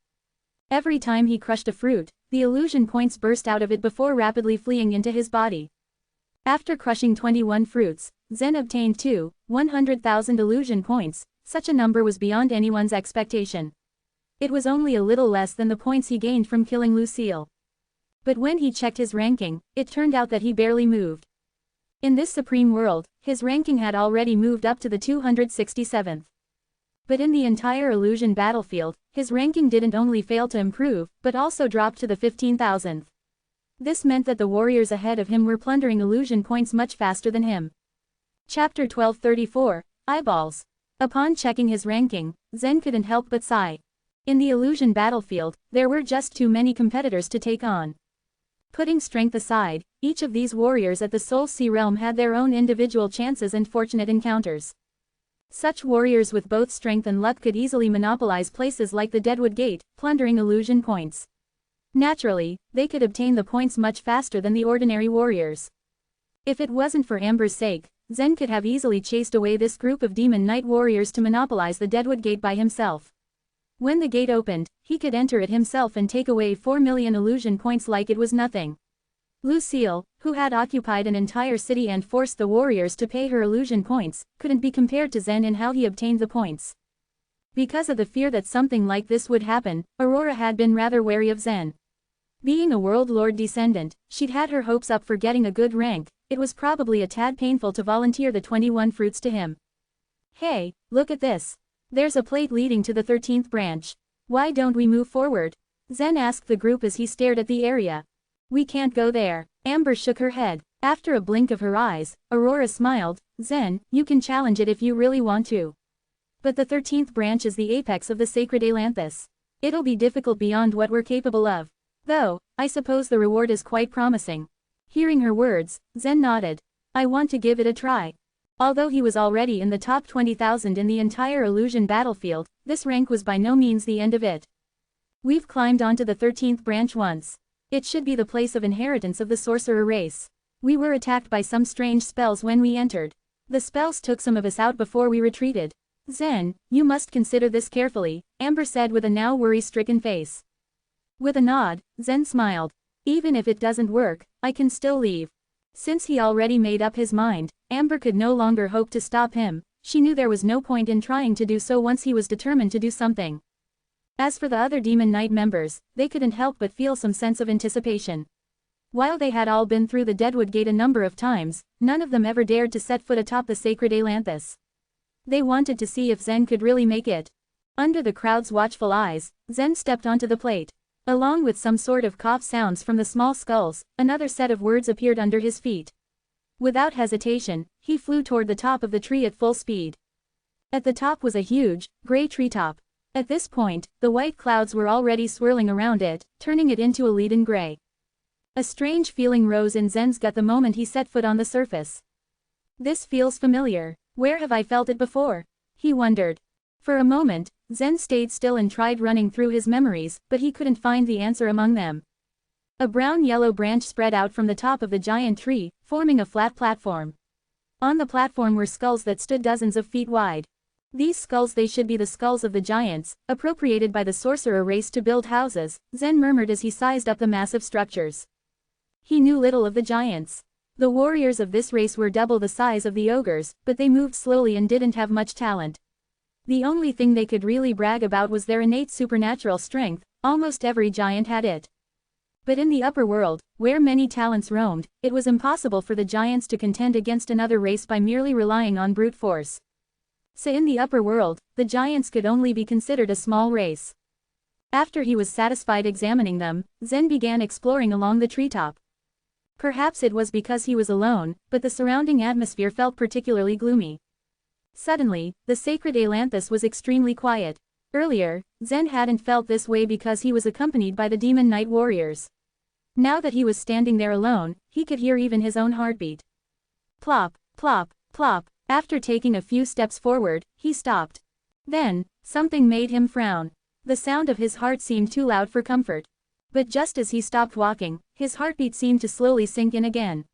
Every time he crushed a fruit, the illusion points burst out of it before rapidly fleeing into his body. After crushing 21 fruits, Zen obtained 100,000 illusion points. Such a number was beyond anyone's expectation. It was only a little less than the points he gained from killing Lucille. But when he checked his ranking, it turned out that he barely moved. In this supreme world, his ranking had already moved up to the 267th. But in the entire illusion battlefield, his ranking didn't only fail to improve, but also dropped to the 15,000th. This meant that the warriors ahead of him were plundering illusion points much faster than him. Chapter 1234, Eyeballs. Upon checking his ranking, Zen couldn't help but sigh. In the illusion battlefield, there were just too many competitors to take on. Putting strength aside, each of these warriors at the Soul Sea realm had their own individual chances and fortunate encounters. Such warriors with both strength and luck could easily monopolize places like the Deadwood Gate, plundering illusion points. Naturally, they could obtain the points much faster than the ordinary warriors. If it wasn't for Amber's sake, Zen could have easily chased away this group of Demon Knight warriors to monopolize the Deadwood Gate by himself. When the gate opened, he could enter it himself and take away 4 million illusion points like it was nothing. Lucille, who had occupied an entire city and forced the warriors to pay her illusion points, couldn't be compared to Zen in how he obtained the points. Because of the fear that something like this would happen, Aurora had been rather wary of Zen. Being a World Lord descendant, she'd had her hopes up for getting a good rank. It was probably a tad painful to volunteer the 21 fruits to him. Hey, look at this. There's a plate leading to the 13th branch. Why don't we move forward? Zen asked the group as he stared at the area. We can't go there. Amber shook her head. After a blink of her eyes, Aurora smiled. Zen, you can challenge it if you really want to. But the 13th branch is the apex of the sacred Ailanthus. It'll be difficult beyond what we're capable of. Though, I suppose the reward is quite promising. Hearing her words, Zen nodded. I want to give it a try. Although he was already in the top 20,000 in the entire illusion battlefield, this rank was by no means the end of it. We've climbed onto the 13th branch once. It should be the place of inheritance of the sorcerer race. We were attacked by some strange spells when we entered. The spells took some of us out before we retreated. Zen, you must consider this carefully, Amber said with a now worry-stricken face. With a nod, Zen smiled. Even if it doesn't work, I can still leave. Since he already made up his mind, Amber could no longer hope to stop him. She knew there was no point in trying to do so once he was determined to do something. As for the other Demon Knight members, they couldn't help but feel some sense of anticipation. While they had all been through the Deadwood Gate a number of times, none of them ever dared to set foot atop the sacred Ailanthus. They wanted to see if Zen could really make it. Under the crowd's watchful eyes, Zen stepped onto the plate. Along with some sort of cough sounds from the small skulls, another set of words appeared under his feet. Without hesitation, he flew toward the top of the tree at full speed. At the top was a huge, gray treetop. At this point, the white clouds were already swirling around it, turning it into a leaden gray. A strange feeling rose in Zen's gut the moment he set foot on the surface. This feels familiar. Where have I felt it before? He wondered. For a moment, Zen stayed still and tried running through his memories, but he couldn't find the answer among them. A brown-yellow branch spread out from the top of the giant tree, forming a flat platform. On the platform were skulls that stood dozens of feet wide. These skulls, they should be the skulls of the giants, appropriated by the sorcerer race to build houses, Zen murmured as he sized up the massive structures. He knew little of the giants. The warriors of this race were double the size of the ogres, but they moved slowly and didn't have much talent. The only thing they could really brag about was their innate supernatural strength. Almost every giant had it. But in the upper world, where many talents roamed, it was impossible for the giants to contend against another race by merely relying on brute force. So in the upper world, the giants could only be considered a small race. After he was satisfied examining them, Zen began exploring along the treetop. Perhaps it was because he was alone, but the surrounding atmosphere felt particularly gloomy. Suddenly, the sacred ailanthus was extremely quiet. Earlier, Zen hadn't felt this way because he was accompanied by the demon night warriors. Now that he was standing there alone, he could hear even his own heartbeat. Plop, plop, plop. After taking a few steps forward, he stopped. Then, something made him frown. The sound of his heart seemed too loud for comfort. But just as he stopped walking, his heartbeat seemed to slowly sink in again.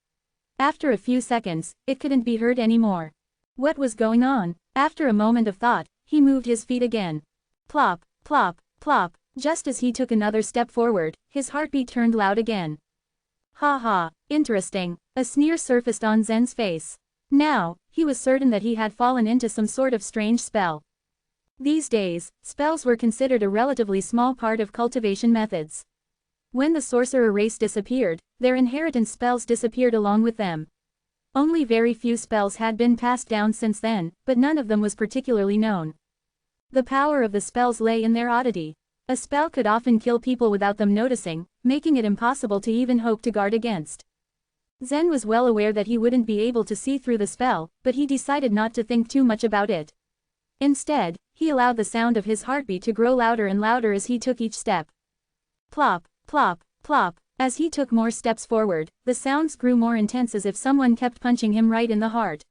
After a few seconds, it couldn't be heard anymore. What was going on? After a moment of thought, he moved his feet again. Plop, plop, plop. Just as he took another step forward, his heartbeat turned loud again. Ha ha, interesting. A sneer surfaced on Zen's face. Now, he was certain that he had fallen into some sort of strange spell. These days, spells were considered a relatively small part of cultivation methods. When the sorcerer race disappeared, their inheritance spells disappeared along with them. Only very few spells had been passed down since then, but none of them was particularly known. The power of the spells lay in their oddity. A spell could often kill people without them noticing, making it impossible to even hope to guard against. Zen was well aware that he wouldn't be able to see through the spell, but he decided not to think too much about it. Instead, he allowed the sound of his heartbeat to grow louder and louder as he took each step. Plop, plop, plop. As he took more steps forward, the sounds grew more intense as if someone kept punching him right in the heart.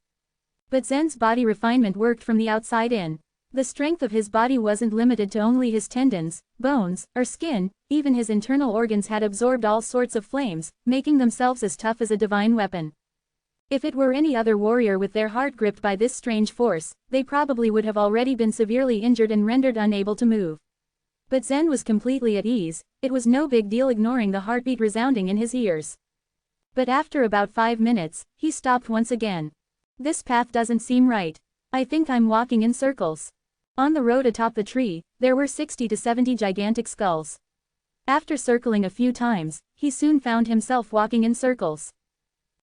But Zen's body refinement worked from the outside in. The strength of his body wasn't limited to only his tendons, bones, or skin, even his internal organs had absorbed all sorts of flames, making themselves as tough as a divine weapon. If it were any other warrior with their heart gripped by this strange force, they probably would have already been severely injured and rendered unable to move. But Zen was completely at ease. It was no big deal ignoring the heartbeat resounding in his ears. But after about 5 minutes, he stopped once again. This path doesn't seem right. I think I'm walking in circles. On the road atop the tree, there were 60 to 70 gigantic skulls. After circling a few times, he soon found himself walking in circles.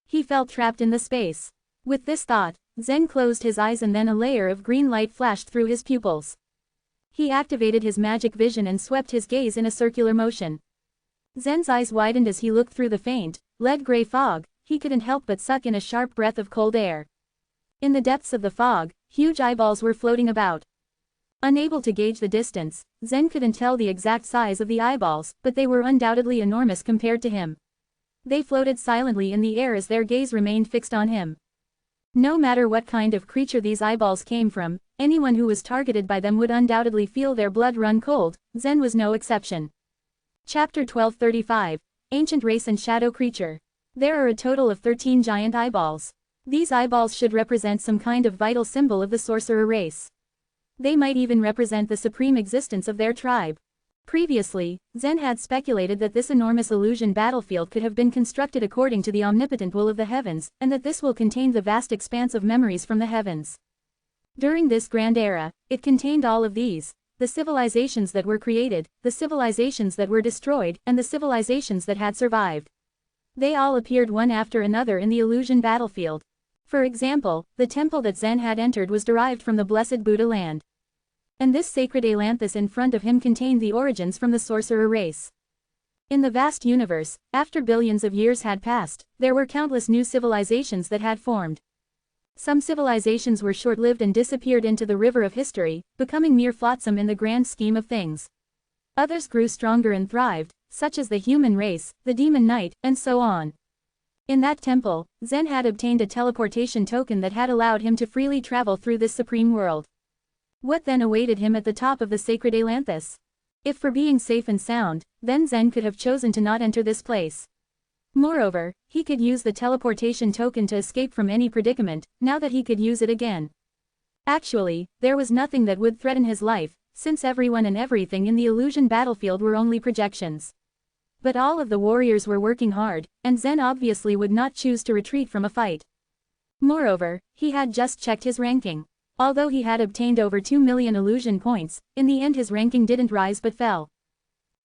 He felt trapped in the space. With this thought, Zen closed his eyes and then a layer of green light flashed through his pupils. He activated his magic vision and swept his gaze in a circular motion. Zen's eyes widened as he looked through the faint, lead-gray fog. He couldn't help but suck in a sharp breath of cold air. In the depths of the fog, huge eyeballs were floating about. Unable to gauge the distance, Zen couldn't tell the exact size of the eyeballs, but they were undoubtedly enormous compared to him. They floated silently in the air as their gaze remained fixed on him. No matter what kind of creature these eyeballs came from, anyone who was targeted by them would undoubtedly feel their blood run cold. Zen was no exception. Chapter 1235, Ancient Race and Shadow Creature. There are a total of 13 giant eyeballs. These eyeballs should represent some kind of vital symbol of the sorcerer race. They might even represent the supreme existence of their tribe. Previously, Zen had speculated that this enormous illusion battlefield could have been constructed according to the omnipotent will of the heavens, and that this will contain the vast expanse of memories from the heavens. During this grand era, it contained all of these: the civilizations that were created, the civilizations that were destroyed, and the civilizations that had survived. They all appeared one after another in the illusion battlefield. For example, the temple that Zen had entered was derived from the blessed Buddha land. And this sacred ailanthus in front of him contained the origins from the sorcerer race. In the vast universe, after billions of years had passed, there were countless new civilizations that had formed. Some civilizations were short-lived and disappeared into the river of history, becoming mere flotsam in the grand scheme of things. Others grew stronger and thrived, such as the human race, the demon knight, and so on. In that temple, Zen had obtained a teleportation token that had allowed him to freely travel through this supreme world. What then awaited him at the top of the sacred Ailanthus? If for being safe and sound, then Zen could have chosen to not enter this place. Moreover, he could use the teleportation token to escape from any predicament, now that he could use it again. Actually, there was nothing that would threaten his life, since everyone and everything in the illusion battlefield were only projections. But all of the warriors were working hard, and Zen obviously would not choose to retreat from a fight. Moreover, he had just checked his ranking. Although he had obtained over 2 million illusion points, in the end his ranking didn't rise but fell.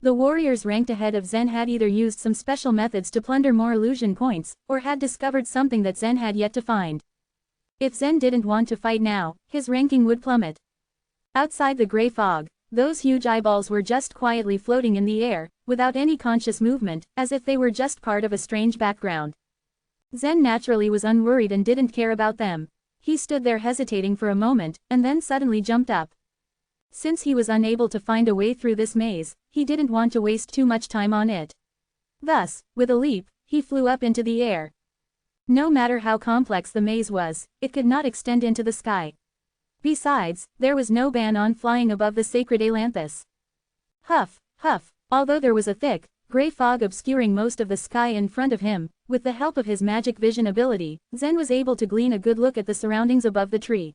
The warriors ranked ahead of Zen had either used some special methods to plunder more illusion points, or had discovered something that Zen had yet to find. If Zen didn't want to fight now, his ranking would plummet. Outside the gray fog, those huge eyeballs were just quietly floating in the air, without any conscious movement, as if they were just part of a strange background. Zen naturally was unworried and didn't care about them. He stood there hesitating for a moment, and then suddenly jumped up. Since he was unable to find a way through this maze, he didn't want to waste too much time on it. Thus, with a leap, he flew up into the air. No matter how complex the maze was, it could not extend into the sky. Besides, there was no ban on flying above the sacred Ailanthus. Huff, huff, although there was a thick, gray fog obscuring most of the sky in front of him, with the help of his magic vision ability, Zen was able to glean a good look at the surroundings above the tree.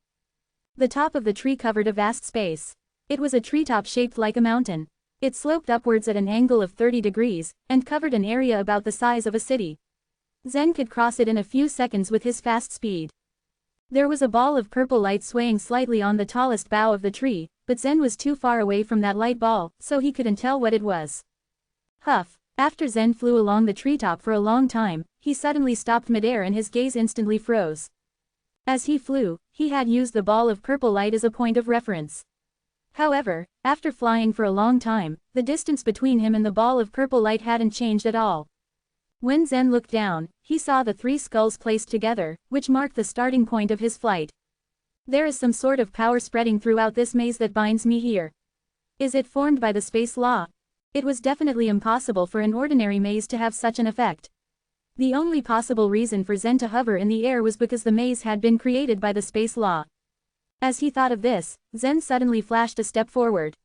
The top of the tree covered a vast space. It was a treetop shaped like a mountain. It sloped upwards at an angle of 30 degrees, and covered an area about the size of a city. Zen could cross it in a few seconds with his fast speed. There was a ball of purple light swaying slightly on the tallest bough of the tree, but Zen was too far away from that light ball, so he couldn't tell what it was. Huff. After Zen flew along the treetop for a long time, he suddenly stopped midair and his gaze instantly froze. As he flew, he had used the ball of purple light as a point of reference. However, after flying for a long time, the distance between him and the ball of purple light hadn't changed at all. When Zen looked down, he saw the 3 skulls placed together, which marked the starting point of his flight. There is some sort of power spreading throughout this maze that binds me here. Is it formed by the space law? It was definitely impossible for an ordinary maze to have such an effect. The only possible reason for Zen to hover in the air was because the maze had been created by the space law. As he thought of this, Zen suddenly flashed a step forward.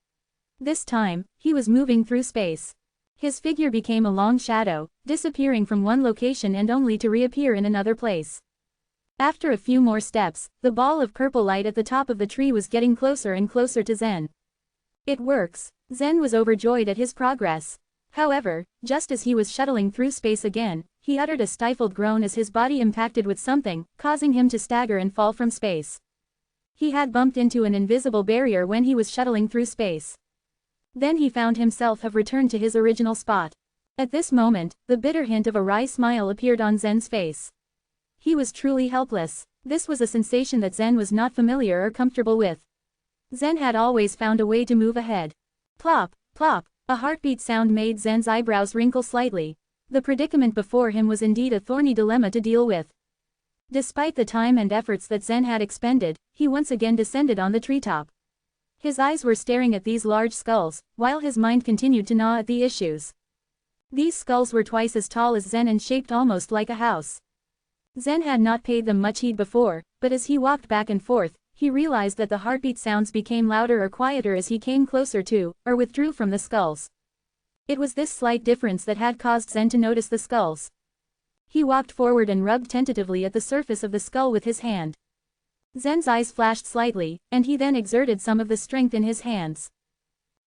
This time, he was moving through space. His figure became a long shadow, disappearing from one location and only to reappear in another place. After a few more steps, the ball of purple light at the top of the tree was getting closer and closer to Zen. It works. Zen was overjoyed at his progress. However, just as he was shuttling through space again, he uttered a stifled groan as his body impacted with something, causing him to stagger and fall from space. He had bumped into an invisible barrier when he was shuttling through space. Then he found himself have returned to his original spot. At this moment, the bitter hint of a wry smile appeared on Zen's face. He was truly helpless. This was a sensation that Zen was not familiar or comfortable with. Zen had always found a way to move ahead. Plop, plop, a heartbeat sound made Zen's eyebrows wrinkle slightly. The predicament before him was indeed a thorny dilemma to deal with. Despite the time and efforts that Zen had expended, he once again descended on the treetop. His eyes were staring at these large skulls, while his mind continued to gnaw at the issues. These skulls were twice as tall as Zen and shaped almost like a house. Zen had not paid them much heed before, but as he walked back and forth, he realized that the heartbeat sounds became louder or quieter as he came closer to, or withdrew from the skulls. It was this slight difference that had caused Zen to notice the skulls. He walked forward and rubbed tentatively at the surface of the skull with his hand. Zen's eyes flashed slightly, and he then exerted some of the strength in his hands.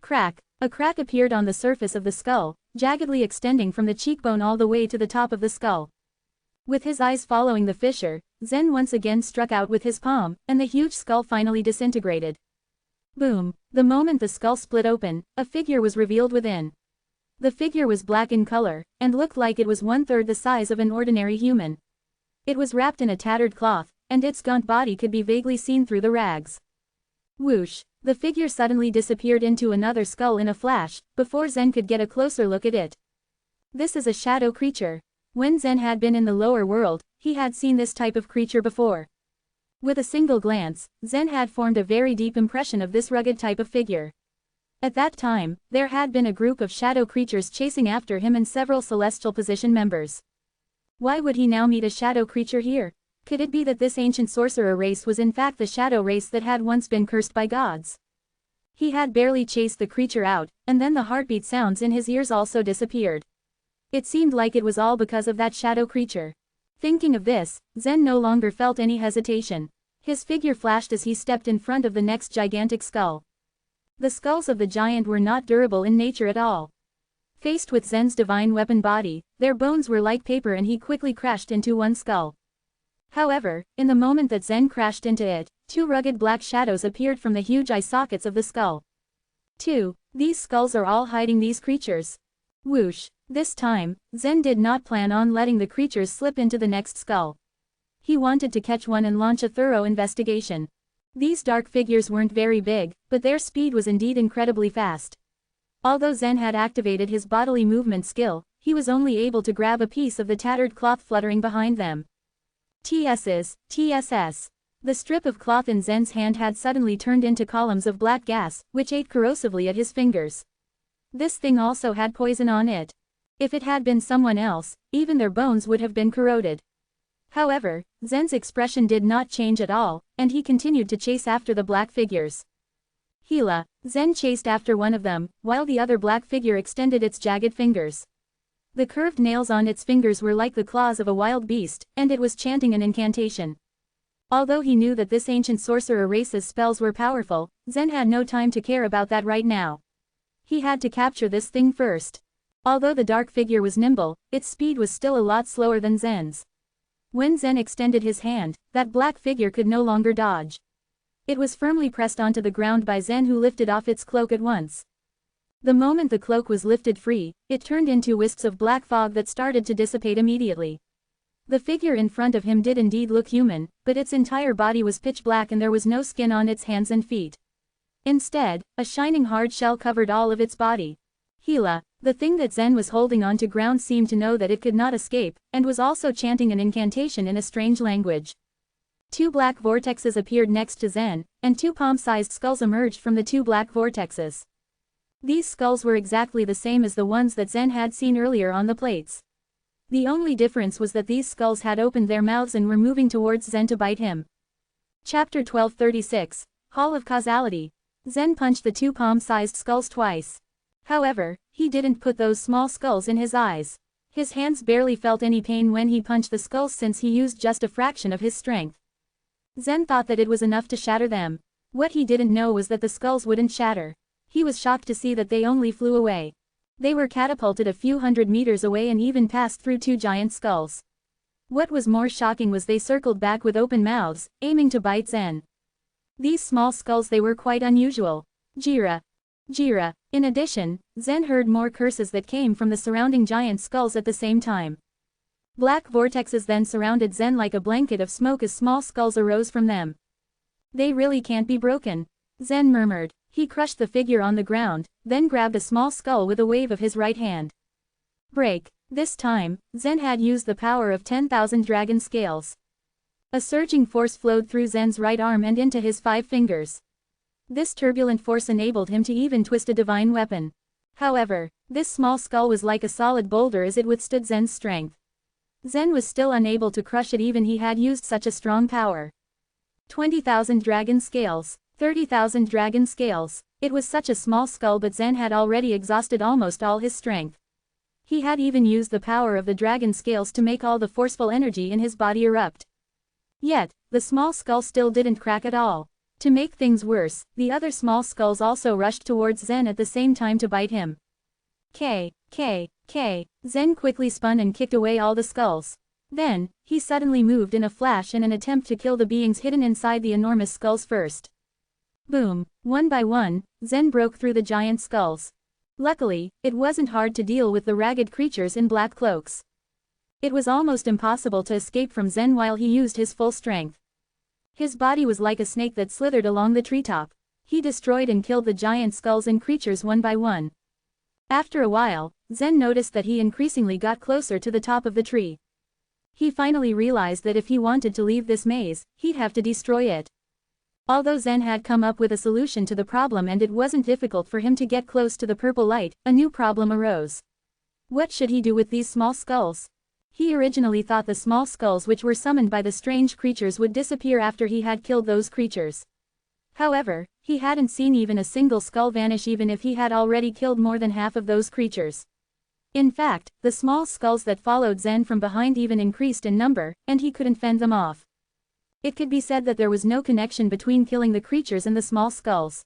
Crack! A crack appeared on the surface of the skull, jaggedly extending from the cheekbone all the way to the top of the skull. With his eyes following the fissure, Zen once again struck out with his palm, and the huge skull finally disintegrated. Boom! The moment the skull split open, a figure was revealed within. The figure was black in color, and looked like it was 1/3 the size of an ordinary human. It was wrapped in a tattered cloth, and its gaunt body could be vaguely seen through the rags. Whoosh! The figure suddenly disappeared into another skull in a flash, before Zen could get a closer look at it. This is a shadow creature. When Zen had been in the lower world, he had seen this type of creature before. With a single glance, Zen had formed a very deep impression of this rugged type of figure. At that time, there had been a group of shadow creatures chasing after him and several celestial position members. Why would he now meet a shadow creature here? Could it be that this ancient sorcerer race was in fact the shadow race that had once been cursed by gods? He had barely chased the creature out, and then the heartbeat sounds in his ears also disappeared. It seemed like it was all because of that shadow creature. Thinking of this, Zen no longer felt any hesitation. His figure flashed as he stepped in front of the next gigantic skull. The skulls of the giant were not durable in nature at all. Faced with Zen's divine weapon body, their bones were like paper and he quickly crashed into one skull. However, in the moment that Zen crashed into it, two rugged black shadows appeared from the huge eye sockets of the skull. These skulls are all hiding these creatures. Whoosh! This time, Zen did not plan on letting the creatures slip into the next skull. He wanted to catch one and launch a thorough investigation. These dark figures weren't very big, but their speed was indeed incredibly fast. Although Zen had activated his bodily movement skill, he was only able to grab a piece of the tattered cloth fluttering behind them. TSS. The strip of cloth in Zen's hand had suddenly turned into columns of black gas, which ate corrosively at his fingers. This thing also had poison on it. If it had been someone else, even their bones would have been corroded. However, Zen's expression did not change at all, and he continued to chase after the black figures. Hila. Zen chased after one of them, while the other black figure extended its jagged fingers. The curved nails on its fingers were like the claws of a wild beast, and it was chanting an incantation. Although he knew that this ancient sorcerer race's spells were powerful, Zen had no time to care about that right now. He had to capture this thing first. Although the dark figure was nimble, its speed was still a lot slower than Zen's. When Zen extended his hand, that black figure could no longer dodge. It was firmly pressed onto the ground by Zen, who lifted off its cloak at once. The moment the cloak was lifted free, it turned into wisps of black fog that started to dissipate immediately. The figure in front of him did indeed look human, but its entire body was pitch black and there was no skin on its hands and feet. Instead, a shining hard shell covered all of its body. Hila. The thing that Zen was holding on to ground seemed to know that it could not escape, and was also chanting an incantation in a strange language. Two black vortexes appeared next to Zen, and two palm-sized skulls emerged from the two black vortexes. These skulls were exactly the same as the ones that Zen had seen earlier on the plates. The only difference was that these skulls had opened their mouths and were moving towards Zen to bite him. Chapter 1236. Hall of Causality. Zen punched the two palm-sized skulls twice. However, he didn't put those small skulls in his eyes. His hands barely felt any pain when he punched the skulls since he used just a fraction of his strength. Zen thought that it was enough to shatter them. What he didn't know was that the skulls wouldn't shatter. He was shocked to see that they only flew away. They were catapulted a few hundred meters away and even passed through two giant skulls. What was more shocking was they circled back with open mouths, aiming to bite Zen. These small skulls, they were quite unusual. Jira. In addition, Zen heard more curses that came from the surrounding giant skulls at the same time. Black vortexes then surrounded Zen like a blanket of smoke as small skulls arose from them. They really can't be broken, Zen murmured. He crushed the figure on the ground, then grabbed a small skull with a wave of his right hand. Break. This time, Zen had used the power of 10,000 dragon scales. A surging force flowed through Zen's right arm and into his 5 fingers. This turbulent force enabled him to even twist a divine weapon. However, this small skull was like a solid boulder as it withstood Zen's strength. Zen was still unable to crush it even he had used such a strong power. 20,000 dragon scales, 30,000 dragon scales. It was such a small skull, but Zen had already exhausted almost all his strength. He had even used the power of the dragon scales to make all the forceful energy in his body erupt. Yet, the small skull still didn't crack at all. To make things worse, the other small skulls also rushed towards Zen at the same time to bite him. Zen quickly spun and kicked away all the skulls. Then, he suddenly moved in a flash in an attempt to kill the beings hidden inside the enormous skulls first. Boom! One by one, Zen broke through the giant skulls. Luckily, it wasn't hard to deal with the ragged creatures in black cloaks. It was almost impossible to escape from Zen while he used his full strength. His body was like a snake that slithered along the treetop. He destroyed and killed the giant skulls and creatures one by one. After a while, Zen noticed that he increasingly got closer to the top of the tree. He finally realized that if he wanted to leave this maze, he'd have to destroy it. Although Zen had come up with a solution to the problem and it wasn't difficult for him to get close to the purple light, a new problem arose. What should he do with these small skulls? He originally thought the small skulls which were summoned by the strange creatures would disappear after he had killed those creatures. However, he hadn't seen even a single skull vanish even if he had already killed more than half of those creatures. In fact, the small skulls that followed Zen from behind even increased in number, and he couldn't fend them off. It could be said that there was no connection between killing the creatures and the small skulls.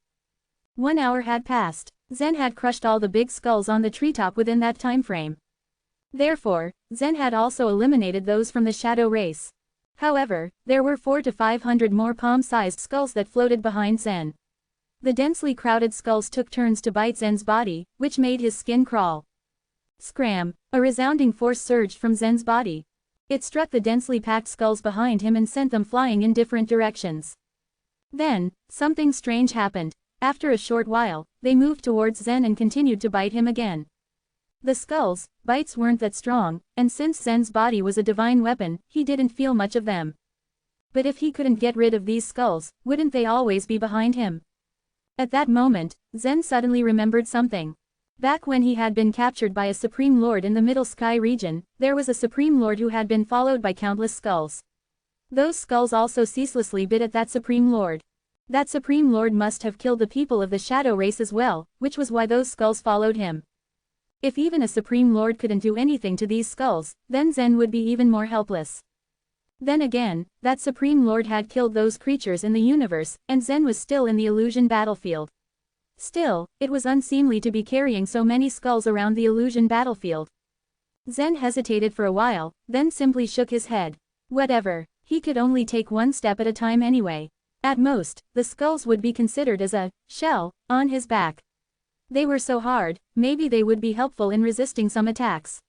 1 hour had passed. Zen had crushed all the big skulls on the treetop within that time frame. Therefore, Zen had also eliminated those from the shadow race. However, there were 400 to 500 more palm-sized skulls that floated behind Zen. The densely crowded skulls took turns to bite Zen's body, which made his skin crawl. Scram! A resounding force surged from Zen's body. It struck the densely packed skulls behind him and sent them flying in different directions. Then, something strange happened. After a short while, they moved towards Zen and continued to bite him again. The skulls' bites weren't that strong, and since Zen's body was a divine weapon, he didn't feel much of them. But if he couldn't get rid of these skulls, wouldn't they always be behind him? At that moment, Zen suddenly remembered something. Back when he had been captured by a Supreme Lord in the Middle Sky region, there was a Supreme Lord who had been followed by countless skulls. Those skulls also ceaselessly bit at that Supreme Lord. That Supreme Lord must have killed the people of the Shadow race as well, which was why those skulls followed him. If even a Supreme Lord couldn't do anything to these skulls, then Zen would be even more helpless. Then again, that Supreme Lord had killed those creatures in the universe, and Zen was still in the illusion battlefield. Still, it was unseemly to be carrying so many skulls around the illusion battlefield. Zen hesitated for a while, then simply shook his head. Whatever, he could only take one step at a time anyway. At most, the skulls would be considered as a shell on his back. They were so hard, maybe they would be helpful in resisting some attacks.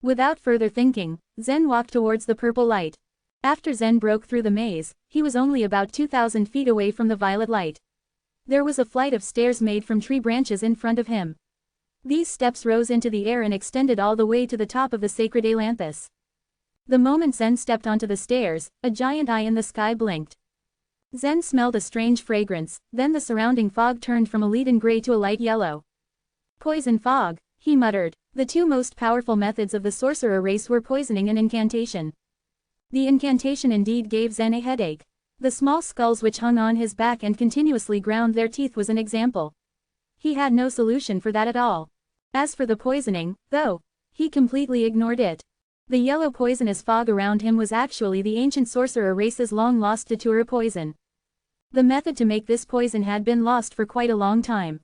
Without further thinking, Zen walked towards the purple light. After Zen broke through the maze, he was only about 2,000 feet away from the violet light. There was a flight of stairs made from tree branches in front of him. These steps rose into the air and extended all the way to the top of the sacred ailanthus. The moment Zen stepped onto the stairs, a giant eye in the sky blinked. Zen smelled a strange fragrance, then the surrounding fog turned from a leaden gray to a light yellow. Poison fog, he muttered. The two most powerful methods of the sorcerer race were poisoning and incantation. The incantation indeed gave Zen a headache. The small skulls which hung on his back and continuously ground their teeth was an example. He had no solution for that at all. As for the poisoning, though, he completely ignored it. The yellow poisonous fog around him was actually the ancient sorcerer race's long-lost datura poison. The method to make this poison had been lost for quite a long time.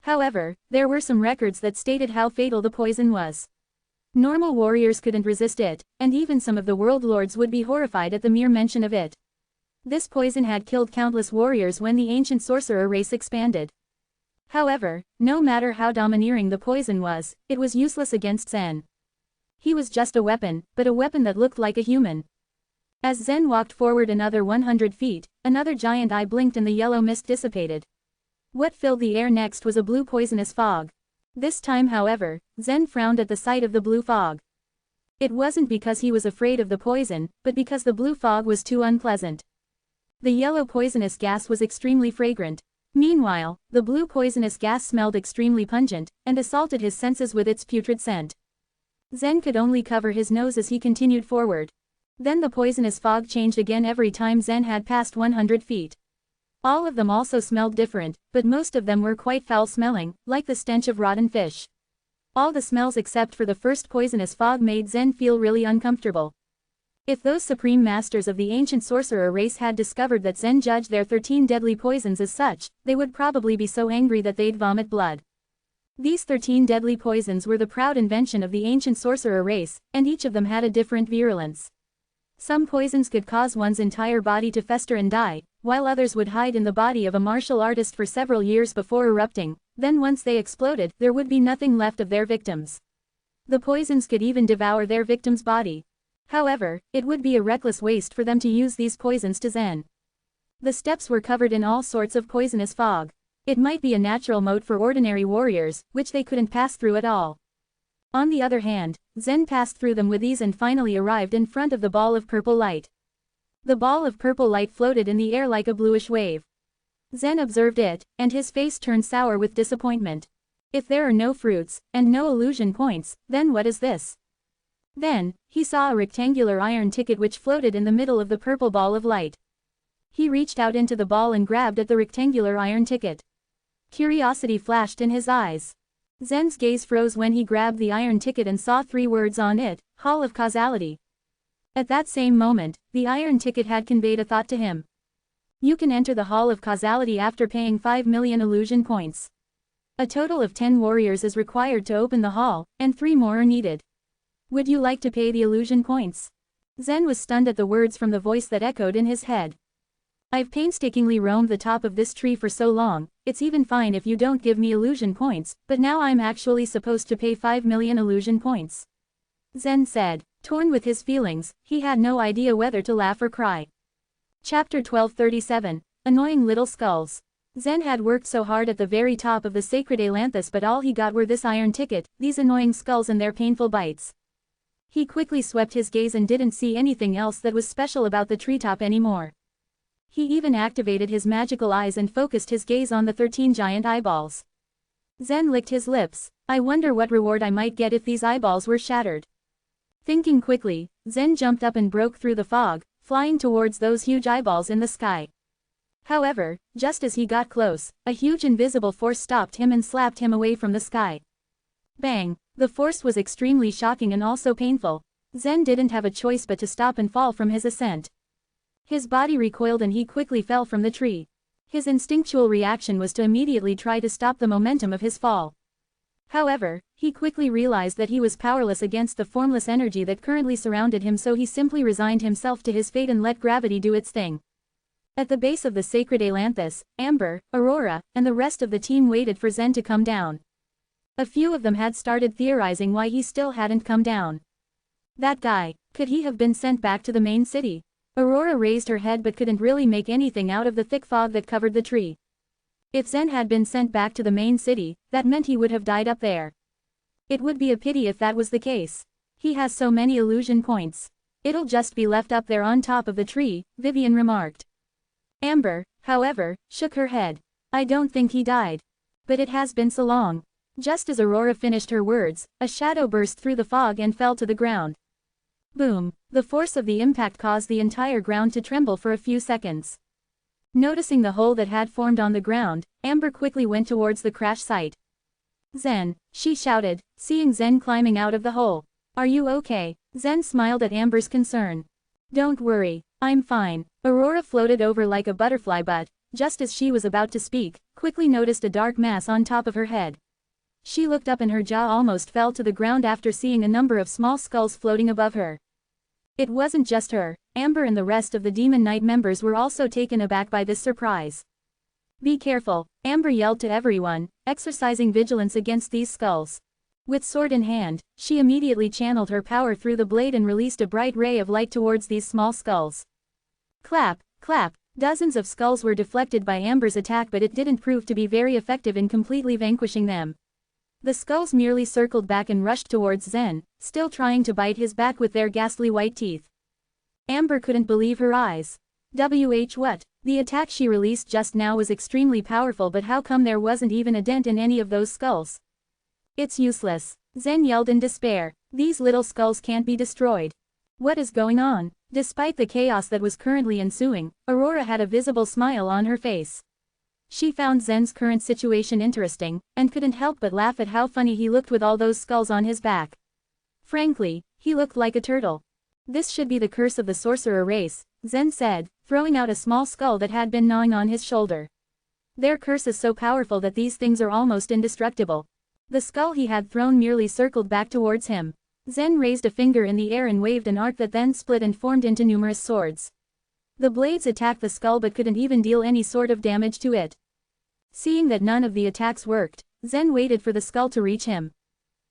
However, there were some records that stated how fatal the poison was. Normal warriors couldn't resist it, and even some of the world lords would be horrified at the mere mention of it. This poison had killed countless warriors when the ancient sorcerer race expanded. However, no matter how domineering the poison was, it was useless against Zen. He was just a weapon, but a weapon that looked like a human. As Zen walked forward another 100 feet, another giant eye blinked and the yellow mist dissipated. What filled the air next was a blue poisonous fog. This time however, Zen frowned at the sight of the blue fog. It wasn't because he was afraid of the poison, but because the blue fog was too unpleasant. The yellow poisonous gas was extremely fragrant. Meanwhile, the blue poisonous gas smelled extremely pungent, and assaulted his senses with its putrid scent. Zen could only cover his nose as he continued forward. Then the poisonous fog changed again every time Zen had passed 100 feet. All of them also smelled different, but most of them were quite foul-smelling, like the stench of rotten fish. All the smells except for the first poisonous fog made Zen feel really uncomfortable. If those supreme masters of the ancient sorcerer race had discovered that Zen judged their 13 deadly poisons as such, they would probably be so angry that they'd vomit blood. These 13 deadly poisons were the proud invention of the ancient sorcerer race, and each of them had a different virulence. Some poisons could cause one's entire body to fester and die, while others would hide in the body of a martial artist for several years before erupting. Then once they exploded, there would be nothing left of their victims. The poisons could even devour their victim's body. However, it would be a reckless waste for them to use these poisons to Zen. The steps were covered in all sorts of poisonous fog. It might be a natural moat for ordinary warriors, which they couldn't pass through at all. On the other hand, Zen passed through them with ease and finally arrived in front of the ball of purple light. The ball of purple light floated in the air like a bluish wave. Zen observed it, and his face turned sour with disappointment. If there are no fruits, and no illusion points, then what is this? Then, he saw a rectangular iron ticket which floated in the middle of the purple ball of light. He reached out into the ball and grabbed at the rectangular iron ticket. Curiosity flashed in his eyes. Zen's gaze froze when he grabbed the iron ticket and saw 3 words on it, Hall of Causality. At that same moment, the iron ticket had conveyed a thought to him. You can enter the Hall of Causality after paying 5 million illusion points. A total of 10 warriors is required to open the hall, and 3 more are needed. Would you like to pay the illusion points? Zen was stunned at the words from the voice that echoed in his head. I've painstakingly roamed the top of this tree for so long, it's even fine if you don't give me illusion points, but now I'm actually supposed to pay 5 million illusion points. Zen said. Torn with his feelings, he had no idea whether to laugh or cry. Chapter 1237, Annoying Little Skulls. Zen had worked so hard at the very top of the sacred Ailanthus, but all he got were this iron ticket, these annoying skulls and their painful bites. He quickly swept his gaze and didn't see anything else that was special about the treetop anymore. He even activated his magical eyes and focused his gaze on the 13 giant eyeballs. Zen licked his lips. I wonder what reward I might get if these eyeballs were shattered. Thinking quickly, Zen jumped up and broke through the fog, flying towards those huge eyeballs in the sky. However, just as he got close, a huge invisible force stopped him and slapped him away from the sky. Bang! The force was extremely shocking and also painful. Zen didn't have a choice but to stop and fall from his ascent. His body recoiled and he quickly fell from the tree. His instinctual reaction was to immediately try to stop the momentum of his fall. However, he quickly realized that he was powerless against the formless energy that currently surrounded him, so he simply resigned himself to his fate and let gravity do its thing. At the base of the sacred Ailanthus, Amber, Aurora, and the rest of the team waited for Zen to come down. A few of them had started theorizing why he still hadn't come down. That guy, could he have been sent back to the main city? Aurora raised her head but couldn't really make anything out of the thick fog that covered the tree. If Zen had been sent back to the main city, that meant he would have died up there. It would be a pity if that was the case. He has so many illusion points. It'll just be left up there on top of the tree, Vivian remarked. Amber, however, shook her head. I don't think he died. But it has been so long. Just as Aurora finished her words, a shadow burst through the fog and fell to the ground. Boom! The force of the impact caused the entire ground to tremble for a few seconds. Noticing the hole that had formed on the ground, Amber quickly went towards the crash site. Zen, she shouted, seeing Zen climbing out of the hole. Are you okay? Zen smiled at Amber's concern. Don't worry, I'm fine. Aurora floated over like a butterfly but, just as she was about to speak, quickly noticed a dark mass on top of her head. She looked up and her jaw almost fell to the ground after seeing a number of small skulls floating above her. It wasn't just her, Amber and the rest of the Demon Knight members were also taken aback by this surprise. Be careful, Amber yelled to everyone, exercising vigilance against these skulls. With sword in hand, she immediately channeled her power through the blade and released a bright ray of light towards these small skulls. Clap, clap, dozens of skulls were deflected by Amber's attack, but it didn't prove to be very effective in completely vanquishing them. The skulls merely circled back and rushed towards Zen, still trying to bite his back with their ghastly white teeth. Amber couldn't believe her eyes. What? The attack she released just now was extremely powerful, but how come there wasn't even a dent in any of those skulls? It's useless. Zen yelled in despair. These little skulls can't be destroyed. What is going on? Despite the chaos that was currently ensuing, Aurora had a visible smile on her face. She found Zen's current situation interesting, and couldn't help but laugh at how funny he looked with all those skulls on his back. Frankly, he looked like a turtle. This should be the curse of the sorcerer race, Zen said, throwing out a small skull that had been gnawing on his shoulder. Their curse is so powerful that these things are almost indestructible. The skull he had thrown merely circled back towards him. Zen raised a finger in the air and waved an arc that then split and formed into numerous swords. The blades attacked the skull but couldn't even deal any sort of damage to it. Seeing that none of the attacks worked, Zen waited for the skull to reach him.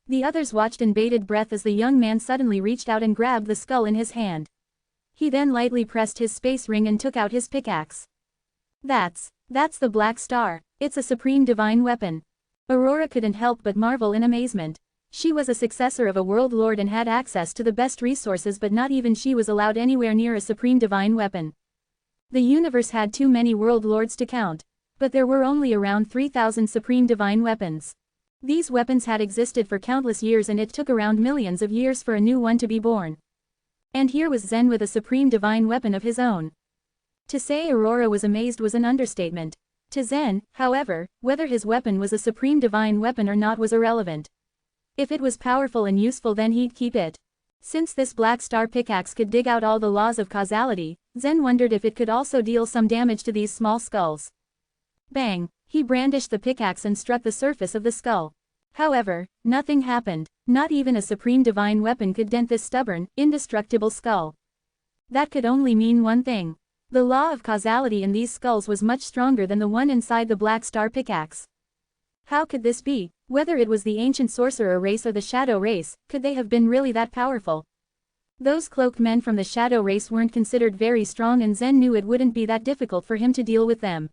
The others watched in bated breath as the young man suddenly reached out and grabbed the skull in his hand. He then lightly pressed his space ring and took out his pickaxe. That's the Black Star. It's a supreme divine weapon. Aurora couldn't help but marvel in amazement. She was a successor of a world lord and had access to the best resources, but not even she was allowed anywhere near a supreme divine weapon. The universe had too many world lords to count. But there were only around 3,000 supreme divine weapons. These weapons had existed for countless years and it took around millions of years for a new one to be born. And here was Zen with a supreme divine weapon of his own. To say Aurora was amazed was an understatement. To Zen, however, whether his weapon was a supreme divine weapon or not was irrelevant. If it was powerful and useful then he'd keep it. Since this black star pickaxe could dig out all the laws of causality, Zen wondered if it could also deal some damage to these small skulls. Bang! He brandished the pickaxe and struck the surface of the skull. However, nothing happened. Not even a supreme divine weapon could dent this stubborn, indestructible skull. That could only mean one thing. The law of causality in these skulls was much stronger than the one inside the black star pickaxe. How could this be? Whether it was the ancient sorcerer race or the shadow race, could they have been really that powerful? Those cloaked men from the shadow race weren't considered very strong and Zen knew it wouldn't be that difficult for him to deal with them.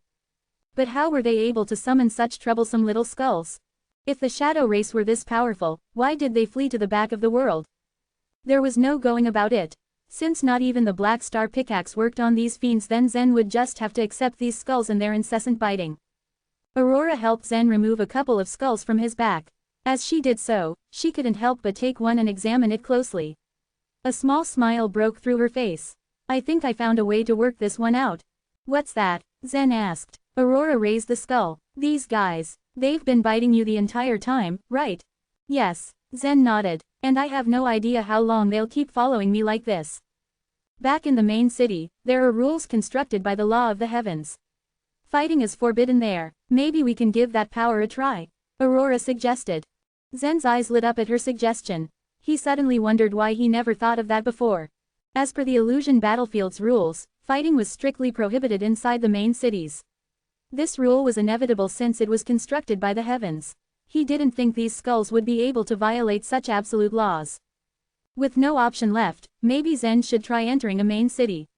But how were they able to summon such troublesome little skulls? If the shadow race were this powerful, why did they flee to the back of the world? There was no going about it. Since not even the black star pickaxe worked on these fiends then Zen would just have to accept these skulls and their incessant biting. Aurora helped Zen remove a couple of skulls from his back. As she did so, she couldn't help but take one and examine it closely. A small smile broke through her face. I think I found a way to work this one out. What's that? Zen asked. Aurora raised the skull. These guys. They've been biting you the entire time, right? Yes. Zen nodded. And I have no idea how long they'll keep following me like this. Back in the main city, there are rules constructed by the law of the heavens. Fighting is forbidden there. Maybe we can give that power a try. Aurora suggested. Zen's eyes lit up at her suggestion. He suddenly wondered why he never thought of that before. As per the illusion battlefield's rules, fighting was strictly prohibited inside the main cities. This rule was inevitable since it was constructed by the heavens. He didn't think these skulls would be able to violate such absolute laws. With no option left, maybe Zen should try entering a main city.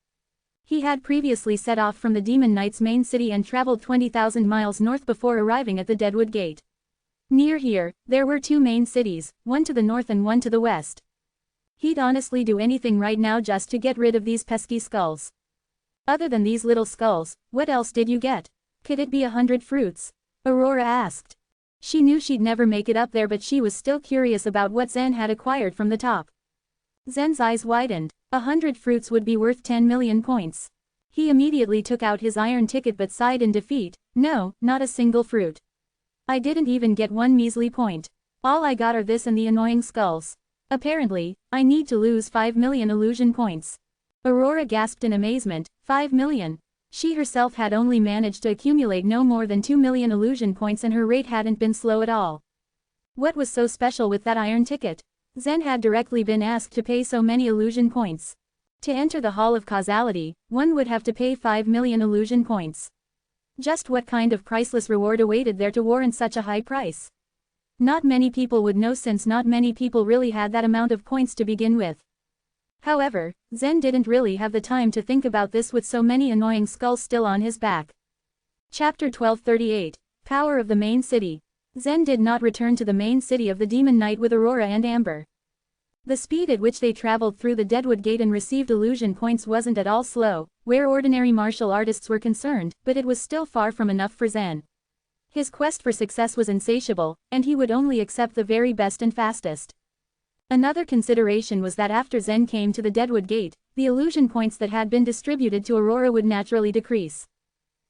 He had previously set off from the Demon Knight's main city and traveled 20,000 miles north before arriving at the Deadwood Gate. Near here, there were two main cities, one to the north and one to the west. He'd honestly do anything right now just to get rid of these pesky skulls. Other than these little skulls, what else did you get? Could it be 100 fruits? Aurora asked. She knew she'd never make it up there but she was still curious about what Zen had acquired from the top. Zen's eyes widened. 100 fruits would be worth 10 million points. He immediately took out his iron ticket but sighed in defeat. No, not a single fruit. I didn't even get one measly point. All I got are this and the annoying skulls. Apparently, I need to lose 5 million illusion points. Aurora gasped in amazement. 5 million. She herself had only managed to accumulate no more than 2 million illusion points and her rate hadn't been slow at all. What was so special with that iron ticket? Zen had directly been asked to pay so many illusion points. To enter the Hall of Causality, one would have to pay 5 million illusion points. Just what kind of priceless reward awaited there to warrant such a high price? Not many people would know since not many people really had that amount of points to begin with. However, Zen didn't really have the time to think about this with so many annoying skulls still on his back. Chapter 1238. Power of the Main City. Zen did not return to the main city of the Demon Knight with Aurora and Amber. The speed at which they traveled through the Deadwood Gate and received illusion points wasn't at all slow, where ordinary martial artists were concerned, but it was still far from enough for Zen. His quest for success was insatiable, and he would only accept the very best and fastest. Another consideration was that after Zen came to the Deadwood Gate, the illusion points that had been distributed to Aurora would naturally decrease.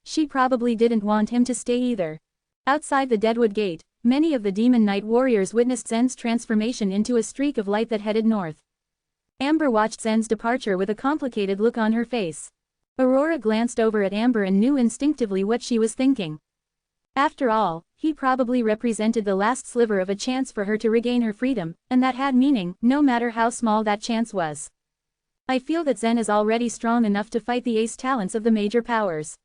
She probably didn't want him to stay either. Outside the Deadwood Gate, many of the Demon Knight warriors witnessed Zen's transformation into a streak of light that headed north. Amber watched Zen's departure with a complicated look on her face. Aurora glanced over at Amber and knew instinctively what she was thinking. After all, he probably represented the last sliver of a chance for her to regain her freedom, and that had meaning, no matter how small that chance was. I feel that Zen is already strong enough to fight the ace talents of the major powers.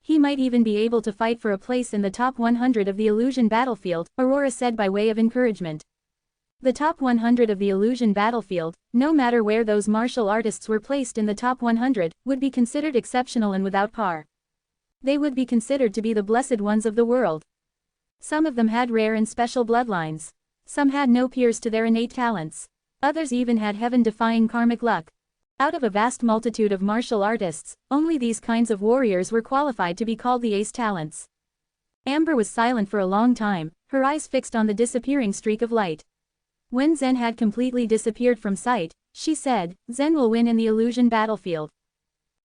He might even be able to fight for a place in the top 100 of the illusion battlefield, Aurora said by way of encouragement. The top 100 of the illusion battlefield, no matter where those martial artists were placed in the top 100, would be considered exceptional and without par. They would be considered to be the blessed ones of the world. Some of them had rare and special bloodlines. Some had no peers to their innate talents. Others even had heaven-defying karmic luck. Out of a vast multitude of martial artists, only these kinds of warriors were qualified to be called the ace talents. Amber was silent for a long time, her eyes fixed on the disappearing streak of light. When Zen had completely disappeared from sight, she said, "Zen will win in the illusion battlefield."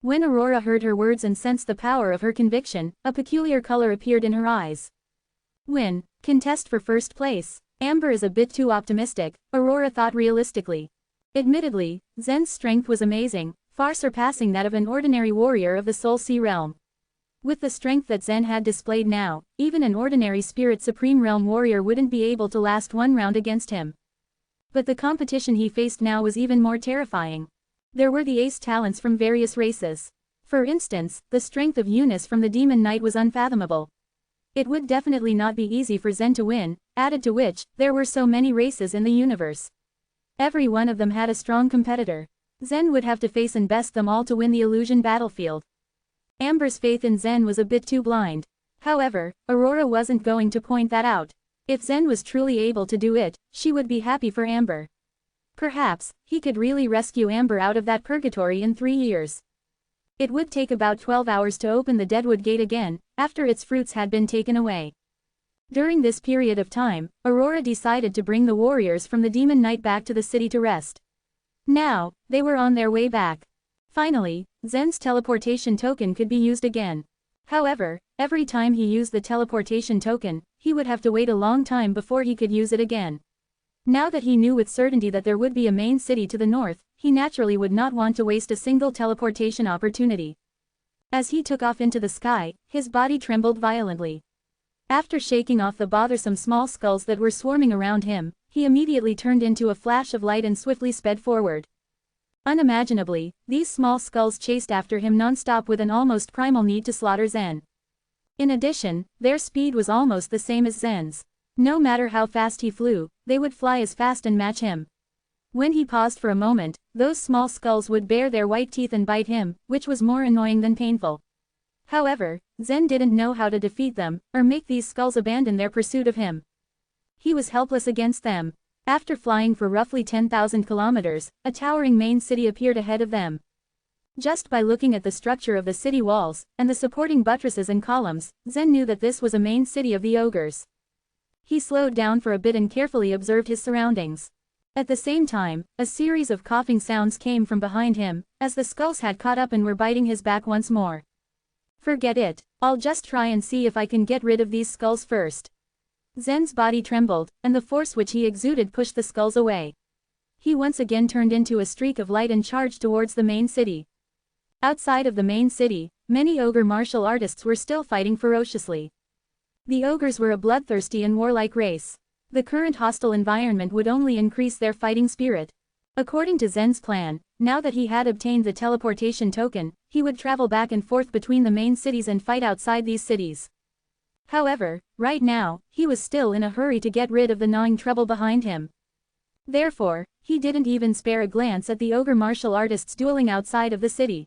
When Aurora heard her words and sensed the power of her conviction, a peculiar color appeared in her eyes. Win. Contest for first place. Amber is a bit too optimistic, Aurora thought realistically. Admittedly, Zen's strength was amazing, far surpassing that of an ordinary warrior of the Soul Sea realm. With the strength that Zen had displayed now, even an ordinary Spirit Supreme Realm warrior wouldn't be able to last one round against him. But the competition he faced now was even more terrifying. There were the ace talents from various races. For instance, the strength of Eunice from the Demon Knight was unfathomable. It would definitely not be easy for Zen to win, added to which, there were so many races in the universe. Every one of them had a strong competitor. Zen would have to face and best them all to win the illusion battlefield. Amber's faith in Zen was a bit too blind. However, Aurora wasn't going to point that out. If Zen was truly able to do it, she would be happy for Amber. Perhaps, he could really rescue Amber out of that purgatory in 3 years. It would take about 12 hours to open the Deadwood Gate again, after its fruits had been taken away. During this period of time, Aurora decided to bring the warriors from the Demon Knight back to the city to rest. Now, they were on their way back. Finally, Zen's teleportation token could be used again. However, every time he used the teleportation token, he would have to wait a long time before he could use it again. Now that he knew with certainty that there would be a main city to the north, he naturally would not want to waste a single teleportation opportunity. As he took off into the sky, his body trembled violently. After shaking off the bothersome small skulls that were swarming around him, he immediately turned into a flash of light and swiftly sped forward. Unimaginably, these small skulls chased after him non-stop with an almost primal need to slaughter Zen. In addition, their speed was almost the same as Zen's. No matter how fast he flew, they would fly as fast and match him. When he paused for a moment, those small skulls would bare their white teeth and bite him, which was more annoying than painful. However, Zen didn't know how to defeat them, or make these skulls abandon their pursuit of him. He was helpless against them. After flying for roughly 10,000 kilometers, a towering main city appeared ahead of them. Just by looking at the structure of the city walls, and the supporting buttresses and columns, Zen knew that this was a main city of the ogres. He slowed down for a bit and carefully observed his surroundings. At the same time, a series of coughing sounds came from behind him, as the skulls had caught up and were biting his back once more. Forget it, I'll just try and see if I can get rid of these skulls first. Zen's body trembled, and the force which he exuded pushed the skulls away. He once again turned into a streak of light and charged towards the main city. Outside of the main city, many ogre martial artists were still fighting ferociously. The ogres were a bloodthirsty and warlike race. The current hostile environment would only increase their fighting spirit. According to Zen's plan, now that he had obtained the teleportation token, he would travel back and forth between the main cities and fight outside these cities. However, right now, he was still in a hurry to get rid of the gnawing trouble behind him. Therefore, he didn't even spare a glance at the ogre martial artists dueling outside of the city.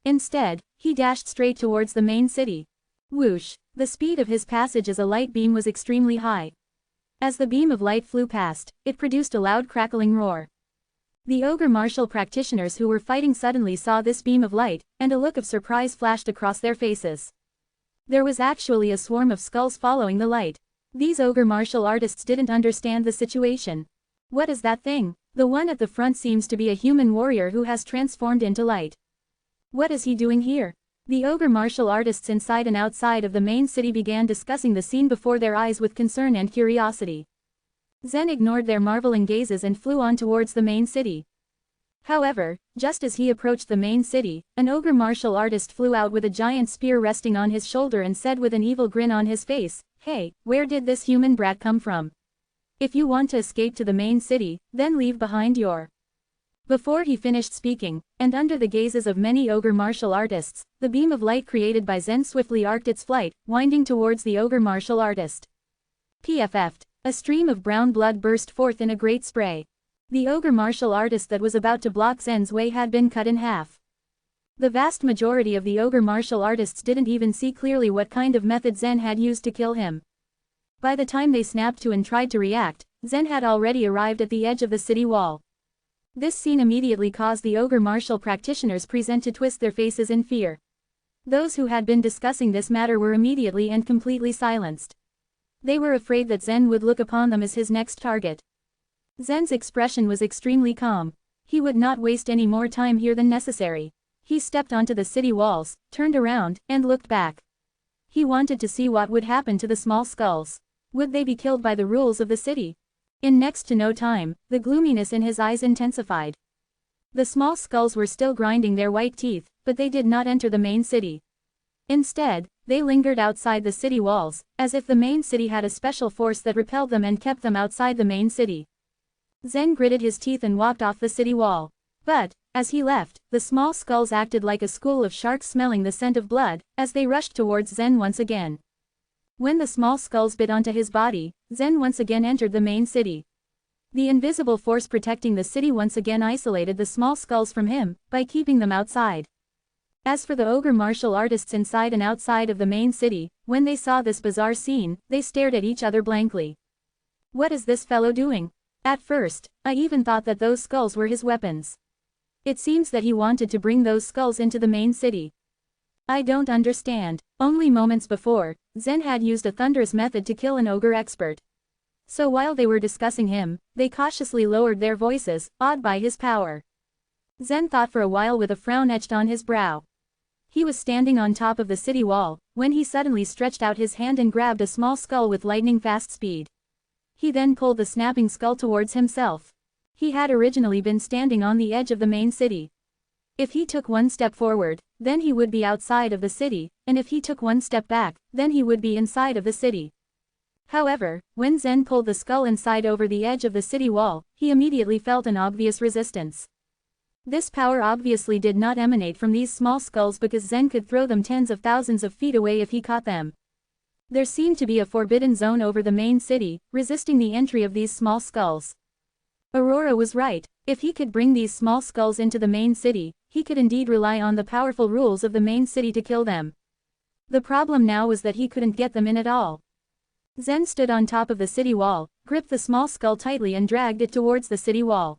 Instead, he dashed straight towards the main city. Whoosh! The speed of his passage as a light beam was extremely high. As the beam of light flew past, it produced a loud crackling roar. The ogre martial practitioners who were fighting suddenly saw this beam of light, and a look of surprise flashed across their faces. There was actually a swarm of skulls following the light. These ogre martial artists didn't understand the situation. What is that thing? The one at the front seems to be a human warrior who has transformed into light. What is he doing here? The ogre martial artists inside and outside of the main city began discussing the scene before their eyes with concern and curiosity. Zen ignored their marveling gazes and flew on towards the main city. However, just as he approached the main city, an ogre martial artist flew out with a giant spear resting on his shoulder and said with an evil grin on his face, "Hey, where did this human brat come from? If you want to escape to the main city, then leave behind your..." Before he finished speaking, and under the gazes of many ogre martial artists, the beam of light created by Zen swiftly arced its flight, winding towards the ogre martial artist. PFF'd. A stream of brown blood burst forth in a great spray. The ogre martial artist that was about to block Zen's way had been cut in half. The vast majority of the ogre martial artists didn't even see clearly what kind of method Zen had used to kill him. By the time they snapped to and tried to react, Zen had already arrived at the edge of the city wall. This scene immediately caused the ogre martial practitioners present to twist their faces in fear. Those who had been discussing this matter were immediately and completely silenced. They were afraid that Zen would look upon them as his next target. Zen's expression was extremely calm. He would not waste any more time here than necessary. He stepped onto the city walls, turned around, and looked back. He wanted to see what would happen to the small skulls. Would they be killed by the rules of the city? In next to no time, the gloominess in his eyes intensified. The small skulls were still grinding their white teeth, but they did not enter the main city. Instead, they lingered outside the city walls, as if the main city had a special force that repelled them and kept them outside the main city. Zen gritted his teeth and walked off the city wall. But, as he left, the small skulls acted like a school of sharks smelling the scent of blood, as they rushed towards Zen once again. When the small skulls bit onto his body, Zen once again entered the main city. The invisible force protecting the city once again isolated the small skulls from him, by keeping them outside. As for the ogre martial artists inside and outside of the main city, when they saw this bizarre scene, they stared at each other blankly. What is this fellow doing? At first, I even thought that those skulls were his weapons. It seems that he wanted to bring those skulls into the main city. I don't understand. Only moments before, Zen had used a thunderous method to kill an ogre expert. So while they were discussing him, they cautiously lowered their voices, awed by his power. Zen thought for a while with a frown etched on his brow. He was standing on top of the city wall, when he suddenly stretched out his hand and grabbed a small skull with lightning-fast speed. He then pulled the snapping skull towards himself. He had originally been standing on the edge of the main city. If he took one step forward, then he would be outside of the city, and if he took one step back, then he would be inside of the city. However, when Zen pulled the skull inside over the edge of the city wall, he immediately felt an obvious resistance. This power obviously did not emanate from these small skulls because Zen could throw them tens of thousands of feet away if he caught them. There seemed to be a forbidden zone over the main city, resisting the entry of these small skulls. Aurora was right. If he could bring these small skulls into the main city, he could indeed rely on the powerful rules of the main city to kill them. The problem now was that he couldn't get them in at all. Zen stood on top of the city wall, gripped the small skull tightly and dragged it towards the city wall.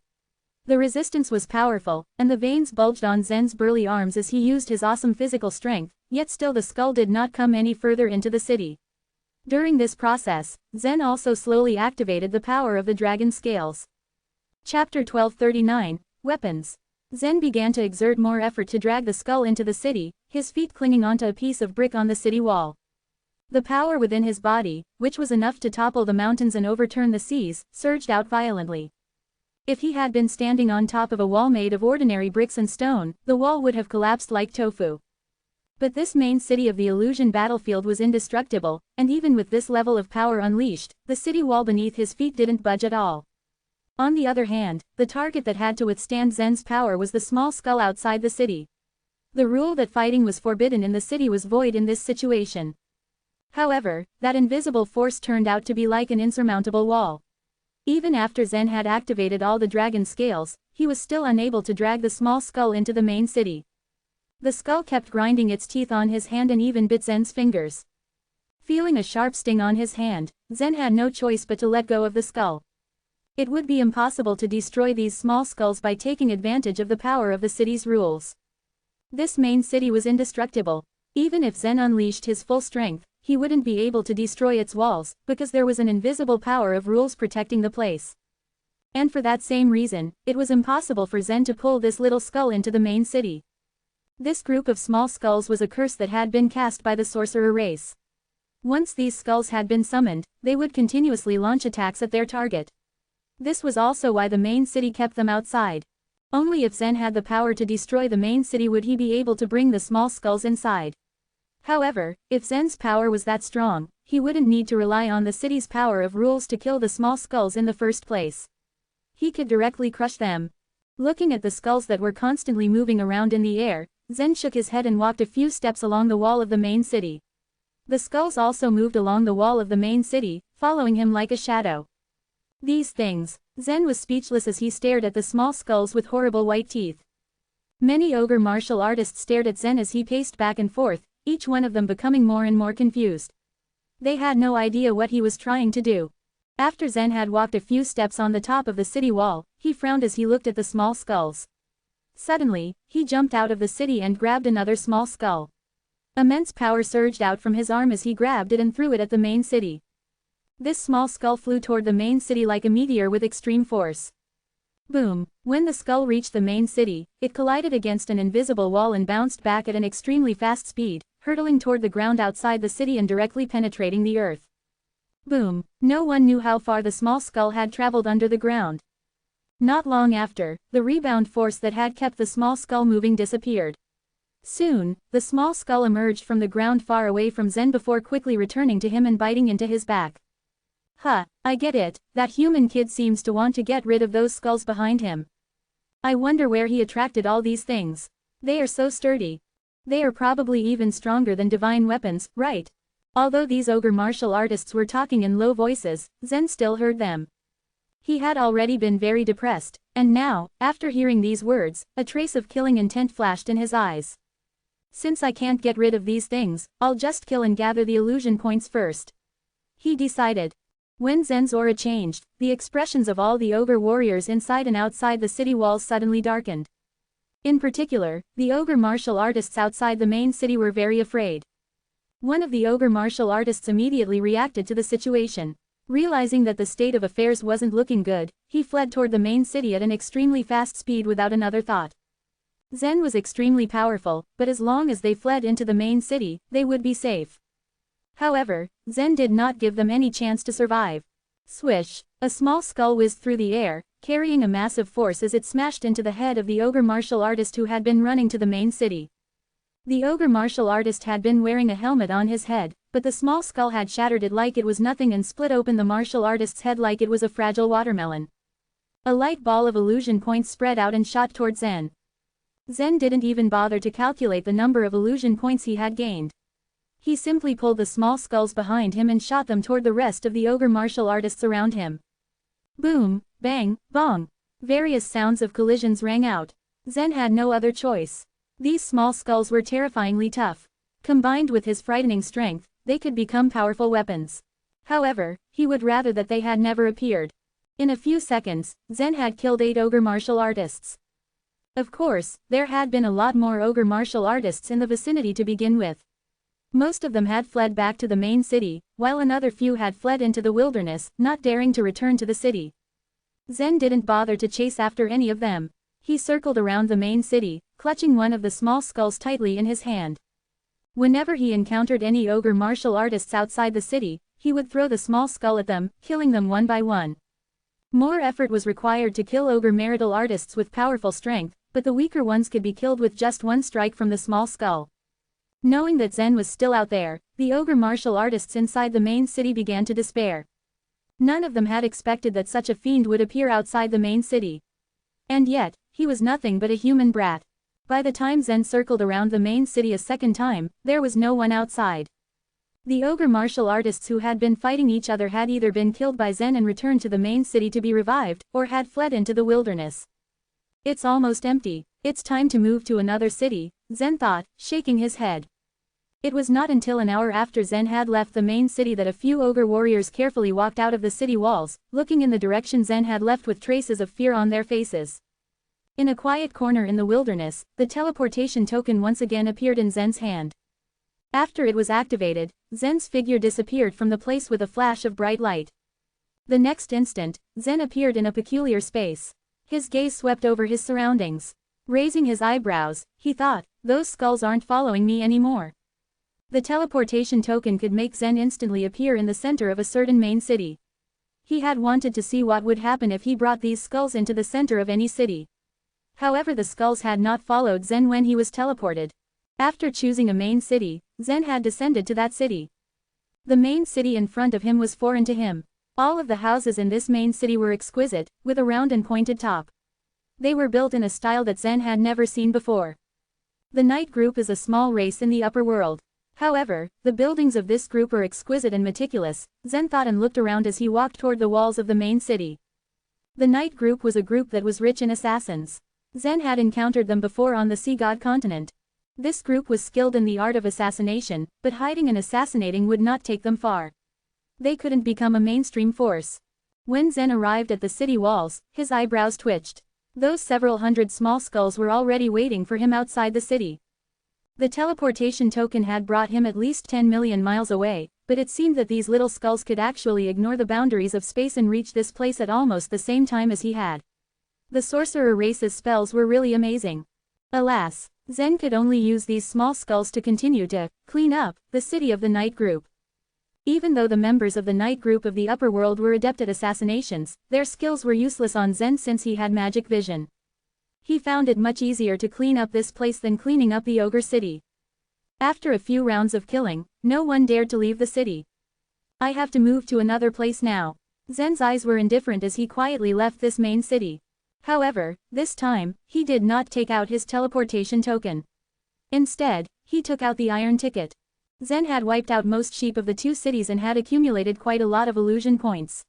The resistance was powerful, and the veins bulged on Zen's burly arms as he used his awesome physical strength, yet still the skull did not come any further into the city. During this process, Zen also slowly activated the power of the dragon scales. Chapter 1239, Weapons. Zen began to exert more effort to drag the skull into the city, his feet clinging onto a piece of brick on the city wall. The power within his body, which was enough to topple the mountains and overturn the seas, surged out violently. If he had been standing on top of a wall made of ordinary bricks and stone, the wall would have collapsed like tofu. But this main city of the illusion battlefield was indestructible, and even with this level of power unleashed, the city wall beneath his feet didn't budge at all. On the other hand, the target that had to withstand Zen's power was the small skull outside the city. The rule that fighting was forbidden in the city was void in this situation. However, that invisible force turned out to be like an insurmountable wall. Even after Zen had activated all the dragon scales, he was still unable to drag the small skull into the main city. The skull kept grinding its teeth on his hand and even bit Zen's fingers. Feeling a sharp sting on his hand, Zen had no choice but to let go of the skull. It would be impossible to destroy these small skulls by taking advantage of the power of the city's rules. This main city was indestructible. Even if Zen unleashed his full strength, he wouldn't be able to destroy its walls, because there was an invisible power of rules protecting the place. And for that same reason, it was impossible for Zen to pull this little skull into the main city. This group of small skulls was a curse that had been cast by the sorcerer race. Once these skulls had been summoned, they would continuously launch attacks at their target. This was also why the main city kept them outside. Only if Zen had the power to destroy the main city would he be able to bring the small skulls inside. However, if Zen's power was that strong, he wouldn't need to rely on the city's power of rules to kill the small skulls in the first place. He could directly crush them. Looking at the skulls that were constantly moving around in the air, Zen shook his head and walked a few steps along the wall of the main city. The skulls also moved along the wall of the main city, following him like a shadow. These things. Zen was speechless as he stared at the small skulls with horrible white teeth. Many ogre martial artists stared at Zen as he paced back and forth, each one of them becoming more and more confused. They had no idea what he was trying to do. After Zen had walked a few steps on the top of the city wall, he frowned as he looked at the small skulls. Suddenly, he jumped out of the city and grabbed another small skull. Immense power surged out from his arm as he grabbed it and threw it at the main city. This small skull flew toward the main city like a meteor with extreme force. Boom! When the skull reached the main city, it collided against an invisible wall and bounced back at an extremely fast speed, hurtling toward the ground outside the city and directly penetrating the earth. Boom! No one knew how far the small skull had traveled under the ground. Not long after, the rebound force that had kept the small skull moving disappeared. Soon, the small skull emerged from the ground far away from Zen before quickly returning to him and biting into his back. Huh, I get it, that human kid seems to want to get rid of those skulls behind him. I wonder where he attracted all these things. They are so sturdy. They are probably even stronger than divine weapons, right? Although these ogre martial artists were talking in low voices, Zen still heard them. He had already been very depressed, and now, after hearing these words, a trace of killing intent flashed in his eyes. Since I can't get rid of these things, I'll just kill and gather the illusion points first. He decided. When Zen's aura changed, the expressions of all the ogre warriors inside and outside the city walls suddenly darkened. In particular, the ogre martial artists outside the main city were very afraid. One of the ogre martial artists immediately reacted to the situation. Realizing that the state of affairs wasn't looking good, he fled toward the main city at an extremely fast speed without another thought. Zen was extremely powerful, but as long as they fled into the main city, they would be safe. However, Zen did not give them any chance to survive. Swish! A small skull whizzed through the air, carrying a massive force as it smashed into the head of the ogre martial artist who had been running to the main city. The ogre martial artist had been wearing a helmet on his head, but the small skull had shattered it like it was nothing and split open the martial artist's head like it was a fragile watermelon. A light ball of illusion points spread out and shot toward Zen. Zen didn't even bother to calculate the number of illusion points he had gained. He simply pulled the small skulls behind him and shot them toward the rest of the ogre martial artists around him. Boom, bang, bong. Various sounds of collisions rang out. Zen had no other choice. These small skulls were terrifyingly tough. Combined with his frightening strength, they could become powerful weapons. However, he would rather that they had never appeared. In a few seconds, Zen had killed 8 ogre martial artists. Of course, there had been a lot more ogre martial artists in the vicinity to begin with. Most of them had fled back to the main city, while another few had fled into the wilderness, not daring to return to the city. Zen didn't bother to chase after any of them. He circled around the main city, clutching one of the small skulls tightly in his hand. Whenever he encountered any ogre martial artists outside the city, he would throw the small skull at them, killing them one by one. More effort was required to kill ogre martial artists with powerful strength, but the weaker ones could be killed with just one strike from the small skull. Knowing that Zen was still out there, the ogre martial artists inside the main city began to despair. None of them had expected that such a fiend would appear outside the main city. And yet, he was nothing but a human brat. By the time Zen circled around the main city a second time, there was no one outside. The ogre martial artists who had been fighting each other had either been killed by Zen and returned to the main city to be revived, or had fled into the wilderness. It's almost empty. It's time to move to another city, Zen thought, shaking his head. It was not until an hour after Zen had left the main city that a few ogre warriors carefully walked out of the city walls, looking in the direction Zen had left with traces of fear on their faces. In a quiet corner in the wilderness, the teleportation token once again appeared in Zen's hand. After it was activated, Zen's figure disappeared from the place with a flash of bright light. The next instant, Zen appeared in a peculiar space. His gaze swept over his surroundings. Raising his eyebrows, he thought, those skulls aren't following me anymore. The teleportation token could make Zen instantly appear in the center of a certain main city. He had wanted to see what would happen if he brought these skulls into the center of any city. However, the skulls had not followed Zen when he was teleported. After choosing a main city, Zen had descended to that city. The main city in front of him was foreign to him. All of the houses in this main city were exquisite, with a round and pointed top. They were built in a style that Zen had never seen before. The Knight group is a small race in the upper world. However, the buildings of this group are exquisite and meticulous, Zen thought and looked around as he walked toward the walls of the main city. The Knight group was a group that was rich in assassins. Zen had encountered them before on the Sea God continent. This group was skilled in the art of assassination, but hiding and assassinating would not take them far. They couldn't become a mainstream force. When Zen arrived at the city walls, his eyebrows twitched. Those several hundred small skulls were already waiting for him outside the city. The teleportation token had brought him at least 10 million miles away, But it seemed that these little skulls could actually ignore the boundaries of space and reach this place at almost the same time as he had. The sorcerer race's spells were really amazing. Alas, Zen could only use these small skulls to continue to clean up the city of the Night Group. Even though the members of the Night Group of the upper world were adept at assassinations, their skills were useless on Zen since he had magic vision. He found it much easier to clean up this place than cleaning up the ogre city. After a few rounds of killing, no one dared to leave the city. I have to move to another place now. Zen's eyes were indifferent as he quietly left this main city. However, this time, he did not take out his teleportation token. Instead, he took out the iron ticket. Zen had wiped out most sheep of the two cities and had accumulated quite a lot of illusion points.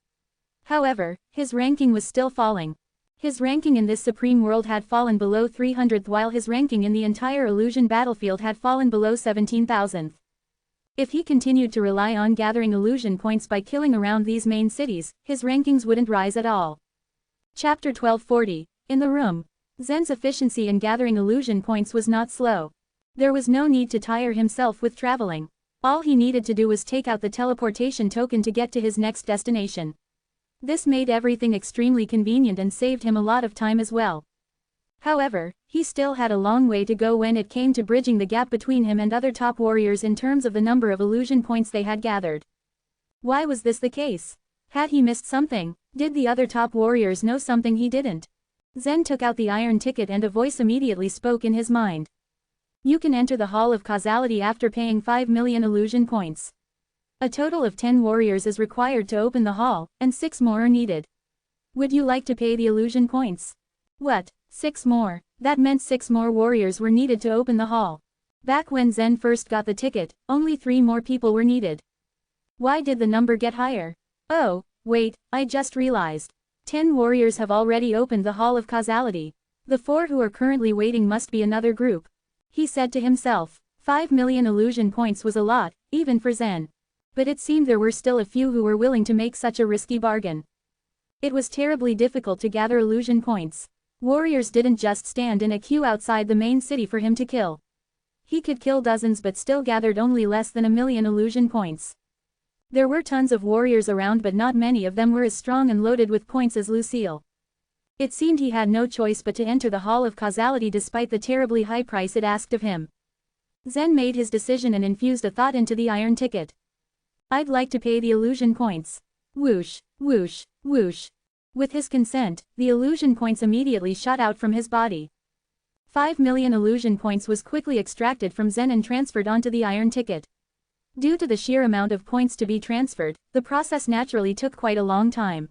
However, his ranking was still falling. His ranking in this supreme world had fallen below 300th while his ranking in the entire illusion battlefield had fallen below 17,000th. If he continued to rely on gathering illusion points by killing around these main cities, his rankings wouldn't rise at all. Chapter 1240. In the room. Zen's efficiency in gathering illusion points was not slow. There was no need to tire himself with traveling. All he needed to do was take out the teleportation token to get to his next destination. This made everything extremely convenient and saved him a lot of time as well. However, he still had a long way to go when it came to bridging the gap between him and other top warriors in terms of the number of illusion points they had gathered. Why was this the case? Had he missed something? Did the other top warriors know something he didn't? Zen took out the iron ticket and a voice immediately spoke in his mind. You can enter the Hall of Causality after paying 5 million illusion points. A total of 10 warriors is required to open the hall, and 6 more are needed. Would you like to pay the illusion points? What? 6 more? That meant 6 more warriors were needed to open the hall. Back when Zen first got the ticket, only 3 more people were needed. Why did the number get higher? Oh, wait, I just realized. 10 warriors have already opened the Hall of Causality. The 4 who are currently waiting must be another group. He said to himself. 5 million illusion points was a lot, even for Zen. But it seemed there were still a few who were willing to make such a risky bargain. It was terribly difficult to gather illusion points. Warriors didn't just stand in a queue outside the main city for him to kill. He could kill dozens but still gathered only less than 1 million illusion points. There were tons of warriors around but not many of them were as strong and loaded with points as Lucille. It seemed he had no choice but to enter the Hall of Causality despite the terribly high price it asked of him. Zen made his decision and infused a thought into the iron ticket. I'd like to pay the illusion points. Whoosh, whoosh, whoosh. With his consent, the illusion points immediately shot out from his body. 5 million illusion points was quickly extracted from Zen and transferred onto the iron ticket. Due to the sheer amount of points to be transferred, the process naturally took quite a long time.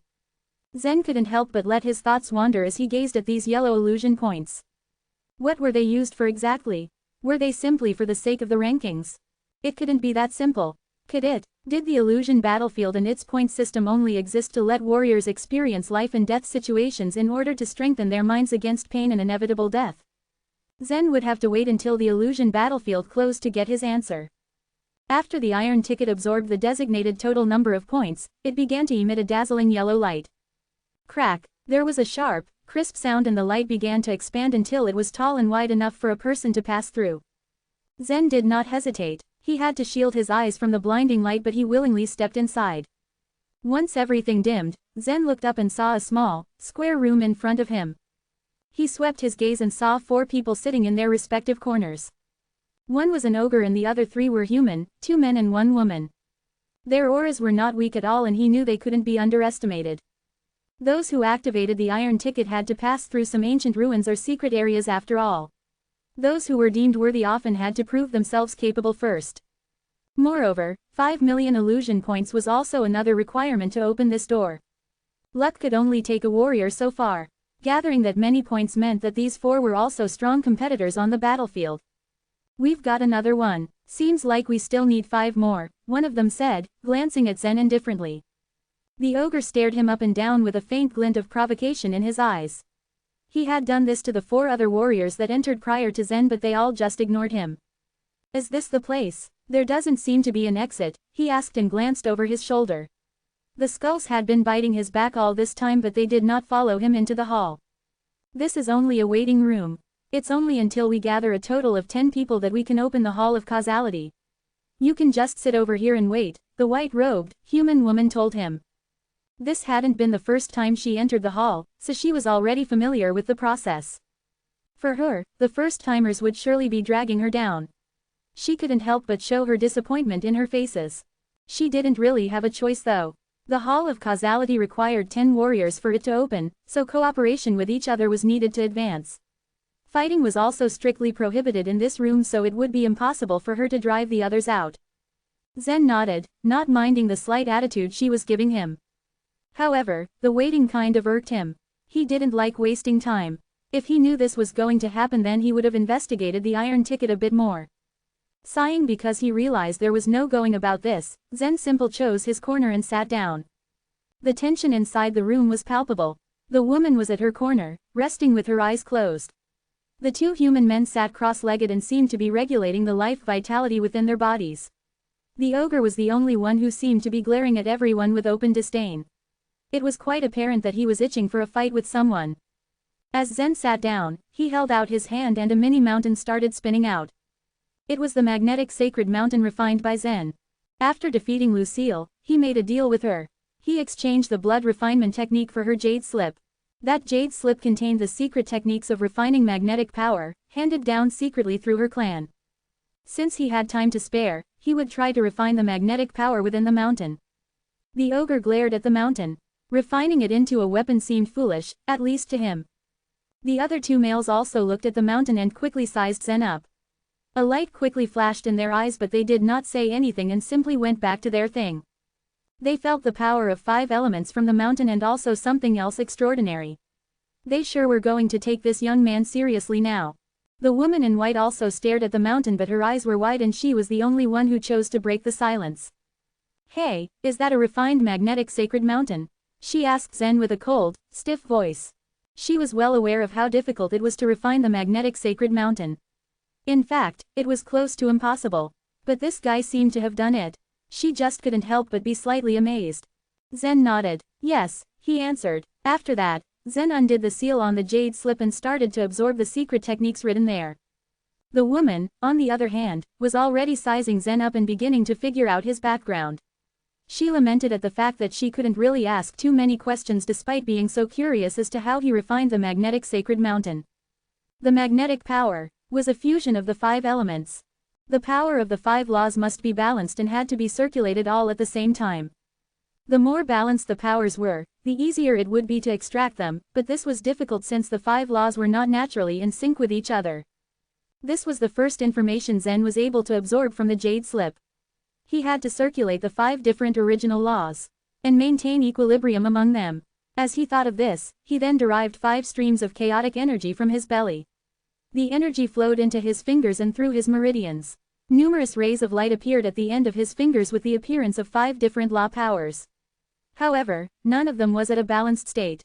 Zen couldn't help but let his thoughts wander as he gazed at these yellow illusion points. What were they used for exactly? Were they simply for the sake of the rankings? It couldn't be that simple. Could it? Did the illusion battlefield and its point system only exist to let warriors experience life and death situations in order to strengthen their minds against pain and inevitable death? Zen would have to wait until the illusion battlefield closed to get his answer. After the iron ticket absorbed the designated total number of points, it began to emit a dazzling yellow light. Crack! There was a sharp, crisp sound and the light began to expand until it was tall and wide enough for a person to pass through. Zen did not hesitate. He had to shield his eyes from the blinding light but he willingly stepped inside. Once everything dimmed, Zen looked up and saw a small, square room in front of him. He swept his gaze and saw 4 people sitting in their respective corners. One was an ogre and the other 3 were human, 2 men and 1 woman. Their auras were not weak at all and he knew they couldn't be underestimated. Those who activated the iron ticket had to pass through some ancient ruins or secret areas after all. Those who were deemed worthy often had to prove themselves capable first. Moreover, 5 million illusion points was also another requirement to open this door. Luck could only take a warrior so far. Gathering that many points meant that these 4 were also strong competitors on the battlefield. We've got another one. Seems like we still need 5 more, one of them said, glancing at Zen indifferently. The ogre stared him up and down with a faint glint of provocation in his eyes. He had done this to the 4 other warriors that entered prior to Zen but they all just ignored him. Is this the place? There doesn't seem to be an exit, he asked and glanced over his shoulder. The skulls had been biting his back all this time but they did not follow him into the hall. This is only a waiting room. It's only until we gather a total of 10 people that we can open the Hall of Causality. You can just sit over here and wait, the white-robed, human woman told him. This hadn't been the first time she entered the hall, so she was already familiar with the process. For her, the first-timers would surely be dragging her down. She couldn't help but show her disappointment in her faces. She didn't really have a choice though. The Hall of Causality required 10 warriors for it to open, so cooperation with each other was needed to advance. Fighting was also strictly prohibited in this room, so it would be impossible for her to drive the others out. Zen nodded, not minding the slight attitude she was giving him. However, the waiting kind of irked him. He didn't like wasting time. If he knew this was going to happen, then he would have investigated the iron ticket a bit more. Sighing because he realized there was no going about this, Zen simply chose his corner and sat down. The tension inside the room was palpable. The woman was at her corner, resting with her eyes closed. The 2 human men sat cross-legged and seemed to be regulating the life vitality within their bodies. The ogre was the only one who seemed to be glaring at everyone with open disdain. It was quite apparent that he was itching for a fight with someone. As Zen sat down, he held out his hand and a mini mountain started spinning out. It was the magnetic sacred mountain refined by Zen. After defeating Lucille, he made a deal with her. He exchanged the blood refinement technique for her jade slip. That jade slip contained the secret techniques of refining magnetic power, handed down secretly through her clan. Since he had time to spare, he would try to refine the magnetic power within the mountain. The ogre glared at the mountain. Refining it into a weapon seemed foolish, at least to him. The other 2 males also looked at the mountain and quickly sized Zen up. A light quickly flashed in their eyes, but they did not say anything and simply went back to their thing. They felt the power of 5 elements from the mountain and also something else extraordinary. They sure were going to take this young man seriously now. The woman in white also stared at the mountain, but her eyes were wide and she was the only one who chose to break the silence. "Hey, is that a refined magnetic sacred mountain?" she asked Zen with a cold, stiff voice. She was well aware of how difficult it was to refine the magnetic sacred mountain. In fact, it was close to impossible. But this guy seemed to have done it. She just couldn't help but be slightly amazed. Zen nodded. "Yes," he answered. After that, Zen undid the seal on the jade slip and started to absorb the secret techniques written there. The woman, on the other hand, was already sizing Zen up and beginning to figure out his background. She lamented at the fact that she couldn't really ask too many questions despite being so curious as to how he refined the magnetic sacred mountain. The magnetic power was a fusion of the 5 elements. The power of the 5 laws must be balanced and had to be circulated all at the same time. The more balanced the powers were, the easier it would be to extract them, but this was difficult since the 5 laws were not naturally in sync with each other. This was the first information Zen was able to absorb from the jade slip. He had to circulate the 5 different original laws and maintain equilibrium among them. As he thought of this, he then derived 5 streams of chaotic energy from his belly. The energy flowed into his fingers and through his meridians. Numerous rays of light appeared at the end of his fingers with the appearance of 5 different law powers. However, none of them was at a balanced state.